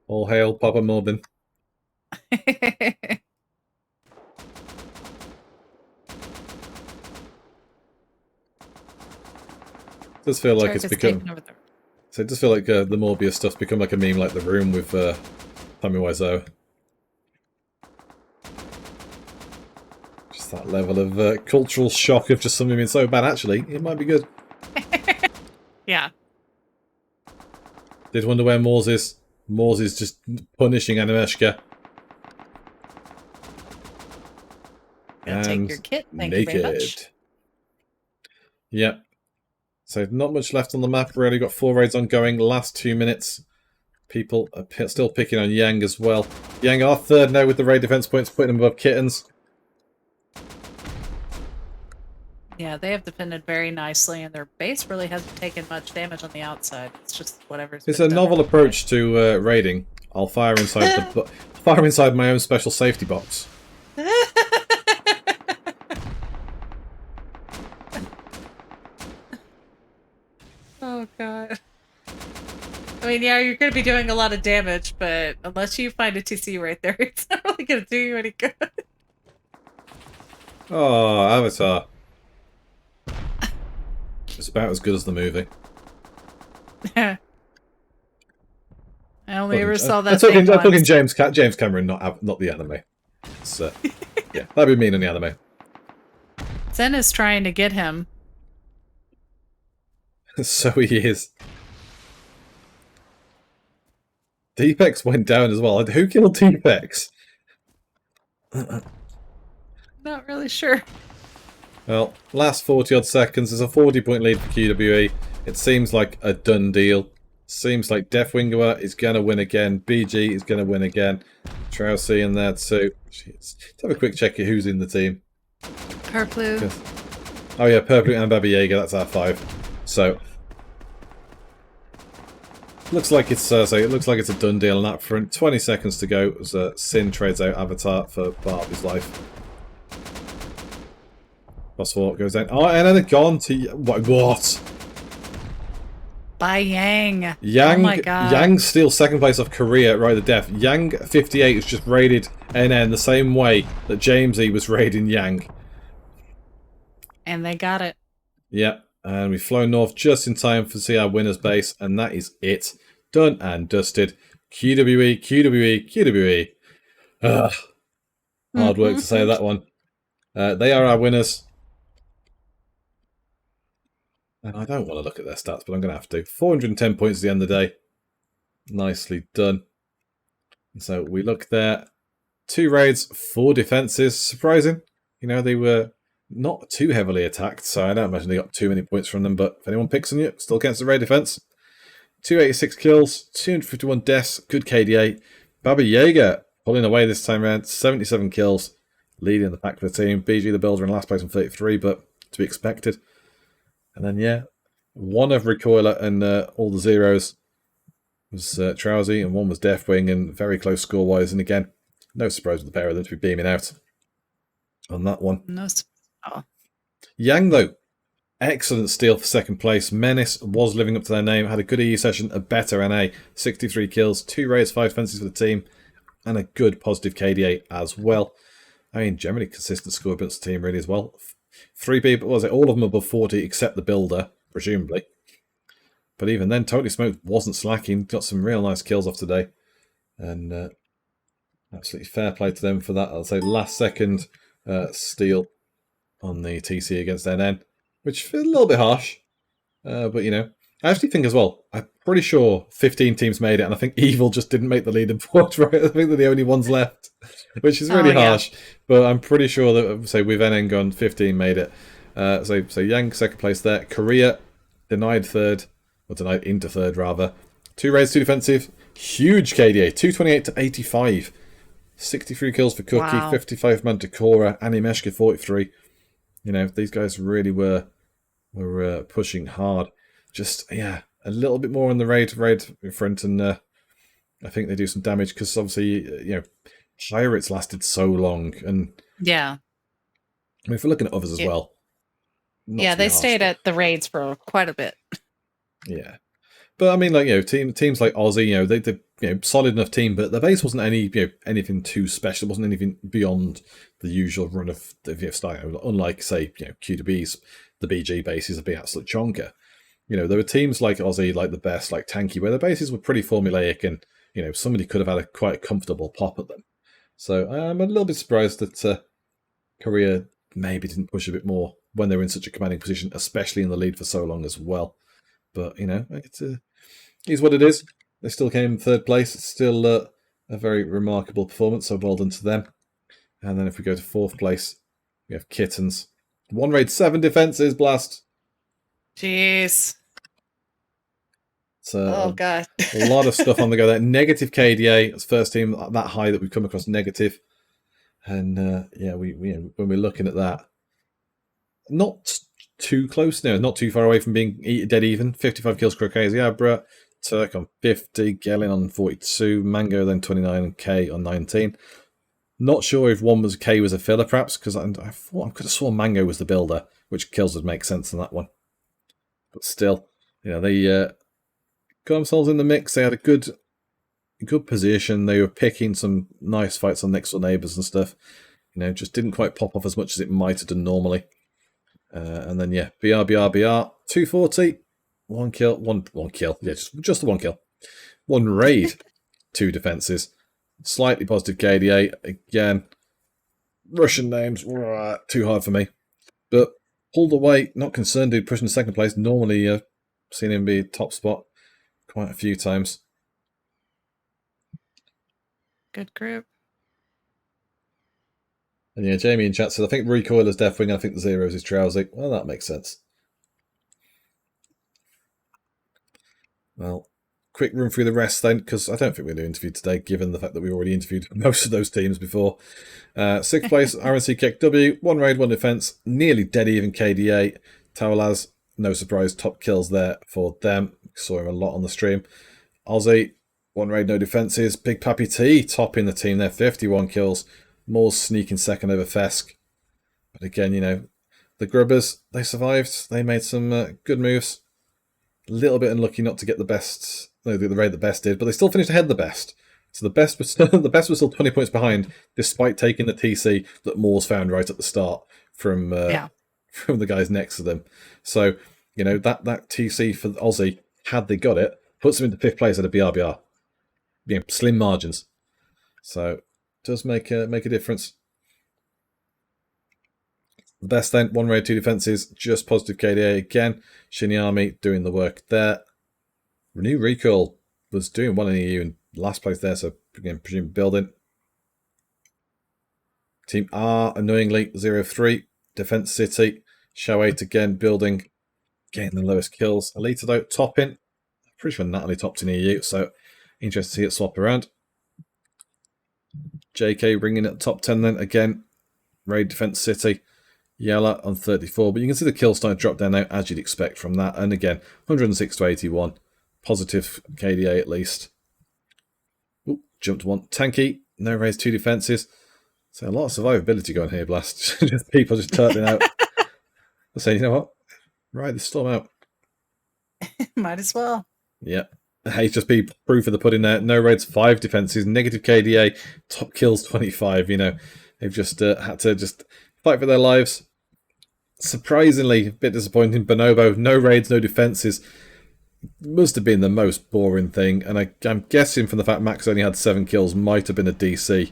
All hail Papa Morbin. Does feel like it's become. So it does feel like the Morbius stuff's become like a meme, like the room with Tommy Wiseau. Just that level of cultural shock of just something being so bad. Actually, it might be good. Yeah. Did wonder where Moors is. Moors is just punishing Animeshka. Gonna take your kit. Thank naked. you very much. Yep. So not much left on the map. We've already got 4 raids ongoing. Last 2 minutes. People are still picking on Yang as well. Yang are 3rd now with the raid defense points, putting them above Kittens. Yeah, they have defended very nicely, and their base really hasn't taken much damage on the outside. It's just whatever's. It's a novel approach to raiding. I'll fire inside fire inside my own special safety box. Oh god. I mean, yeah, you're going to be doing a lot of damage, but unless you find a TC right there, it's not really going to do you any good. Oh, Avatar. It's about as good as the movie. I only ever saw I'm that talking, thing I'm talking once. James Cameron, not the anime. It's, yeah, that'd be mean in the anime. Zen is trying to get him. So he is. Deepex went down as well. Who killed Deepex? Not really sure. Well, last 40-odd seconds. There's a 40-point lead for QWE. It seems like a done deal. Seems like Deathwinger is going to win again. BG is going to win again. Trousey in there too. Let's have a quick check at who's in the team. Purplu. Oh yeah, Purple and Baba Yaga. That's our 5. So Looks like it's it looks like it's a done deal on that front. 20 seconds to go as Sin trades out Avatar for Barbie's life. Phosphor goes down. Oh, and then they're gone to what? By Yang. Yang. Oh my god. Yang steals second place off Korea right to death. Yang 58 has just raided NN the same way that James E was raiding Yang. And they got it. Yep. And we've flown north just in time to see our winner's base, and that is it. Done and dusted. QWE, QWE, QWE. Ugh. Hard work to say that one. They are our winners. And I don't want to look at their stats, but I'm going to have to. 410 points at the end of the day. Nicely done. So we look there. 2 raids, 4 defences. Surprising. You know, they were not too heavily attacked, so I don't imagine they got too many points from them, but if anyone picks on you, still counts the raid defense. 286 kills, 251 deaths, good KDA. Baba Yaga pulling away this time around, 77 kills, leading the pack for the team. BG the Builder in last place on 33, but to be expected. And then, yeah, one of Recoiler and all the zeros was Trowsy, and one was Deathwing, and very close score-wise. And again, no surprise with the pair of them to be beaming out on that one. No. Oh. Yang, though, excellent steal for second place. Menace was living up to their name, had a good EU session, a better NA, 63 kills, 2 raids, 5 fences for the team, and a good positive KDA as well. I mean, generally consistent score against the team really as well. 3 people, was it? All of them above 40 except the Builder, presumably. But even then, Totally Smoked wasn't slacking, got some real nice kills off today. And absolutely fair play to them for that. I'll say last second steal on the TC against NN, which feels a little bit harsh. But, you know, I actually think as well, I'm pretty sure 15 teams made it, and I think Evil just didn't make the leaderboard, right? I think they're the only ones left, which is really harsh. But I'm pretty sure that, say, with NN gone, 15 made it. So Yang, second place there. Korea, denied third, or denied into third, rather. 2 raids, 2 defensive. Huge KDA, 228 to 85. 63 kills for Cookie, Wow. 55 man to Cora, Animeshka 43. You know, these guys really were pushing hard. Just, yeah, a little bit more on the raid front, and I think they do some damage because obviously, you know, Pirates lasted so long, and Yeah. I mean, if we're looking at others as well, Yeah, they stayed at the raids for quite a bit. Yeah, but I mean, like, you know, teams like Aussie, you know, they're you know, solid enough team, but the base wasn't anything too special. It wasn't anything beyond the usual run of the style. Unlike, say, you know, Q2B's, the BG bases have been absolute chonker. You know, there were teams like Aussie, like the best, like Tanky, where the bases were pretty formulaic, and you know, somebody could have had quite a comfortable pop at them. So I'm a little bit surprised that Korea maybe didn't push a bit more when they were in such a commanding position, especially in the lead for so long as well. But you know, it is what it is. They still came in third place. It's still a very remarkable performance, so well done to them. And then if we go to fourth place, we have Kittens. 1 raid, 7 defenses, Blast. Jeez. So God. a lot of stuff on the go there. Negative KDA. It's first team that high that we've come across negative. And yeah, we when we're looking at that, not too close now, not too far away from being dead even. 55 kills for Crazy Abra, Turk on 50, Gellin on 42, Mango then 29, and K on 19. Not sure if one was K was a filler, perhaps, because I thought I could have sworn Mango was the builder, which kills would make sense in that one. But still, you know, they got themselves in the mix. They had a good position. They were picking some nice fights on next door neighbours and stuff. You know, just didn't quite pop off as much as it might have done normally. And then, yeah, BR, 240, 1 kill, one kill. Yeah, just the 1 kill. 1 raid, 2 defences. Slightly positive KDA. Again, Russian names, too hard for me. But pulled away, not concerned, dude, pushing to second place. Normally, seen him be top spot quite a few times. Good group. And yeah, Jamie in chat says, I think Recoiler's Deathwing, I think the Zeros is Trowsy. Well, that makes sense. Well, quick run through the rest then, because I don't think we're going to interview today, given the fact that we already interviewed most of those teams before. 6th place, RNC Kick W, 1 raid, 1 defense, nearly dead even KDA. Tawalaz, no surprise, top kills there for them. Saw him a lot on the stream. Aussie, 1 raid, no defences. Big Pappy T topping the team there, 51 kills. Moore's sneaking second over Fesk. But again, the Grubbers, they survived. They made some good moves. A little bit unlucky not to get the best, the raid the best did, but they still finished ahead of the best. So the best was still 20 points behind, despite taking the TC that Moore's found right at the start from the guys next to them. So that TC for Aussie, had they got it, puts them into 5th place at a BRBR. Slim margins. So it does make a difference. The best then, 1 raid, 2 defences, just positive KDA again. Shinny Army doing the work there. Renew Recall was doing well in EU and last place there, so again, presume building. Team R, annoyingly, 0-3. Defence City. Show 8 again, building. Getting the lowest kills. Alita, though, topping. Pretty sure Natalie topped in EU, so interesting to see it swap around. JK bringing it top 10 then, again. Raid Defence City. Yella on 34, but you can see the kill starting to drop down now, as you'd expect from that. And again, 106 to 81. Positive KDA at least. Ooh, jumped 1. Tanky, no raids, 2 defences. So a lot of survivability going here, Blast. Just people just turning out. I say, you know what? Ride the storm out. Might as well. Yeah. Hey, just be proof of the pudding there. No raids, 5 defences, negative KDA, top kills 25. They've just had to just fight for their lives. Surprisingly, a bit disappointing. Bonobo, no raids, no defences. Must have been the most boring thing. And I'm guessing from the fact Max only had 7 kills, might have been a DC.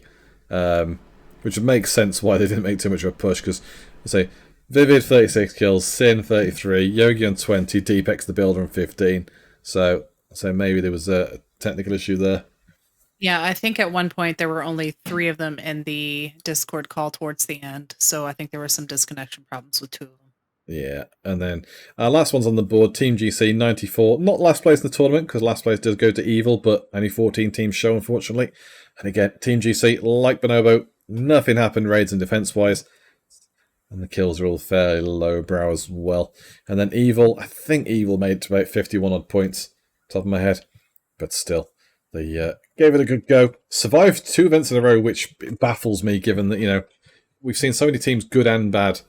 Which would make sense why they didn't make too much of a push. Because, I say, Vivid, 36 kills. Sin, 33. Yogi on 20. Deepex the Builder on 15. So maybe there was a technical issue there. Yeah, I think at one point there were only 3 of them in the Discord call towards the end. So I think there were some disconnection problems with 2 of them. Yeah, and then last one's on the board, Team GC, 94. Not last place in the tournament, because last place does go to Evil, but only 14 teams show, unfortunately. And again, Team GC, like Bonobo, nothing happened raids and defense-wise. And the kills are all fairly lowbrow as well. And then Evil, I think Evil made it to about 51 odd points, top of my head. But still, they gave it a good go. Survived 2 events in a row, which baffles me, given that, we've seen so many teams, good and bad,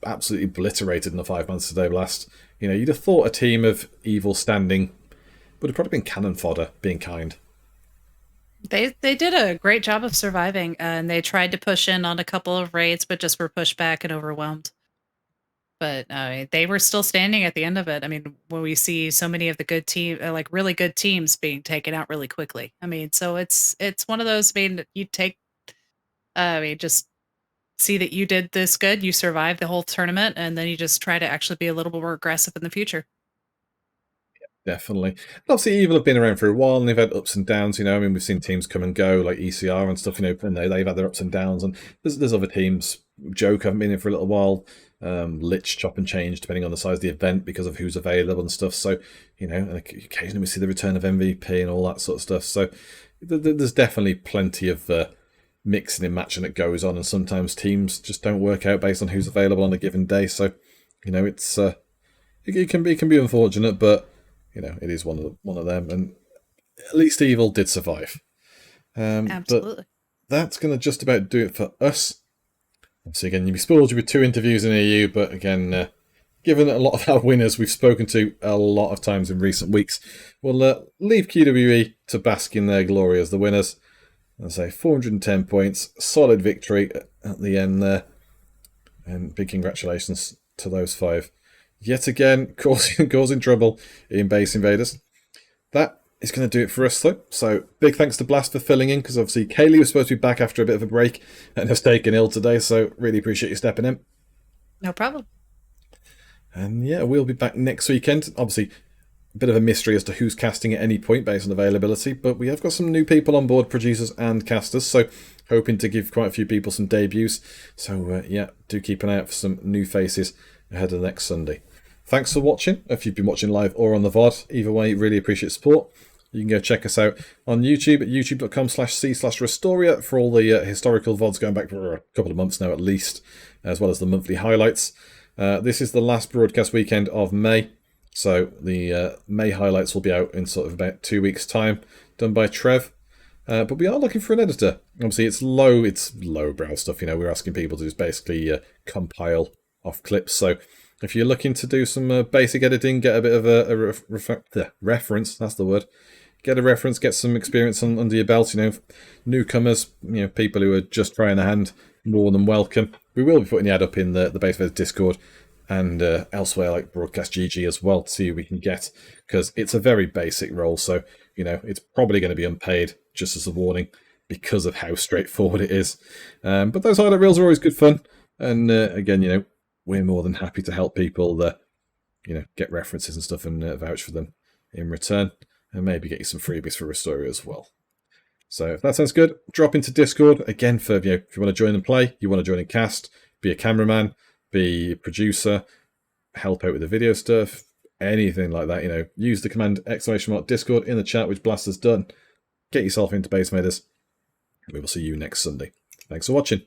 absolutely obliterated in the 5 months today Blast. You'd have thought a team of Evil standing would have probably been cannon fodder, being kind. They did a great job of surviving, and they tried to push in on a couple of raids, but just were pushed back and overwhelmed. But they were still standing at the end of it. I mean, when we see so many of the good team, like really good teams, being taken out really quickly. I mean, so it's one of those. I mean, you take, just see that you did this good, you survived the whole tournament, and then you just try to actually be a little bit more aggressive in the future. Definitely. Obviously, Evil have been around for a while, and they've had ups and downs. We've seen teams come and go, like ECR and stuff. And they've had their ups and downs. And there's other teams. Joke haven't been in for a little while. Lich chop and change depending on the size of the event because of who's available and stuff. So and occasionally we see the return of MVP and all that sort of stuff. So there's definitely plenty of mixing and matching that goes on, and sometimes teams just don't work out based on who's available on a given day. So it's it can be unfortunate, but it is one of them, and at least Evil did survive. Absolutely. But that's going to just about do it for us. So again, you'll be spoiled with 2 interviews in EU, but again, given a lot of our winners we've spoken to a lot of times in recent weeks, we'll leave QWE to bask in their glory as the winners. I'll say 410 points, solid victory at the end there, and big congratulations to those 5. Yet again, causing trouble in Base Invaders. That is going to do it for us, though. So, big thanks to Blast for filling in, because obviously Kaylee was supposed to be back after a bit of a break and has taken ill today, so really appreciate you stepping in. No problem. And yeah, we'll be back next weekend. Obviously, a bit of a mystery as to who's casting at any point based on availability, but we have got some new people on board, producers and casters, so hoping to give quite a few people some debuts. So, yeah, do keep an eye out for some new faces ahead of next Sunday. Thanks for watching, if you've been watching live or on the VOD. Either way, really appreciate support. You can go check us out on YouTube at youtube.com/c/Rustoria for all the historical VODs going back for a couple of months now at least, as well as the monthly highlights. This is the last broadcast weekend of May, So the May highlights will be out in sort of about 2 weeks' time, done by Trev. But we are looking for an editor. Obviously, it's lowbrow stuff. We're asking people to just basically compile off clips. So if you're looking to do some basic editing, get a bit of a reference. That's the word. Get a reference, get some experience under your belt. Newcomers, people who are just trying their hand, more than welcome. We will be putting the ad up in the Base Invaders Discord and elsewhere like Broadcast GG as well to see who we can get, because it's a very basic role. So it's probably going to be unpaid, just as a warning, because of how straightforward it is. But those highlight reels are always good fun, and again, we're more than happy to help people get references and stuff and vouch for them in return, and maybe get you some freebies for Rustoria as well. So if that sounds good, drop into Discord again for if you want to join and play, you want to join and cast, be a cameraman, be a producer, help out with the video stuff, anything like that. Use the command !Discord in the chat, which Blast has done. Get yourself into Base Invaders. We will see you next Sunday. Thanks for watching.